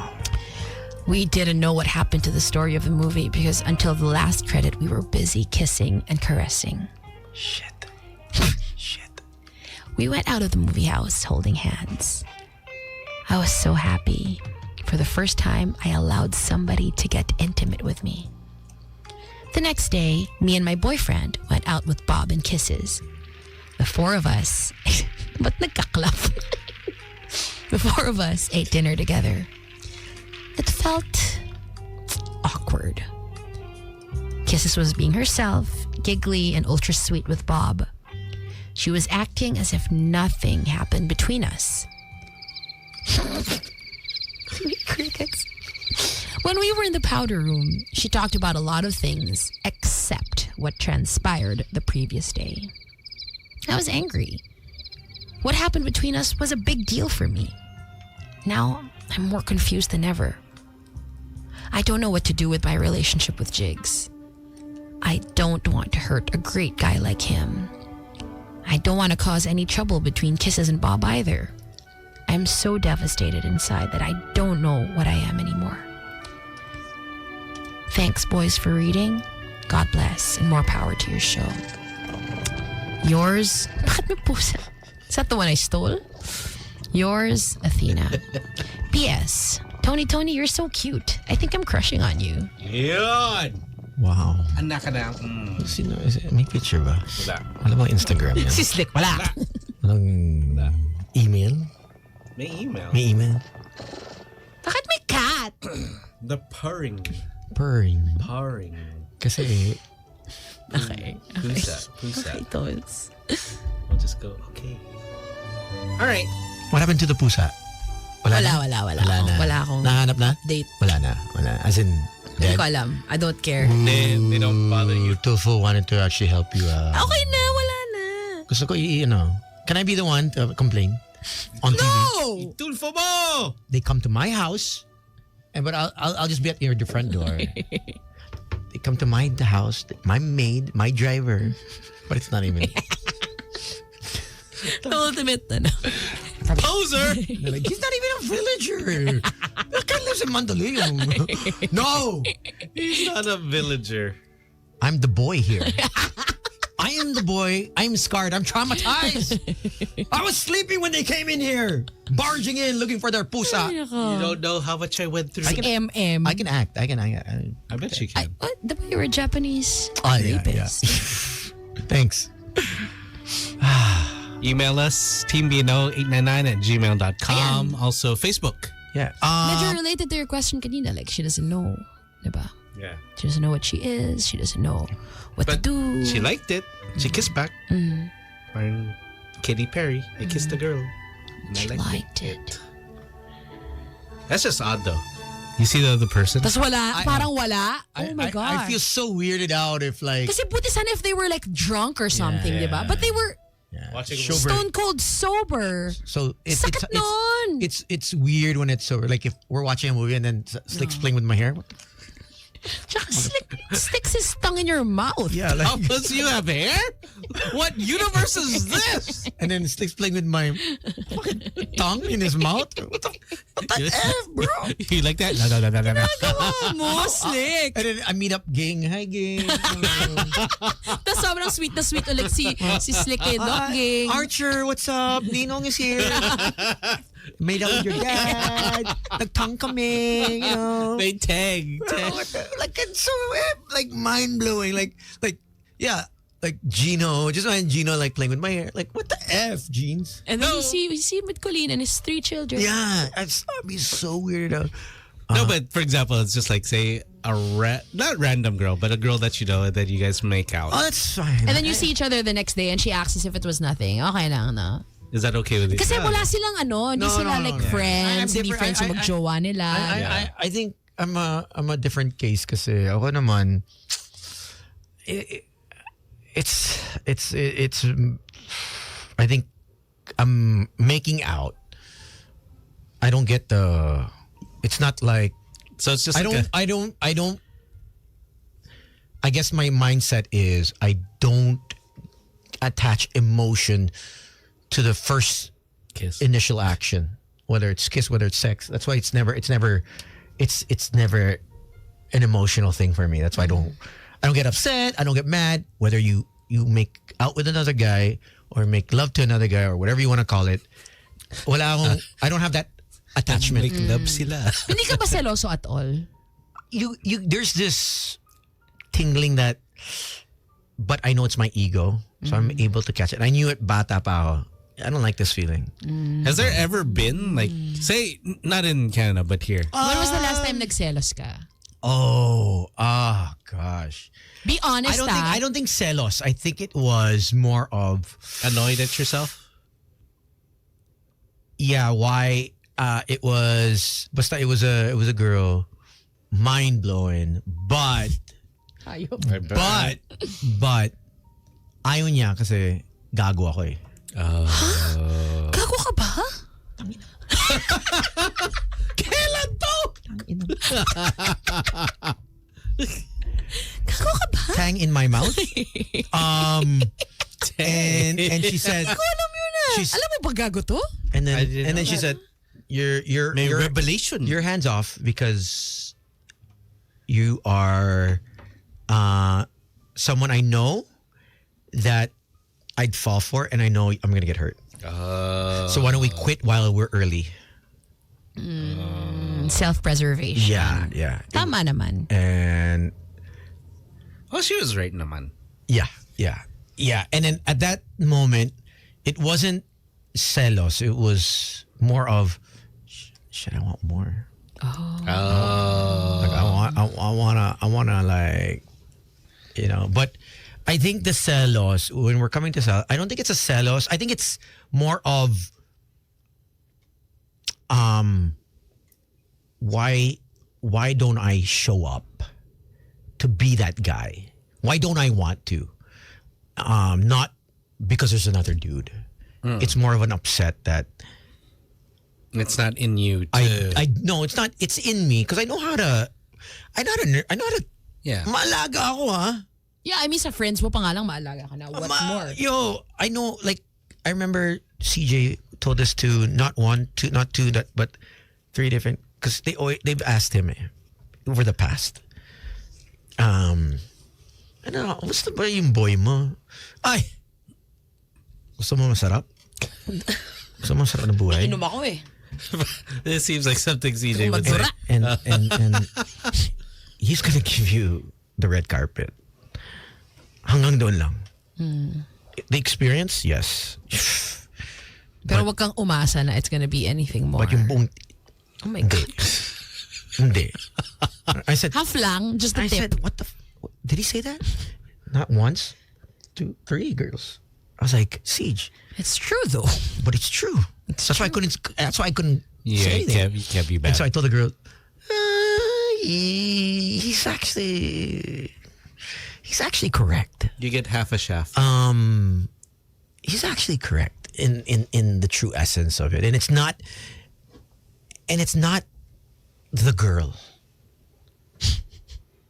[SPEAKER 3] We didn't know what happened to the story of the movie because until the last credit, we were busy kissing and caressing.
[SPEAKER 2] Shit.
[SPEAKER 3] We went out of the movie house holding hands. I was so happy. For the first time, I allowed somebody to get intimate with me. The next day, me and my boyfriend went out with Bob and Kisses. The four of us, ba't nagkaklap? The four of us ate dinner together. It felt awkward. Kisses was being herself, giggly and ultra sweet with Bob. She was acting as if nothing happened between us. Crickets. When we were in the powder room, she talked about a lot of things except what transpired the previous day. I was angry. What happened between us was a big deal for me. Now, I'm more confused than ever. I don't know what to do with my relationship with Jigs. I don't want to hurt a great guy like him. I don't want to cause any trouble between Kisses and Bob either. I'm so devastated inside that I don't know what I am anymore. Thanks, boys, for reading. God bless and more power to your show. Yours, bakit may pusa? Is that the one I stole? Yours, Athena. P.S. Tony, you're so cute. I think I'm crushing on you.
[SPEAKER 2] Yun!
[SPEAKER 4] Wow.
[SPEAKER 8] Anak ka na.
[SPEAKER 4] Sino? May picture ba?
[SPEAKER 8] Wala.
[SPEAKER 4] Wala bang Instagram yan?
[SPEAKER 3] Si Slick, wala.
[SPEAKER 4] Walang email?
[SPEAKER 8] May email.
[SPEAKER 4] May email?
[SPEAKER 3] Bakit may cat?
[SPEAKER 8] The purring.
[SPEAKER 4] Purring.
[SPEAKER 8] Purring.
[SPEAKER 4] Kasi,
[SPEAKER 3] Okay.
[SPEAKER 8] Pusa.
[SPEAKER 3] Okay, Tones.
[SPEAKER 8] We'll just go, okay. Alright.
[SPEAKER 4] what happened to the pusa?
[SPEAKER 3] Wala
[SPEAKER 4] na?
[SPEAKER 3] na. Wala akong
[SPEAKER 4] Nahanap na?
[SPEAKER 3] date.
[SPEAKER 4] Wala na. As in,
[SPEAKER 3] Hindi
[SPEAKER 4] dead?
[SPEAKER 3] ko alam. I don't care.
[SPEAKER 8] They don't bother you.
[SPEAKER 4] Tulfo wanted to actually help you.
[SPEAKER 3] Okay na, wala na.
[SPEAKER 4] Gusto ko, can I be the one to complain on TV?
[SPEAKER 3] No!
[SPEAKER 8] Tulfo mo!
[SPEAKER 4] They come to my house, but I'll just be at your front door. They come to my house, my maid, my driver, but it's not even.
[SPEAKER 3] The ultimate na.
[SPEAKER 2] Poser!
[SPEAKER 4] They're like, he's not even a villager. That guy lives in Mandaluyong. No,
[SPEAKER 8] He's not a villager.
[SPEAKER 4] I'm the boy here. I am the boy. I'm scarred. I'm traumatized. I was sleeping when they came in here, barging in, looking for their pusa.
[SPEAKER 8] You don't know how much I went through.
[SPEAKER 4] I can-
[SPEAKER 3] MM.
[SPEAKER 4] I can act. I
[SPEAKER 8] bet you
[SPEAKER 3] I,
[SPEAKER 8] can.
[SPEAKER 3] what? The way you're a Japanese
[SPEAKER 4] Oh, yeah,
[SPEAKER 3] rapist.
[SPEAKER 4] Thanks.
[SPEAKER 8] Email us, teambno899@gmail.com. Also, Facebook.
[SPEAKER 4] Yeah.
[SPEAKER 3] Medyo related to your question kanina, like she doesn't know, diba?
[SPEAKER 8] Yeah.
[SPEAKER 3] She doesn't know what she is. She doesn't know what to
[SPEAKER 8] But
[SPEAKER 3] do.
[SPEAKER 8] she liked it. She kissed back. Parang Katy Perry. I kissed a girl. And
[SPEAKER 3] She
[SPEAKER 8] I
[SPEAKER 3] liked it.
[SPEAKER 8] That's just odd though. You see the other person?
[SPEAKER 3] Tas wala, parang wala. Oh my God.
[SPEAKER 4] I feel so weirded out if like
[SPEAKER 3] Kasi buti sana if they were like drunk or something,
[SPEAKER 4] Yeah.
[SPEAKER 3] diba? But they were
[SPEAKER 8] Watching
[SPEAKER 4] sober.
[SPEAKER 3] stone cold sober.
[SPEAKER 4] So
[SPEAKER 3] Sakit nun.
[SPEAKER 4] it's weird when it's sober. Like if we're watching a movie and then Slick's playing with my hair. What the
[SPEAKER 3] Tsaka sticks his tongue in your mouth.
[SPEAKER 4] Yeah,
[SPEAKER 8] How
[SPEAKER 4] like
[SPEAKER 8] does you have hair? What universe is this?
[SPEAKER 4] and then Slick's playing with my fucking tongue in his mouth. What the F, bro?
[SPEAKER 8] You like that? No.
[SPEAKER 3] Come on, Slick.
[SPEAKER 4] And then I meet up gang. Hi gang.
[SPEAKER 3] Tapos sobrang sweet na sweet ulit si Slick eh, Doc Gang.
[SPEAKER 4] Archer, what's up? Ninong is here. Made out with your dad. Nagtang kami, you know.
[SPEAKER 8] They tag.
[SPEAKER 4] Like it's so like mind blowing. Like yeah, like Gino. Just imagine Gino like playing with my hair. Like what the F, jeans?
[SPEAKER 3] And then you see him with Colleen and his 3 children.
[SPEAKER 4] Yeah, I'd be so weird out.
[SPEAKER 8] No, but for example, it's just like say not random girl, but a girl that you know that you guys make out.
[SPEAKER 4] Oh, that's fine.
[SPEAKER 3] And then you see each other the next day and she acts as if it was nothing. Okay lang, no?
[SPEAKER 8] Is that okay with you?
[SPEAKER 3] Kasi wala silang hindi sila like friends,
[SPEAKER 4] I'm
[SPEAKER 3] hindi
[SPEAKER 4] different.
[SPEAKER 3] friends yung magjowa nila.
[SPEAKER 4] I think I'm a different case kasi ako naman it's I think I'm making out. I don't get the it's not like
[SPEAKER 8] So it's just
[SPEAKER 4] I
[SPEAKER 8] like
[SPEAKER 4] don't I guess my mindset is I don't attach emotion to the first
[SPEAKER 8] kiss.
[SPEAKER 4] initial action, whether it's kiss, whether it's sex. That's why it's never an emotional thing for me. That's why I don't get upset. I don't get mad whether you make out with another guy or make love to another guy or whatever you want to call it. I don't have that attachment.
[SPEAKER 8] Make love sila.
[SPEAKER 3] Hindi ka ba seloso at all?
[SPEAKER 4] You there's this tingling that, but I know it's my ego, so I'm able to catch it. I knew it bata pa ako. I don't like this feeling.
[SPEAKER 8] Has there ever been like say not in Canada but here?
[SPEAKER 3] When was the last time nagselos ka?
[SPEAKER 4] Gosh.
[SPEAKER 3] Be honest,
[SPEAKER 4] I don't think celos. I think it was more of
[SPEAKER 8] Annoyed at yourself?
[SPEAKER 4] yeah, why it was a girl, mind blowing, but ayaw niya kasi gago ako eh.
[SPEAKER 3] Gago ka ba?
[SPEAKER 4] Kailan to?
[SPEAKER 3] Gago ka ba?
[SPEAKER 4] Tang in my mouth. And she said,
[SPEAKER 3] Alam mo na. Alam mo ba gago to?
[SPEAKER 4] and then she said, your
[SPEAKER 8] revelation.
[SPEAKER 4] Your hands off because you are someone I know that I'd fall for, and I know I'm gonna get hurt. So why don't we quit while we're early?
[SPEAKER 3] Self-preservation.
[SPEAKER 4] Yeah.
[SPEAKER 3] Tama naman.
[SPEAKER 4] And
[SPEAKER 8] Well, she was right naman.
[SPEAKER 4] yeah. And then at that moment, it wasn't celos. It was more of, shit, I want more. Like I wanna like, you know. But I think the celos, when we're coming to celos, I don't think it's a celos. I think it's more of, why don't I show up to be that guy? Why don't I want to? Not because there's another dude. It's more of an upset that
[SPEAKER 8] It's not in you to...
[SPEAKER 4] I no, it's not. It's in me because I know how to. I know how to.
[SPEAKER 8] Yeah.
[SPEAKER 4] Maalaga ako ha.
[SPEAKER 3] Yeah, I mean sa friends mo pa nga lang maalaga ka na. What more?
[SPEAKER 4] Yo, I know. Like I remember CJ told us to not two, but 3 different. Because they've asked him over the past. Ano, gusto ba yung boy mo? Ay! Gusto mo masarap? Gusto mo masarap na buhay?
[SPEAKER 3] Inom ako eh.
[SPEAKER 8] This seems like something CJ would say.
[SPEAKER 3] Magsura.
[SPEAKER 4] And he's gonna give you the red carpet. Hanggang doon lang. The experience, yes.
[SPEAKER 3] Pero wag kang umasa na it's gonna be anything more.
[SPEAKER 4] But yung buong...
[SPEAKER 3] Oh my God.
[SPEAKER 4] Hindi. I said...
[SPEAKER 3] Half lang, just the
[SPEAKER 4] I
[SPEAKER 3] tip.
[SPEAKER 4] said, what the... Did he say that? Not once, 2, 3 girls. I was like, Siege.
[SPEAKER 3] It's true though.
[SPEAKER 4] But it's true. That's why I couldn't
[SPEAKER 8] Yeah,
[SPEAKER 4] say anything.
[SPEAKER 8] you can't be bad.
[SPEAKER 4] And so I told the girl, he's actually correct.
[SPEAKER 8] You get half a shaft.
[SPEAKER 4] He's actually correct in the true essence of it. And it's not the girl.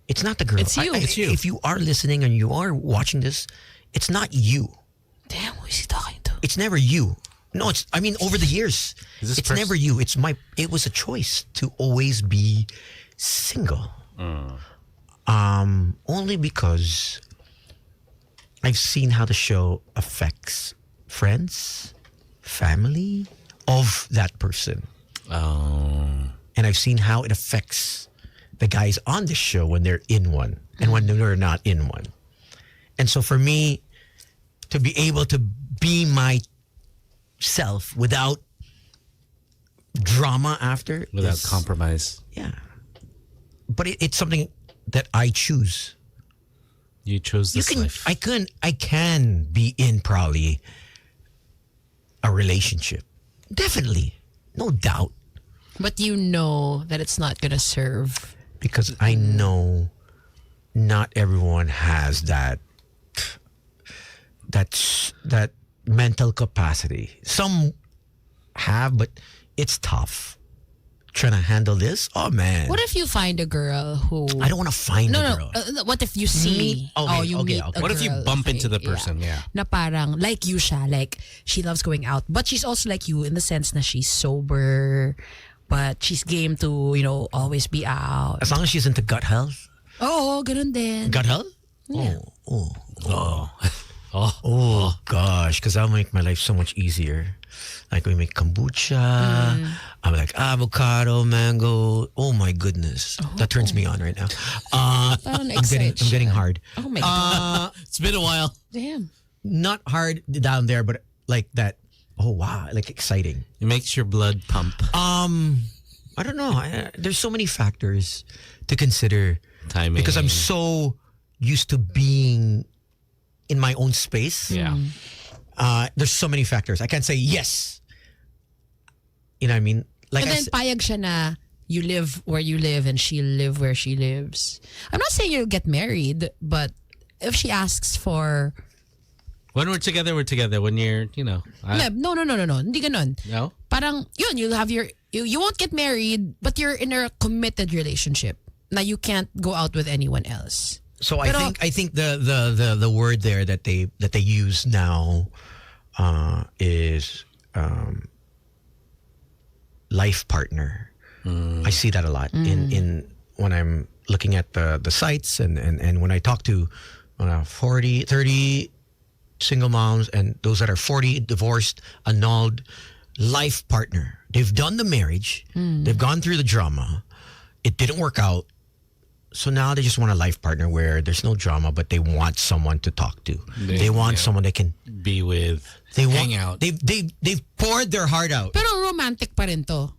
[SPEAKER 4] It's not the girl.
[SPEAKER 3] It's you.
[SPEAKER 8] It's you.
[SPEAKER 4] If you are listening and you are watching this, it's not you.
[SPEAKER 3] Damn, who is he talking to?
[SPEAKER 4] It's never you. No, over the years,
[SPEAKER 8] Is this
[SPEAKER 4] it's never you. It was a choice to always be single. Only because I've seen how the show affects friends, family of that person.
[SPEAKER 8] Oh.
[SPEAKER 4] And I've seen how it affects the guys on the show when they're in one and when they're not in one. And so for me to be able to be myself without drama after.
[SPEAKER 8] Without compromise.
[SPEAKER 4] Yeah. But it's something that I choose.
[SPEAKER 8] You chose this life.
[SPEAKER 4] I can be in probably a relationship. Definitely. No doubt.
[SPEAKER 3] But you know that it's not gonna serve.
[SPEAKER 4] Because I know not everyone has that mental capacity. Some have, but it's tough. Trying to handle this? Oh, man.
[SPEAKER 3] What if you find a girl who...
[SPEAKER 4] I don't want to find a girl.
[SPEAKER 3] What if you see...
[SPEAKER 4] Okay,
[SPEAKER 3] meet
[SPEAKER 4] okay.
[SPEAKER 3] a
[SPEAKER 8] What if you
[SPEAKER 3] girl,
[SPEAKER 8] bump into the person? Yeah.
[SPEAKER 3] Na parang, like you siya, like, she loves going out. But she's also like you in the sense na she's sober, but she's game to, always be out.
[SPEAKER 4] As long as she's into gut health.
[SPEAKER 3] Oo, ganun din.
[SPEAKER 4] Gut health?
[SPEAKER 3] Yeah.
[SPEAKER 4] Oh, gosh. Because that'll make my life so much easier. Like we make kombucha. I'm like avocado, mango. Oh my goodness. That turns me on right now. I'm getting hard.
[SPEAKER 3] Oh my God.
[SPEAKER 8] It's been a while.
[SPEAKER 3] Damn.
[SPEAKER 4] Not hard down there, but like that. Oh wow, like exciting.
[SPEAKER 8] It makes your blood pump.
[SPEAKER 4] I don't know. There's so many factors to consider.
[SPEAKER 8] Timing.
[SPEAKER 4] Because I'm so used to being in my own space.
[SPEAKER 8] Yeah.
[SPEAKER 4] There's so many factors. I can't say yes. You know what I mean? like
[SPEAKER 3] And then payag siya na you live where you live and she live where she lives. I'm not saying you'll get married, but if she asks for...
[SPEAKER 2] When we're together, we're together. When you're,
[SPEAKER 3] No. Hindi ganon.
[SPEAKER 2] No?
[SPEAKER 3] Parang, yun, you'll have your... You won't get married, but you're in a committed relationship. Now you can't go out with anyone else.
[SPEAKER 4] So I think the word there that they use now is life partner. I see that a lot in when I'm looking at the sites and when I talk to 40, 30 single moms and those that are 40, divorced, annulled, life partner. They've done the marriage. They've gone through the drama. It didn't work out. So now they just want a life partner where there's no drama, but they want someone to talk to. They want someone they can
[SPEAKER 2] be with,
[SPEAKER 4] hang
[SPEAKER 2] out.
[SPEAKER 4] They've poured their heart out.
[SPEAKER 3] Pero romantic pa rin to.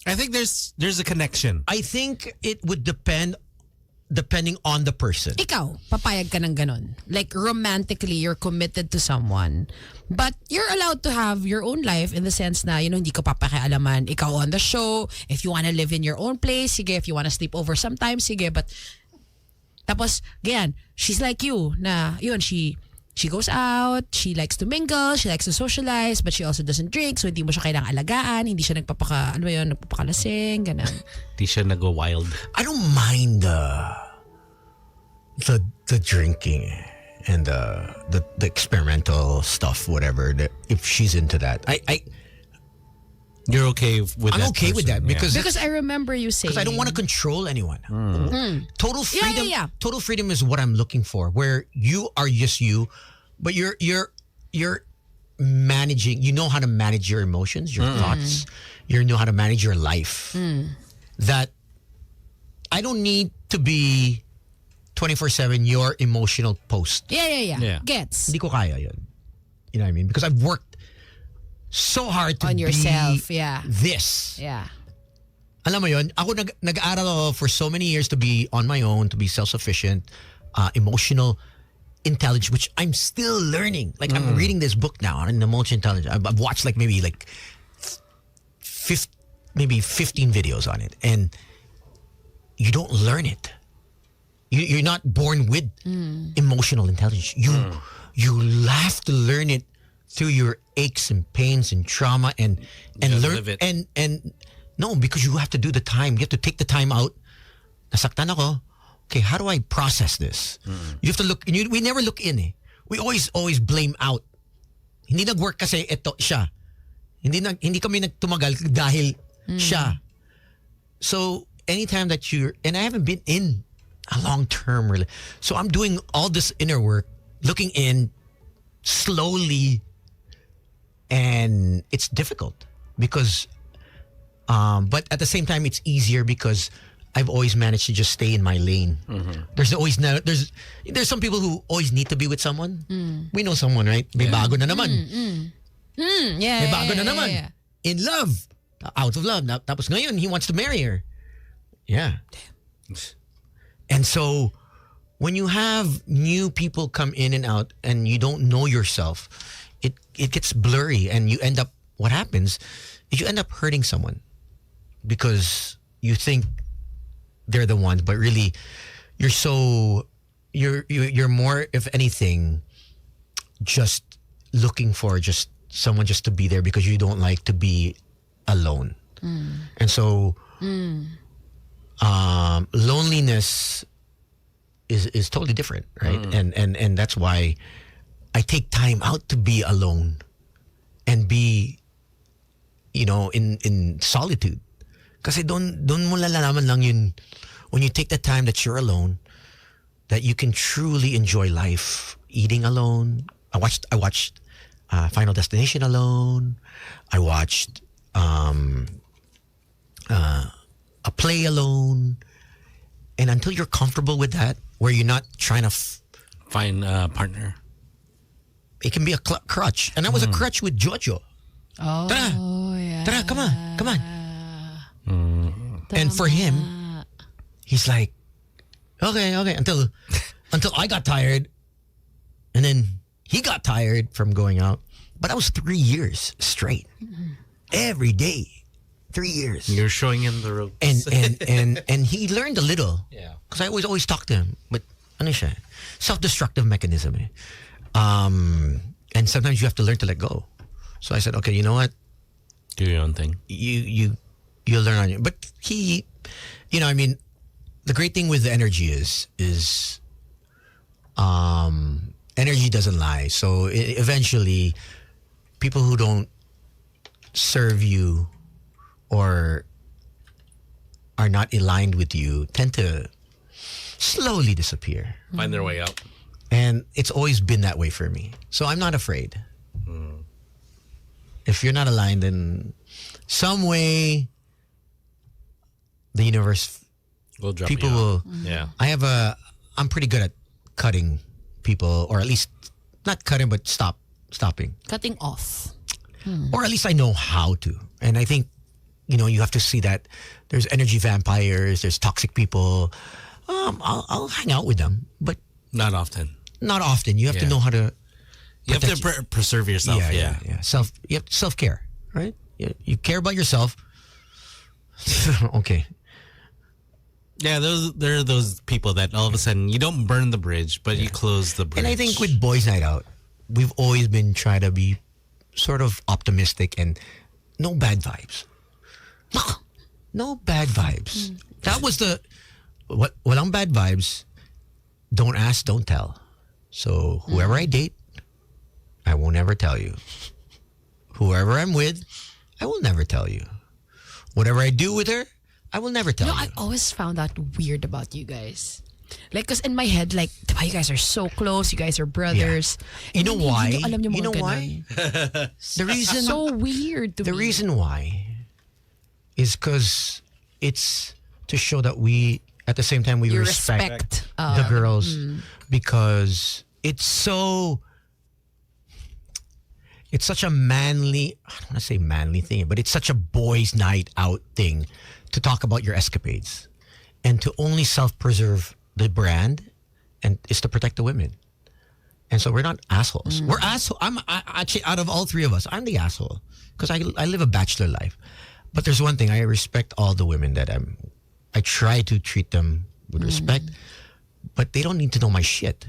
[SPEAKER 2] I think there's a connection.
[SPEAKER 4] I think it would depending on the person.
[SPEAKER 3] Ikaw, papayag ka ng ganon. Like, romantically, you're committed to someone. But you're allowed to have your own life in the sense na, hindi ka papakialaman. Ikaw on the show. If you wanna live in your own place, sige. If you wanna sleep over sometimes, sige. But, tapos, ganyan, she's like you, na, yun, she goes out, she likes to mingle, she likes to socialize, but she also doesn't drink, so hindi mo siya kailangang alagaan, hindi siya nagpapakalasing, ganun.
[SPEAKER 2] Hindi siya nag-go wild.
[SPEAKER 4] I don't mind the drinking and the experimental stuff, whatever. If she's into that,
[SPEAKER 2] You're okay with
[SPEAKER 4] I'm
[SPEAKER 2] that?
[SPEAKER 4] okay with that
[SPEAKER 3] Because I remember you saying,
[SPEAKER 4] because I don't want to control anyone. Total freedom.
[SPEAKER 3] Yeah.
[SPEAKER 4] Total freedom is what I'm looking for. Where you are just you, but you're managing. You know how to manage your emotions, your thoughts. You know how to manage your life. That I don't need to be 24/7 your emotional post.
[SPEAKER 3] Yeah. Gets.
[SPEAKER 4] Hindi ko kaya yun. You know what I mean? Because I've worked so hard to
[SPEAKER 3] on yourself,
[SPEAKER 4] be
[SPEAKER 3] yeah.
[SPEAKER 4] this.
[SPEAKER 3] Yeah.
[SPEAKER 4] Alam mo yun, ako nag-aaral ako for so many years to be on my own, to be self-sufficient, emotional intelligence, which I'm still learning. Like I'm reading this book now on emotional intelligence. I've watched maybe 15 videos on it, and you don't learn it. You're not born with emotional intelligence. You have to learn it through your aches and pains and trauma and learn
[SPEAKER 2] live it.
[SPEAKER 4] and no, because you have to do the time. You have to take the time out. Nasaktan ako. Okay, how do I process this? You have to look. We never look in. We always blame out. Hindi nag-work kasi ito siya. Hindi kami nagtumagal dahil siya. So anytime that and I haven't been in a long-term relationship, so I'm doing all this inner work, looking in slowly. And it's difficult because, but at the same time, it's easier because I've always managed to just stay in my lane. There's some people who always need to be with someone. We know someone, right? May bago na naman.
[SPEAKER 3] Yeah.
[SPEAKER 4] May bago na naman.
[SPEAKER 3] Yeah.
[SPEAKER 4] In love. Out of love. Tapos ngayon, he wants to marry her. Yeah. And so, when you have new people come in and out and you don't know yourself, it gets blurry and what happens is you end up hurting someone because you think they're the ones, but really you're more, if anything, just looking for just someone just to be there because you don't like to be alone. And so loneliness is totally different, right? And that's why I take time out to be alone and be, in solitude. Kasi doon mo lalaman lang yun when you take the time that you're alone, that you can truly enjoy life. Eating alone. I watched Final Destination alone. I watched a play alone. And until you're comfortable with that, where you're not trying to
[SPEAKER 2] find a partner.
[SPEAKER 4] It can be a crutch. And that was a crutch with Jojo.
[SPEAKER 3] Oh,
[SPEAKER 4] Tara,
[SPEAKER 3] yeah.
[SPEAKER 4] Tara, come on. And for him, he's like, okay. Until I got tired. And then he got tired from going out. But that was 3 years straight. every day, 3 years.
[SPEAKER 2] You're showing him the ropes.
[SPEAKER 4] And he learned a little.
[SPEAKER 2] Yeah.
[SPEAKER 4] Because I always talk to him. But ano siya? Self-destructive mechanism. Eh. And sometimes you have to learn to let go. So I said, okay, you know what?
[SPEAKER 2] Do your own thing.
[SPEAKER 4] You'll learn on you. But he, I mean, the great thing with the energy is energy doesn't lie. So eventually, people who don't serve you or are not aligned with you tend to slowly disappear.
[SPEAKER 2] Find their way out.
[SPEAKER 4] And it's always been that way for me. So I'm not afraid. If you're not aligned, then some way the universe,
[SPEAKER 2] We'll drop
[SPEAKER 4] people
[SPEAKER 2] you
[SPEAKER 4] will.
[SPEAKER 2] out. Yeah.
[SPEAKER 4] I'm pretty good at cutting people, or at least not cutting, but stopping.
[SPEAKER 3] Cutting off.
[SPEAKER 4] Or at least I know how to. And I think, you have to see that there's energy vampires, there's toxic people. I'll hang out with them, but
[SPEAKER 2] Not often.
[SPEAKER 4] not often. You have to know how to.
[SPEAKER 2] You have to preserve yourself. Yeah.
[SPEAKER 4] You have self-care, right? You care about yourself. Okay.
[SPEAKER 2] Yeah, there are those people that all of a sudden you don't burn the bridge, but you close the bridge.
[SPEAKER 4] And I think with Boys Night Out, we've always been trying to be sort of optimistic and no bad vibes. No bad vibes. That was walang bad vibes. Don't ask, don't tell. So whoever I date, I won't ever tell you. Whoever I'm with, I will never tell you. Whatever I do with her, I will never tell you.
[SPEAKER 3] I always found that weird about you guys. Like, because in my head, like, diba, you guys are so close. You guys are brothers.
[SPEAKER 4] You know why?
[SPEAKER 3] Alam niyo
[SPEAKER 4] You
[SPEAKER 3] mga
[SPEAKER 4] know
[SPEAKER 3] ganun.
[SPEAKER 4] why? The reason
[SPEAKER 3] So weird to
[SPEAKER 4] the
[SPEAKER 3] me.
[SPEAKER 4] reason why is because it's to show that we, at the same time, we
[SPEAKER 3] You
[SPEAKER 4] respect,
[SPEAKER 3] respect,
[SPEAKER 4] the girls because it's such a manly, I don't want to say manly thing, but it's such a boys' night out thing to talk about your escapades and to only self-preserve the brand and is to protect the women. And so we're not assholes. We're asshole. Actually, out of all three of us, I'm the asshole because I live a bachelor life. But there's one thing, I respect all the women that I try to treat them with respect, but they don't need to know my shit.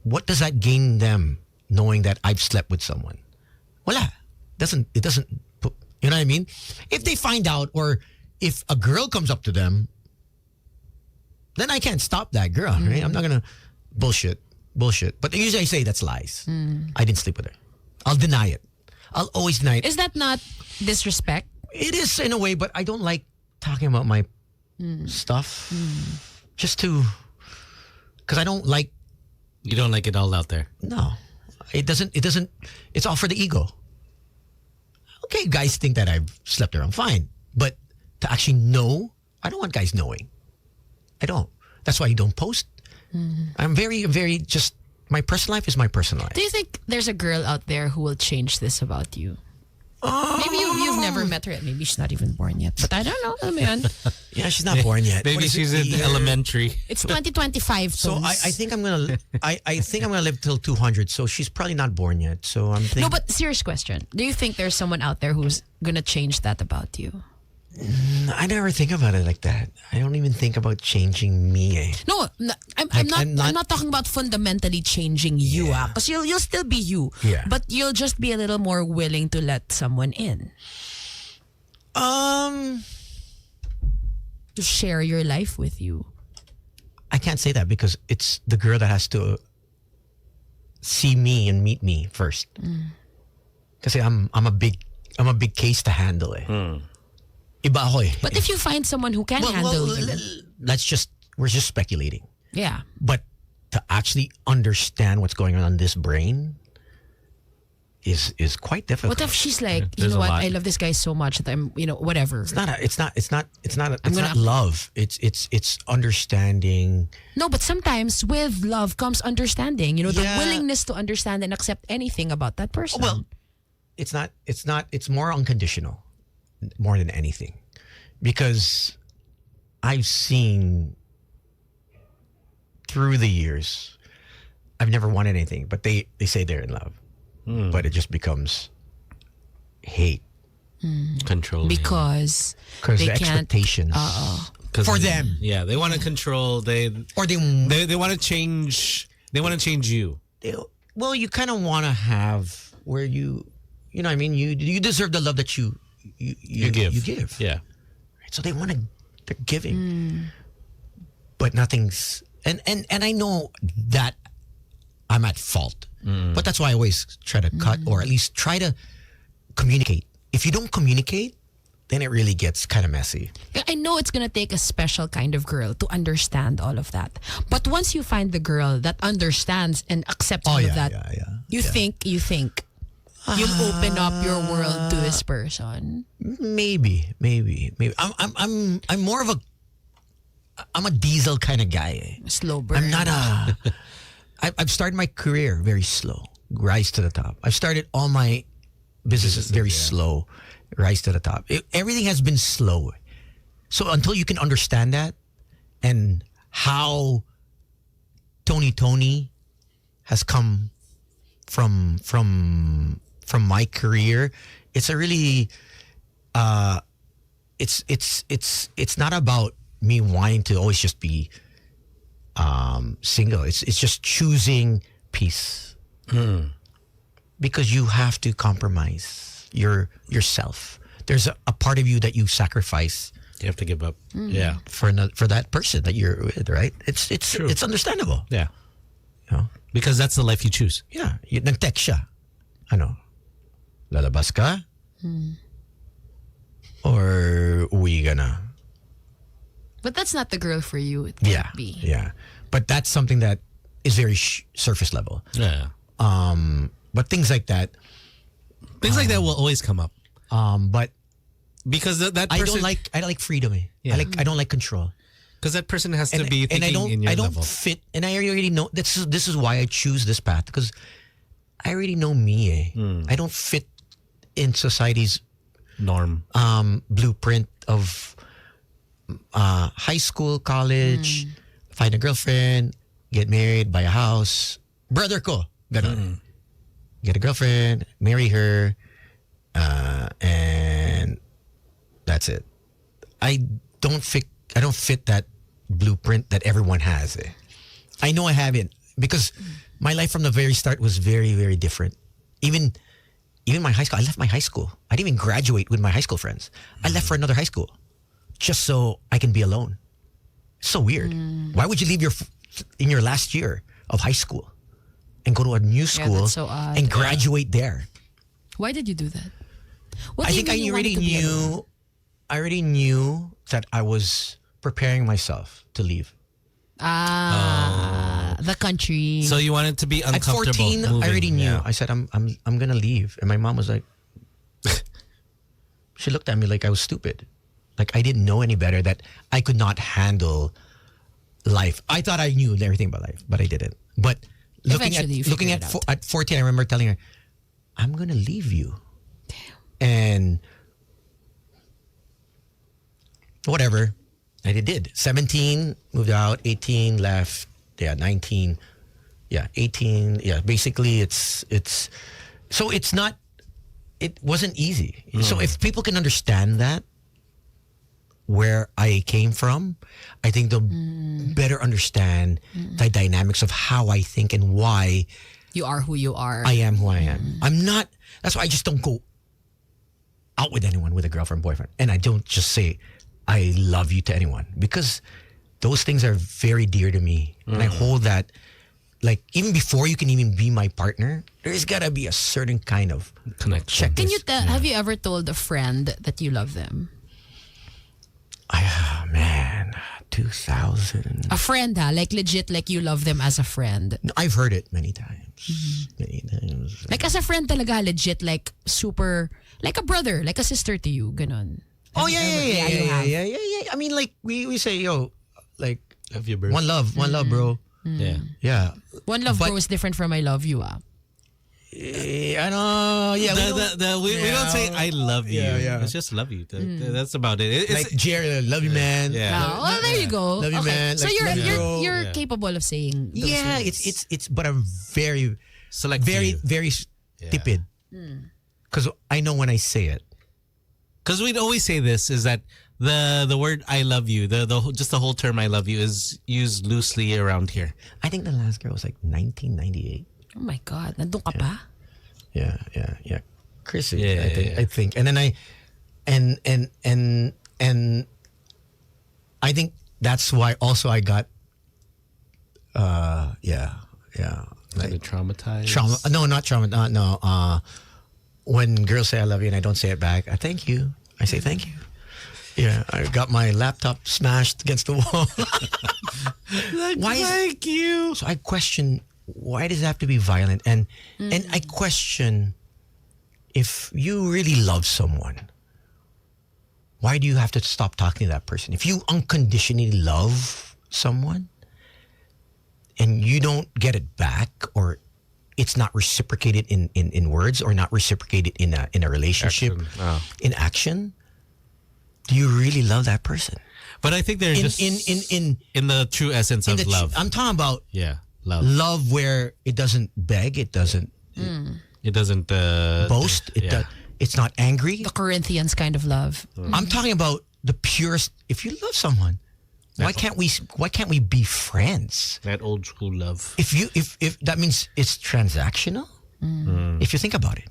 [SPEAKER 4] What does that gain them knowing that I've slept with someone? Wala. It doesn't put, you know what I mean? If they find out or if a girl comes up to them, then I can't stop that girl, right? I'm not going to bullshit. But usually I say that's lies. I didn't sleep with her. I'll deny it. I'll always deny it.
[SPEAKER 3] Is that not disrespect?
[SPEAKER 4] It is in a way, but I don't like talking about my stuff just to, because I don't like.
[SPEAKER 2] You don't like it all out there.
[SPEAKER 4] No, it doesn't, it's all for the ego. Okay, guys think that I've slept around, fine. But to actually know, I don't want guys knowing. I don't. That's why you don't post. I'm very, very just, my personal life is my personal life.
[SPEAKER 3] Do you think there's a girl out there who will change this about you? Maybe you've never met her yet. Maybe she's not even born yet. But I don't know. I mean,
[SPEAKER 4] Yeah, she's not born yet.
[SPEAKER 2] Maybe
[SPEAKER 4] What is
[SPEAKER 2] she's
[SPEAKER 4] it,
[SPEAKER 2] in
[SPEAKER 4] the year?
[SPEAKER 2] elementary.
[SPEAKER 3] it's 2025.
[SPEAKER 4] So I think I'm gonna I think I'm gonna live till 200. So she's probably not born yet. So I'm thinking.
[SPEAKER 3] No, but serious question. Do you think there's someone out there who's gonna change that about you?
[SPEAKER 4] I never think about it like that. I don't even think about changing me. Eh.
[SPEAKER 3] No, I'm not talking about fundamentally changing you, because you'll still be you.
[SPEAKER 4] Yeah.
[SPEAKER 3] But you'll just be a little more willing to let someone in to share your life with you.
[SPEAKER 4] I can't say that because it's the girl that has to see me and meet me first. Because I'm a big case to handle. Eh. Iba ako eh.
[SPEAKER 3] But if you find someone who can handle you,
[SPEAKER 4] we're just speculating.
[SPEAKER 3] yeah.
[SPEAKER 4] But to actually understand what's going on in this brain is quite difficult.
[SPEAKER 3] What if she's like, you
[SPEAKER 2] There's
[SPEAKER 3] know
[SPEAKER 2] a
[SPEAKER 3] what?
[SPEAKER 2] lot.
[SPEAKER 3] I love this guy so much that I'm, whatever.
[SPEAKER 4] It's not love. It's understanding.
[SPEAKER 3] No, but sometimes with love comes understanding. The
[SPEAKER 4] Yeah.
[SPEAKER 3] willingness to understand and accept anything about that person.
[SPEAKER 4] Well, it's more unconditional more than anything. Because I've seen through the years, I've never wanted anything, but they say they're in love. But it just becomes hate.
[SPEAKER 2] Control.
[SPEAKER 3] because
[SPEAKER 4] Because
[SPEAKER 3] they
[SPEAKER 4] the
[SPEAKER 3] can't.
[SPEAKER 4] expectations. For them.
[SPEAKER 2] Yeah, they want to control. They want to change. They want to change you.
[SPEAKER 4] Well, you kind of want to have where you know what I mean? You deserve the love that you
[SPEAKER 2] give.
[SPEAKER 4] You give.
[SPEAKER 2] Yeah.
[SPEAKER 4] Right? So they're giving. But nothing's and I know that I'm at fault. But that's why I always try to cut or at least try to communicate. If you don't communicate, then it really gets kind of messy.
[SPEAKER 3] I know it's gonna take a special kind of girl to understand all of that. But once you find the girl that understands and accepts all of that, you think you'll open up your world to this person.
[SPEAKER 4] Maybe. I'm more of I'm a diesel kind of guy.
[SPEAKER 3] Slow burn.
[SPEAKER 4] I'm not a. I've started my career very slow, rise to the top. I've started all my businesses very slow, rise to the top. Everything has been slow. So until you can understand that and how Tony has come from my career, it's a really it's not about me wanting to always just be single. It's just choosing peace. Because you have to compromise yourself. There's a part of you that you sacrifice.
[SPEAKER 2] You have to give up. Yeah.
[SPEAKER 4] For that person that you're with, right? It's understandable.
[SPEAKER 2] Yeah.
[SPEAKER 4] You know?
[SPEAKER 2] Because that's the life you choose.
[SPEAKER 4] Yeah. Nag-text siya. Ano? Lalabas ka? Or uwi ka na?
[SPEAKER 3] But that's not the girl for you. It can't be.
[SPEAKER 4] Yeah. But that's something that is very surface level.
[SPEAKER 2] Yeah.
[SPEAKER 4] But things like that.
[SPEAKER 2] Things like that will always come up.
[SPEAKER 4] But
[SPEAKER 2] because that person,
[SPEAKER 4] I don't like freedom.
[SPEAKER 2] Yeah.
[SPEAKER 4] I don't like control.
[SPEAKER 2] Because that person has to be thinking in your
[SPEAKER 4] I don't
[SPEAKER 2] level.
[SPEAKER 4] fit, and I already know this is why I choose this path, because I already know me. I don't fit in society's
[SPEAKER 2] norm,
[SPEAKER 4] blueprint of high school, college, find a girlfriend, get married, buy a house. Brother ko, ganon. Get a girlfriend, marry her, and that's it. I don't fit that blueprint that everyone has. I know I haven't, because my life from the very start was very, very different. Even my high school, I left my high school. I didn't even graduate with my high school friends. I left for another high school just so I can be alone. It's so weird. Why would you leave in your last year of high school and go to a new school
[SPEAKER 3] that's so odd.
[SPEAKER 4] and graduate there?
[SPEAKER 3] Why did you do that? What
[SPEAKER 4] I
[SPEAKER 3] do you
[SPEAKER 4] think
[SPEAKER 3] mean
[SPEAKER 4] I
[SPEAKER 3] you
[SPEAKER 4] already
[SPEAKER 3] wanted to be alone?
[SPEAKER 4] knew. I already knew that I was preparing myself to leave.
[SPEAKER 3] The country.
[SPEAKER 2] so you wanted to be
[SPEAKER 4] At
[SPEAKER 2] uncomfortable.
[SPEAKER 4] 14,
[SPEAKER 2] moving.
[SPEAKER 4] I already knew.
[SPEAKER 2] Yeah.
[SPEAKER 4] I said I'm gonna leave, and my mom was like, she looked at me like I was stupid, like I didn't know any better, that I could not handle life. I thought I knew everything about life, but I didn't. But
[SPEAKER 3] Eventually you
[SPEAKER 4] looking
[SPEAKER 3] figured
[SPEAKER 4] at
[SPEAKER 3] it out.
[SPEAKER 4] at 14, I remember telling her, I'm gonna leave you. And whatever, and it did. 17, moved out. 18, left. Yeah, 19. Yeah, 18. Yeah, basically it's so it's not, it wasn't easy. So if people can understand that, where I came from, I think they'll better understand the dynamics of how I think and why
[SPEAKER 3] you are who you are.
[SPEAKER 4] I am who I am. I'm not, that's why I just don't go out with anyone with a girlfriend, boyfriend. And I don't just say, I love you to anyone, because those things are very dear to me. And I hold that, like, even before you can even be my partner, there's gotta be a certain kind of
[SPEAKER 2] Connection.
[SPEAKER 3] Can you tell? Have you ever told a friend that you love them?
[SPEAKER 4] Man, 2000.
[SPEAKER 3] A friend, like legit, like you love them as a friend.
[SPEAKER 4] I've heard it many times. Many times.
[SPEAKER 3] Like as a friend talaga, legit, like super, like a brother, like a sister to you, ganon.
[SPEAKER 4] Oh,
[SPEAKER 3] Have you ever- you have.
[SPEAKER 4] yeah. I mean, like, we say, yo, like,
[SPEAKER 2] Love you, bro.
[SPEAKER 4] one love, bro.
[SPEAKER 2] Yeah.
[SPEAKER 4] Yeah.
[SPEAKER 3] One love
[SPEAKER 4] But-
[SPEAKER 3] bro is different from I love you,
[SPEAKER 4] I know. Yeah.
[SPEAKER 2] We don't say I love you.
[SPEAKER 4] Yeah.
[SPEAKER 2] It's just love you. That's about it. It's,
[SPEAKER 4] like, Jerry, love you, man.
[SPEAKER 2] Yeah.
[SPEAKER 3] Oh, well, there you go.
[SPEAKER 4] Love you, man.
[SPEAKER 3] So
[SPEAKER 4] Like,
[SPEAKER 3] you're
[SPEAKER 4] love you, bro.
[SPEAKER 3] you're
[SPEAKER 2] Yeah.
[SPEAKER 3] capable of saying those
[SPEAKER 4] Yeah,
[SPEAKER 3] words.
[SPEAKER 4] it's but I'm very,
[SPEAKER 2] select
[SPEAKER 4] very,
[SPEAKER 2] few.
[SPEAKER 4] very
[SPEAKER 2] Yeah.
[SPEAKER 4] stupid. Because I know when I say it,
[SPEAKER 2] because we'd always say this is that the word I love you, just the whole term I love you is used loosely around here.
[SPEAKER 4] I think the last girl was like 1998.
[SPEAKER 3] Oh my God. Nandun ka pa?
[SPEAKER 4] Yeah. Chris,
[SPEAKER 2] Yeah,
[SPEAKER 4] I think. And then and I think that's why also I got
[SPEAKER 2] Like traumatized.
[SPEAKER 4] trauma. No, not trauma. No. When girls say I love you and I don't say it back, I thank you. I say thank you. Yeah, I got my laptop smashed against the wall.
[SPEAKER 2] Thank you.
[SPEAKER 4] So I question, why does it have to be violent? And I question, if you really love someone, why do you have to stop talking to that person? If you unconditionally love someone and you don't get it back, or it's not reciprocated in words, or not reciprocated in a relationship, in action, do you really love that person?
[SPEAKER 2] But I think they're just in the true essence of love.
[SPEAKER 4] I'm talking about
[SPEAKER 2] love.
[SPEAKER 4] love where it doesn't beg, it doesn't
[SPEAKER 2] It doesn't
[SPEAKER 4] boast, it's not angry.
[SPEAKER 3] The Corinthians kind of love.
[SPEAKER 4] I'm talking about the purest. If you love someone, why can't we be friends?
[SPEAKER 2] That old school love.
[SPEAKER 4] If that means it's transactional. If you think about it,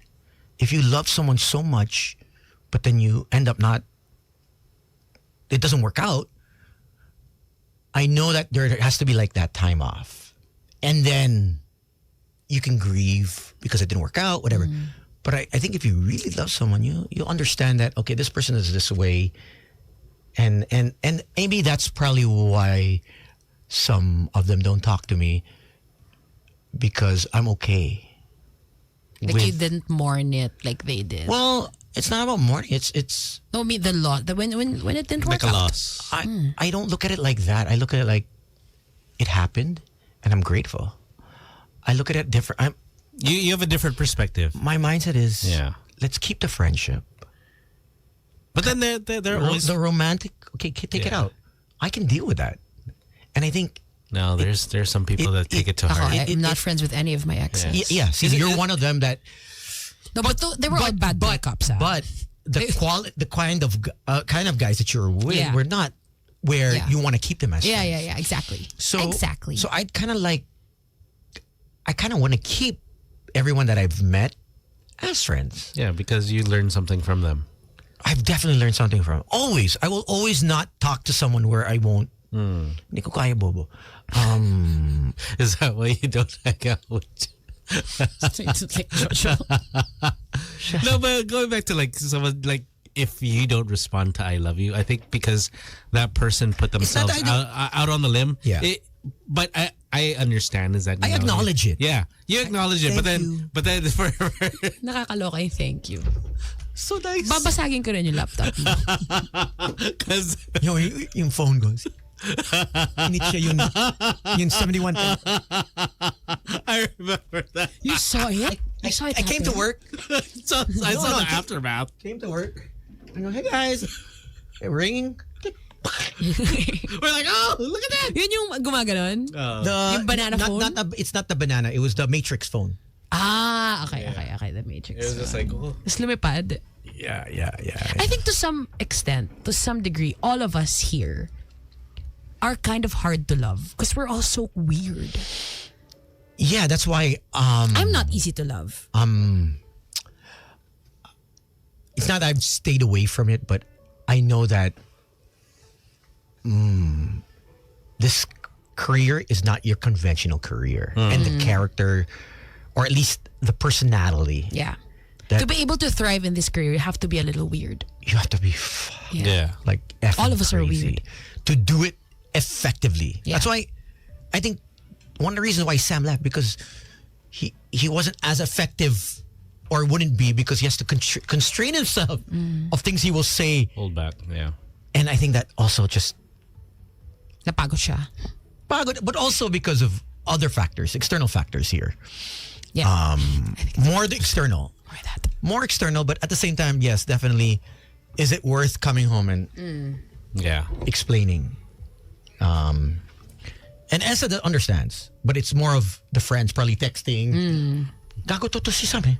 [SPEAKER 4] if you love someone so much, but then you end up not, it doesn't work out. I know that there has to be like that time off, and then you can grieve because it didn't work out, whatever. But I think if you really love someone, you'll understand that, okay, this person is this way. And maybe that's probably why some of them don't talk to me, because I'm okay.
[SPEAKER 3] Like you didn't mourn it like they did.
[SPEAKER 4] Well, it's not about mourning. It's
[SPEAKER 3] No, I mean the loss. When it didn't
[SPEAKER 2] Like
[SPEAKER 3] work
[SPEAKER 2] a
[SPEAKER 3] out.
[SPEAKER 2] loss.
[SPEAKER 4] I don't look at it like that. I look at it like it happened, and I'm grateful. I look at it different.
[SPEAKER 2] You have a different perspective.
[SPEAKER 4] My mindset is,
[SPEAKER 2] Yeah.
[SPEAKER 4] let's keep the friendship.
[SPEAKER 2] But then they're always
[SPEAKER 4] The romantic, okay, take it out. I can deal with that. And I think,
[SPEAKER 2] no. There's some people that take it to
[SPEAKER 3] Ako,
[SPEAKER 2] heart.
[SPEAKER 3] I'm not friends with any of my exes.
[SPEAKER 4] yeah, see, you're one of them that,
[SPEAKER 3] No, but they were all bad breakups.
[SPEAKER 4] but the kind of guys that you're with were not where you want to keep them as
[SPEAKER 3] Yeah,
[SPEAKER 4] friends.
[SPEAKER 3] yeah, exactly.
[SPEAKER 4] So
[SPEAKER 3] exactly.
[SPEAKER 4] So I kind of want to keep everyone that I've met as friends.
[SPEAKER 2] Yeah, because you learn something from them.
[SPEAKER 4] I've definitely learned something from. Always, I will always not talk to someone where I won't. Hindi ko kaya, bobo.
[SPEAKER 2] Is that why you don't hang out with? No, but going back to like someone like, if you don't respond to I love you, I think because that person put themselves out on the limb.
[SPEAKER 4] Yeah.
[SPEAKER 2] But I understand is that
[SPEAKER 4] I acknowledge it.
[SPEAKER 2] Yeah, you acknowledge it, but then forever.
[SPEAKER 3] Nakakaloka yung thank you.
[SPEAKER 2] So nice.
[SPEAKER 3] Babasagin ko rin yung laptop mo.
[SPEAKER 2] Because
[SPEAKER 4] yung phone goes. Init siya yung 71.
[SPEAKER 2] I remember that.
[SPEAKER 3] You saw it? You saw it
[SPEAKER 4] I came to
[SPEAKER 3] happen?
[SPEAKER 4] work.
[SPEAKER 2] So, I saw the aftermath.
[SPEAKER 4] Came to work. I go, hey guys. Ringing.
[SPEAKER 2] We're like, oh, look at that.
[SPEAKER 3] Yun yung gumaganon? Yung banana phone?
[SPEAKER 4] It's not the banana. It was the Matrix phone.
[SPEAKER 3] Okay. The Matrix.
[SPEAKER 2] It was just like, oh.
[SPEAKER 3] Tapos lumipad.
[SPEAKER 4] Yeah.
[SPEAKER 3] I think to some extent, to some degree, all of us here are kind of hard to love because we're all so weird.
[SPEAKER 4] Yeah, that's why.
[SPEAKER 3] I'm not easy to love.
[SPEAKER 4] It's not that I've stayed away from it, but I know that this career is not your conventional career, and the character, or at least the personality.
[SPEAKER 3] Yeah.
[SPEAKER 4] That-
[SPEAKER 3] To be able to thrive in this career, you have to be a little weird.
[SPEAKER 4] You have to be
[SPEAKER 2] Yeah.
[SPEAKER 4] like effing
[SPEAKER 3] All of us are
[SPEAKER 4] crazy
[SPEAKER 3] weird.
[SPEAKER 4] to do it effectively.
[SPEAKER 3] Yeah.
[SPEAKER 4] That's why I think one of the reasons why Sam left, because he wasn't as effective, or wouldn't be, because he has to constrain himself of things he will say.
[SPEAKER 2] Hold back. Yeah.
[SPEAKER 4] And I think that also just
[SPEAKER 3] Napagod siya.
[SPEAKER 4] pagod, but also because of other factors, external factors here.
[SPEAKER 3] Yeah.
[SPEAKER 4] More the external. More external, but at the same time, yes, definitely, is it worth coming home and
[SPEAKER 2] Yeah.
[SPEAKER 4] explaining? And Esa understands, but it's more of the friends probably texting. Gago to si Sam eh.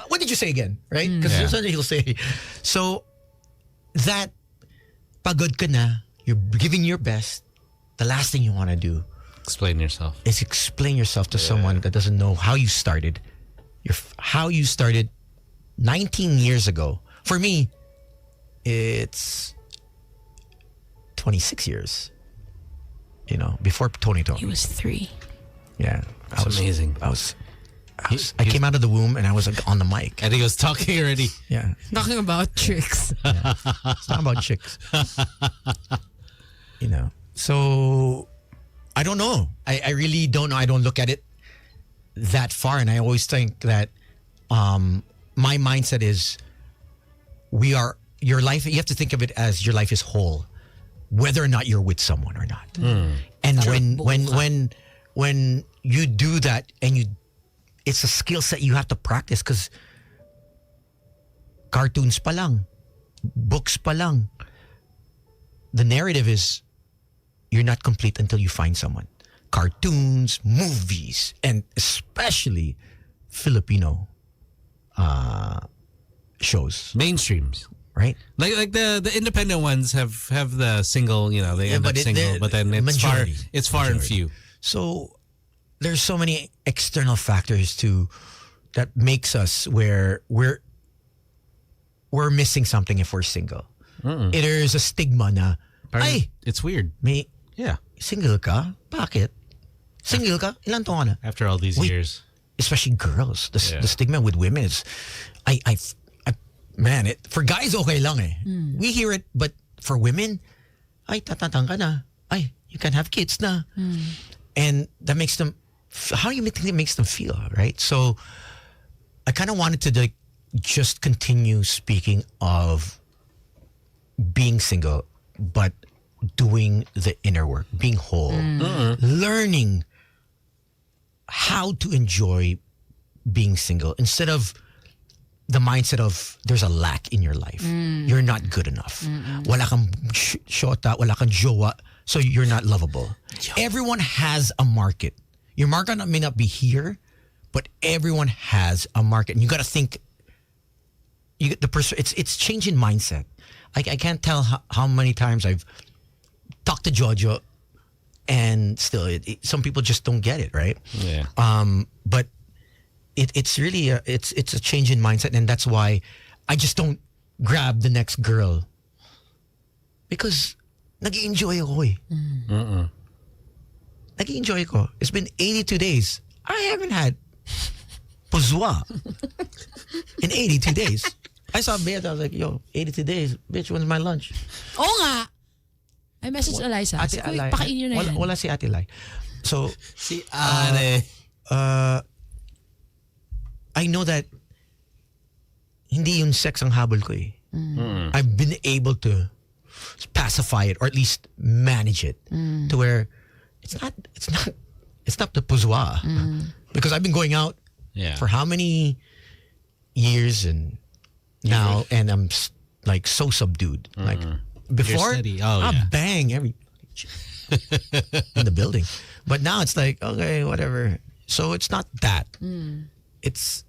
[SPEAKER 4] What did you say again? Right? Because
[SPEAKER 2] Yeah.
[SPEAKER 4] sometimes he'll say. So that pagod ka na, you're giving your best, the last thing you want to do
[SPEAKER 2] Explain yourself.
[SPEAKER 4] is explain yourself to someone that doesn't know how you started. How you started 19 years ago. For me, it's 26 years. You know, before Tony told
[SPEAKER 3] He
[SPEAKER 4] me.
[SPEAKER 3] was 3.
[SPEAKER 4] Yeah.
[SPEAKER 2] That's amazing.
[SPEAKER 4] I came out of the womb and I was like, on the mic.
[SPEAKER 2] And he was talking already.
[SPEAKER 4] Yeah.
[SPEAKER 3] Talking about tricks.
[SPEAKER 4] It's not about chicks. You know. So I don't know. I really don't know. I don't look at it that far. And I always think that my mindset is your life, you have to think of it as your life is whole, whether or not you're with someone or not. And when you do that and it's a skill set you have to practice because cartoons pa lang, books pa lang, the narrative is you're not complete until you find someone. Cartoons, movies, and especially Filipino shows,
[SPEAKER 2] Mainstreams.
[SPEAKER 4] right?
[SPEAKER 2] Like the independent ones have the single, you know, they end up single, but then it's far and few.
[SPEAKER 4] So there's so many external factors too that makes us where we're missing something if we're single. It is a stigma na, ay,
[SPEAKER 2] It's weird.
[SPEAKER 4] may
[SPEAKER 2] Yeah.
[SPEAKER 4] single ka? Bakit? Single ka? Ilan taon ka na?
[SPEAKER 2] After all these
[SPEAKER 4] Wait.
[SPEAKER 2] years.
[SPEAKER 4] Especially girls. The stigma with women is, man, for guys okay lang eh. We hear it, but for women, ay, tatatang ka na. Ay, you can have kids na. And that makes them, how do you think it makes them feel, right? So I kind of wanted to just continue speaking of being single, but doing the inner work, being whole, learning how to enjoy being single instead of the mindset of there's a lack in your life. You're not good enough. Wala kang shota, wala kang jowa, so you're not lovable. Everyone has a market. Your market may not be here, but everyone has a market. And you got to think, it's changing mindset. I can't tell how many times I've talked to Jojo and still some people just don't get it, right?
[SPEAKER 2] Yeah.
[SPEAKER 4] But it's really it's a change in mindset, and that's why I just don't grab the next girl because nag-enjoy ako eh. Nag-enjoy ko. It's been 82 days. I haven't had pozwa in 82 days. I saw Bea, I was like, yo, 82 days. Bitch, when's my lunch?
[SPEAKER 3] Oo nga. I messaged Eliza.
[SPEAKER 4] Ate
[SPEAKER 3] Sabi ko,
[SPEAKER 4] Alay.
[SPEAKER 3] pakain nyo na yan.
[SPEAKER 4] Wala si Ate Lai. So,
[SPEAKER 2] Si Are.
[SPEAKER 4] I know that hindi yung sex ang habol ko eh. I've been able to pacify it or at least manage it to where it's not the puzwa. Because I've been going out for how many years and now and I'm like so subdued. Like before,
[SPEAKER 2] steady.
[SPEAKER 4] I bang every in the building. But now it's like, okay, whatever. So it's not that. It's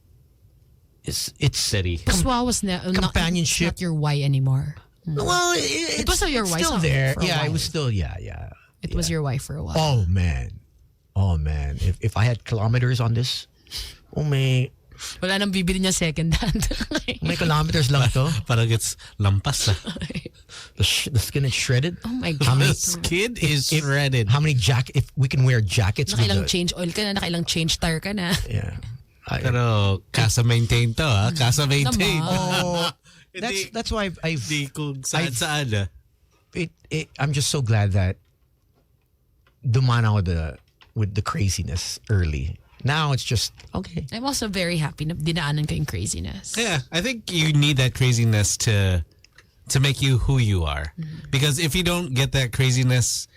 [SPEAKER 2] Steady.
[SPEAKER 3] Puswa was
[SPEAKER 4] companionship.
[SPEAKER 3] not your why anymore.
[SPEAKER 4] Well,
[SPEAKER 3] It was your
[SPEAKER 4] it's
[SPEAKER 3] wife
[SPEAKER 4] still there.
[SPEAKER 3] for a
[SPEAKER 4] Yeah,
[SPEAKER 3] while.
[SPEAKER 4] it was still, yeah.
[SPEAKER 3] It was your wife for a while.
[SPEAKER 4] Oh man. If I had kilometers on this, may
[SPEAKER 3] Wala nang bibili niya second hand.
[SPEAKER 4] kilometers lang to.
[SPEAKER 2] Parang it's lampas.
[SPEAKER 4] The skin is shredded.
[SPEAKER 3] Oh my
[SPEAKER 4] How
[SPEAKER 3] God.
[SPEAKER 4] many
[SPEAKER 2] The skin is shredded.
[SPEAKER 4] How many if we can wear jackets with
[SPEAKER 3] Nakailang
[SPEAKER 4] the,
[SPEAKER 3] change oil ka na, nakailang change tire ka na.
[SPEAKER 4] yeah.
[SPEAKER 2] Pero casa maintain to ha. Casa maintain.
[SPEAKER 3] Naman.
[SPEAKER 4] That's why I've
[SPEAKER 2] Di kung saan.
[SPEAKER 4] I'm just so glad that dumaan ako with the craziness early. Now it's just okay.
[SPEAKER 3] I'm also very happy na dinaanan ko yung craziness.
[SPEAKER 2] Yeah, I think you need that craziness to make you who you are. Because if you don't get that craziness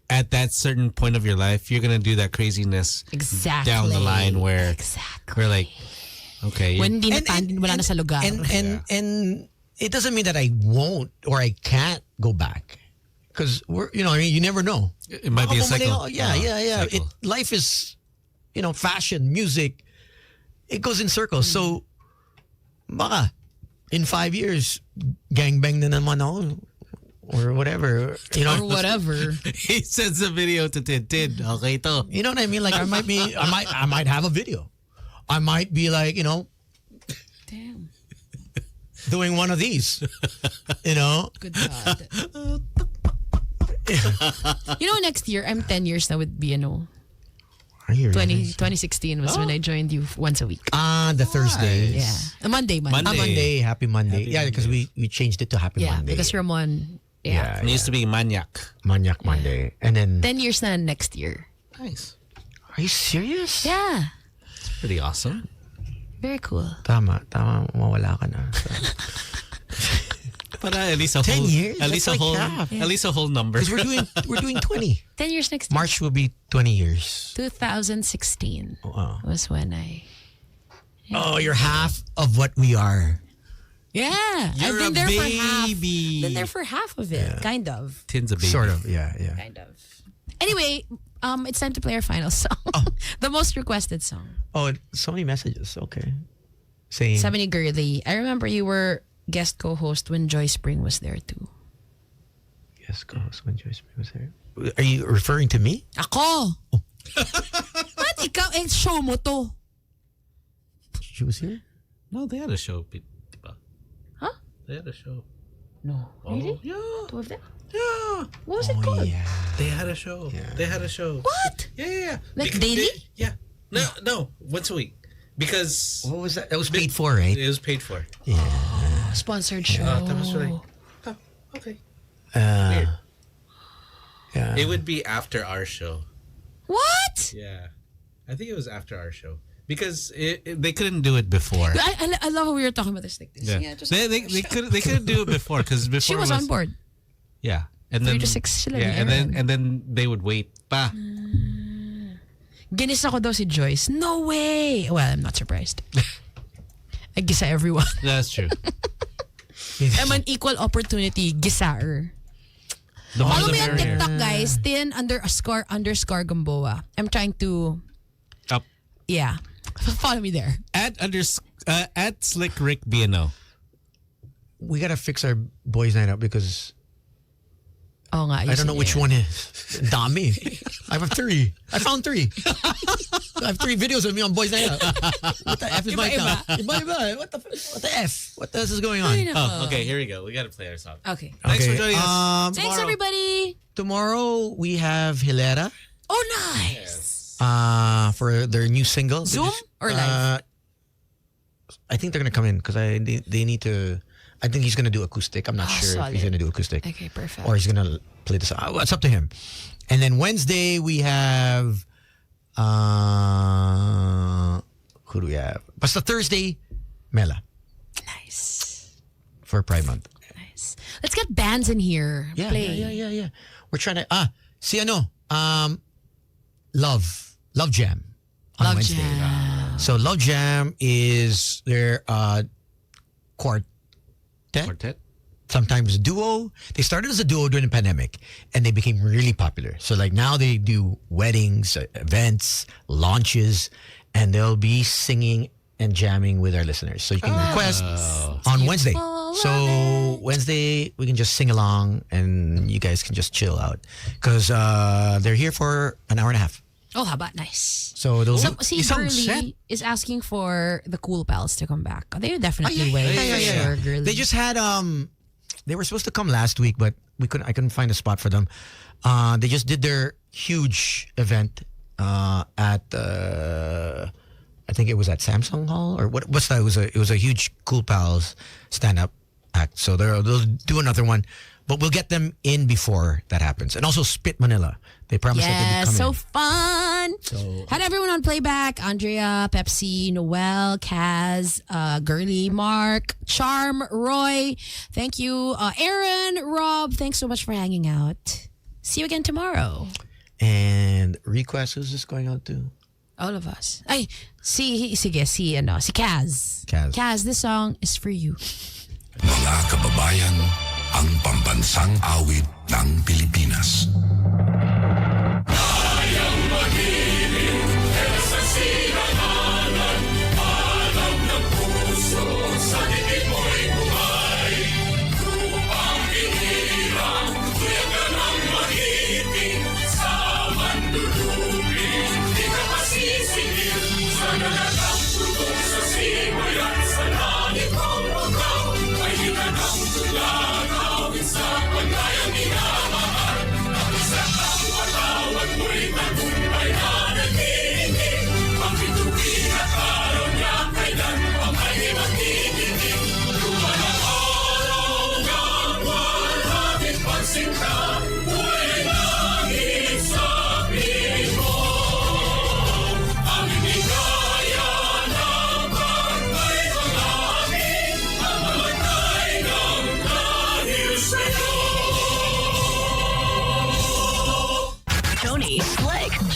[SPEAKER 2] at that certain point of your life, you're gonna do that craziness
[SPEAKER 3] Exactly.
[SPEAKER 2] down the line where
[SPEAKER 3] Exactly.
[SPEAKER 2] we're like, okay,
[SPEAKER 3] When di wala na sa lugar.
[SPEAKER 4] And it doesn't mean that I won't or I can't go back. Because you never know.
[SPEAKER 2] it might be a cycle.
[SPEAKER 4] Yeah.
[SPEAKER 2] Cycle.
[SPEAKER 4] Life is, fashion, music. It goes in circles. So, baka in 5 years, gangbang na naman ako. Or whatever. You know?
[SPEAKER 3] Or whatever.
[SPEAKER 2] He sends a video to Tintin. Okay to.
[SPEAKER 4] You know what I mean? Like I might have a video. I might be like,
[SPEAKER 3] Damn.
[SPEAKER 4] doing one of these. You know?
[SPEAKER 3] Good God. Next year, I'm 10 years now with BNO.
[SPEAKER 4] Are you really?
[SPEAKER 3] 2016 was when I joined you once a week.
[SPEAKER 4] The Thursdays.
[SPEAKER 3] Yeah. A Monday.
[SPEAKER 4] Monday. Happy Monday. Yeah, because we changed it to Happy
[SPEAKER 3] Yeah,
[SPEAKER 4] Monday.
[SPEAKER 3] because Ramon. Yeah.
[SPEAKER 2] It used to be Maniac.
[SPEAKER 4] Manyak Monday. And then
[SPEAKER 3] 10 years na next year.
[SPEAKER 2] Nice.
[SPEAKER 4] Are you serious?
[SPEAKER 3] Yeah.
[SPEAKER 2] Pretty awesome.
[SPEAKER 3] Very cool.
[SPEAKER 4] Tama, mawala ka na.
[SPEAKER 2] But at least a
[SPEAKER 4] 10
[SPEAKER 2] whole
[SPEAKER 4] years?
[SPEAKER 2] At least
[SPEAKER 4] That's
[SPEAKER 2] a
[SPEAKER 4] like
[SPEAKER 2] whole
[SPEAKER 4] half.
[SPEAKER 2] at least a whole number.
[SPEAKER 4] Because we're doing 20.
[SPEAKER 3] 10 years next year.
[SPEAKER 4] March will be 20 years.
[SPEAKER 3] 2016
[SPEAKER 4] Wow.
[SPEAKER 3] was when I...
[SPEAKER 4] Oh, you're half of what we are.
[SPEAKER 3] Yeah.
[SPEAKER 2] You're
[SPEAKER 3] I've been
[SPEAKER 2] a
[SPEAKER 3] there
[SPEAKER 2] baby.
[SPEAKER 3] for half. Been there for half of it. Kind of.
[SPEAKER 2] Tin's a baby.
[SPEAKER 4] Sort of, yeah.
[SPEAKER 3] Kind of. Anyway, it's time to play our final song. The most requested song.
[SPEAKER 4] Oh, so many messages. Okay. Saying,
[SPEAKER 3] Samini Girly. I remember you were guest co-host when Joy Spring was there too.
[SPEAKER 4] yes, co-host when Joyce was there. Are you referring to me?
[SPEAKER 3] Ako! What? Ikaw, show mo to.
[SPEAKER 4] She was here?
[SPEAKER 2] No, they had a show. Diba?
[SPEAKER 3] Huh?
[SPEAKER 2] They had a show.
[SPEAKER 3] No. Really?
[SPEAKER 2] Yeah.
[SPEAKER 3] Two of them?
[SPEAKER 2] Yeah.
[SPEAKER 3] What was it called?
[SPEAKER 4] Yeah.
[SPEAKER 2] They had a show.
[SPEAKER 4] Yeah.
[SPEAKER 2] They had a show.
[SPEAKER 3] What?
[SPEAKER 2] Yeah.
[SPEAKER 3] Like
[SPEAKER 2] Because
[SPEAKER 3] daily?
[SPEAKER 2] yeah. No. Once a week. Because
[SPEAKER 4] What was that? That was paid for, right?
[SPEAKER 2] it was paid for.
[SPEAKER 3] Sponsored show.
[SPEAKER 2] Tapos we're like, oh, okay.
[SPEAKER 4] Uh,
[SPEAKER 2] Weird.
[SPEAKER 4] yeah.
[SPEAKER 2] It would be after our show.
[SPEAKER 3] What?
[SPEAKER 2] Yeah. I think it was after our show. Because they couldn't do it before.
[SPEAKER 3] I love how we were talking about this like this.
[SPEAKER 2] Yeah.
[SPEAKER 3] Just
[SPEAKER 2] They couldn't do it before because before
[SPEAKER 3] she was on board.
[SPEAKER 2] Yeah. And
[SPEAKER 3] 3
[SPEAKER 2] then
[SPEAKER 3] to 6 sila
[SPEAKER 2] yeah,
[SPEAKER 3] ni Aaron.
[SPEAKER 2] and then they would wait pa.
[SPEAKER 3] Ginisa ko daw si Joyce. No way! Well, I'm not surprised. I gisa everyone.
[SPEAKER 2] That's true.
[SPEAKER 3] I'm an equal opportunity gisaer.
[SPEAKER 2] The more
[SPEAKER 3] Follow
[SPEAKER 2] the
[SPEAKER 3] me on
[SPEAKER 2] merrier.
[SPEAKER 3] TikTok, guys. __ Gamboa. I'm trying to,
[SPEAKER 2] Up.
[SPEAKER 3] yeah. Follow me there.
[SPEAKER 2] At Slick Rick BNO.
[SPEAKER 4] We gotta fix our boys' night out because
[SPEAKER 3] Oh nga.
[SPEAKER 4] I don't know which one is. Dami. I have 3. I found 3. I have 3 videos of me on boys' night out. What the F is my account? Iba. What the F? What else is going on?
[SPEAKER 2] Oh, okay. Here we go. We got to play our song.
[SPEAKER 3] Okay.
[SPEAKER 2] Thanks for
[SPEAKER 4] Okay,
[SPEAKER 2] joining us.
[SPEAKER 3] Thanks, everybody.
[SPEAKER 4] Tomorrow we have Hilera
[SPEAKER 3] Oh, nice.
[SPEAKER 4] for their new single.
[SPEAKER 3] Zoom or live?
[SPEAKER 4] I think they're gonna come in because they need to. I think he's gonna do acoustic. I'm not sure if
[SPEAKER 3] solid.
[SPEAKER 4] he's gonna do acoustic.
[SPEAKER 3] Okay, perfect.
[SPEAKER 4] Or he's gonna play the song. It's up to him. And then Wednesday we have who do we have? Basta Thursday, Mela
[SPEAKER 3] Nice.
[SPEAKER 4] for Pride Month.
[SPEAKER 3] Nice. Let's get bands in here.
[SPEAKER 4] Yeah,
[SPEAKER 3] Play.
[SPEAKER 4] yeah. We're trying to si ano, Love Jam on
[SPEAKER 3] Love
[SPEAKER 4] Wednesday.
[SPEAKER 3] Jam.
[SPEAKER 4] So Love Jam is their quartet.
[SPEAKER 2] Quartet.
[SPEAKER 4] Sometimes a duo. They started as a duo during the pandemic and they became really popular. So like now they do weddings, events, launches, and they'll be singing and jamming with our listeners. So you can request on Wednesday. So Wednesday we can just sing along and you guys can just chill out because they're here for an hour and a half.
[SPEAKER 3] Oh, haba. Nice.
[SPEAKER 4] So those
[SPEAKER 3] See,
[SPEAKER 2] Isang set.
[SPEAKER 3] Girly is asking for the Cool Pals to come back. They definitely
[SPEAKER 4] yeah,
[SPEAKER 3] will.
[SPEAKER 4] yeah,
[SPEAKER 3] for
[SPEAKER 4] yeah.
[SPEAKER 3] sure, Girly.
[SPEAKER 4] They just had they were supposed to come last week, but I couldn't find a spot for them. They just did their huge event at I think it was at Samsung Hall or what's that? It was a huge Cool Pals stand up act. So they'll do another one. But we'll get them in before that happens. And also Spit Manila. They promised that they'd be coming.
[SPEAKER 3] so fun.
[SPEAKER 4] So-
[SPEAKER 3] Had everyone on playback. Andrea, Pepsi, Noel, Kaz, Girly, Mark, Charm, Roy. Thank you. Aaron, Rob, thanks so much for hanging out. See you again tomorrow.
[SPEAKER 4] And request, who's this going out to?
[SPEAKER 3] All of us. Ay, si Kaz.
[SPEAKER 4] Kaz.
[SPEAKER 3] This song is for you.
[SPEAKER 9] Mga kababayan, ang pambansang awit ng Pilipinas. Sa dibdib mo'y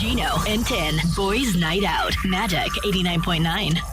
[SPEAKER 1] Gino and Tin. Boys Night Out. Magic 89.9.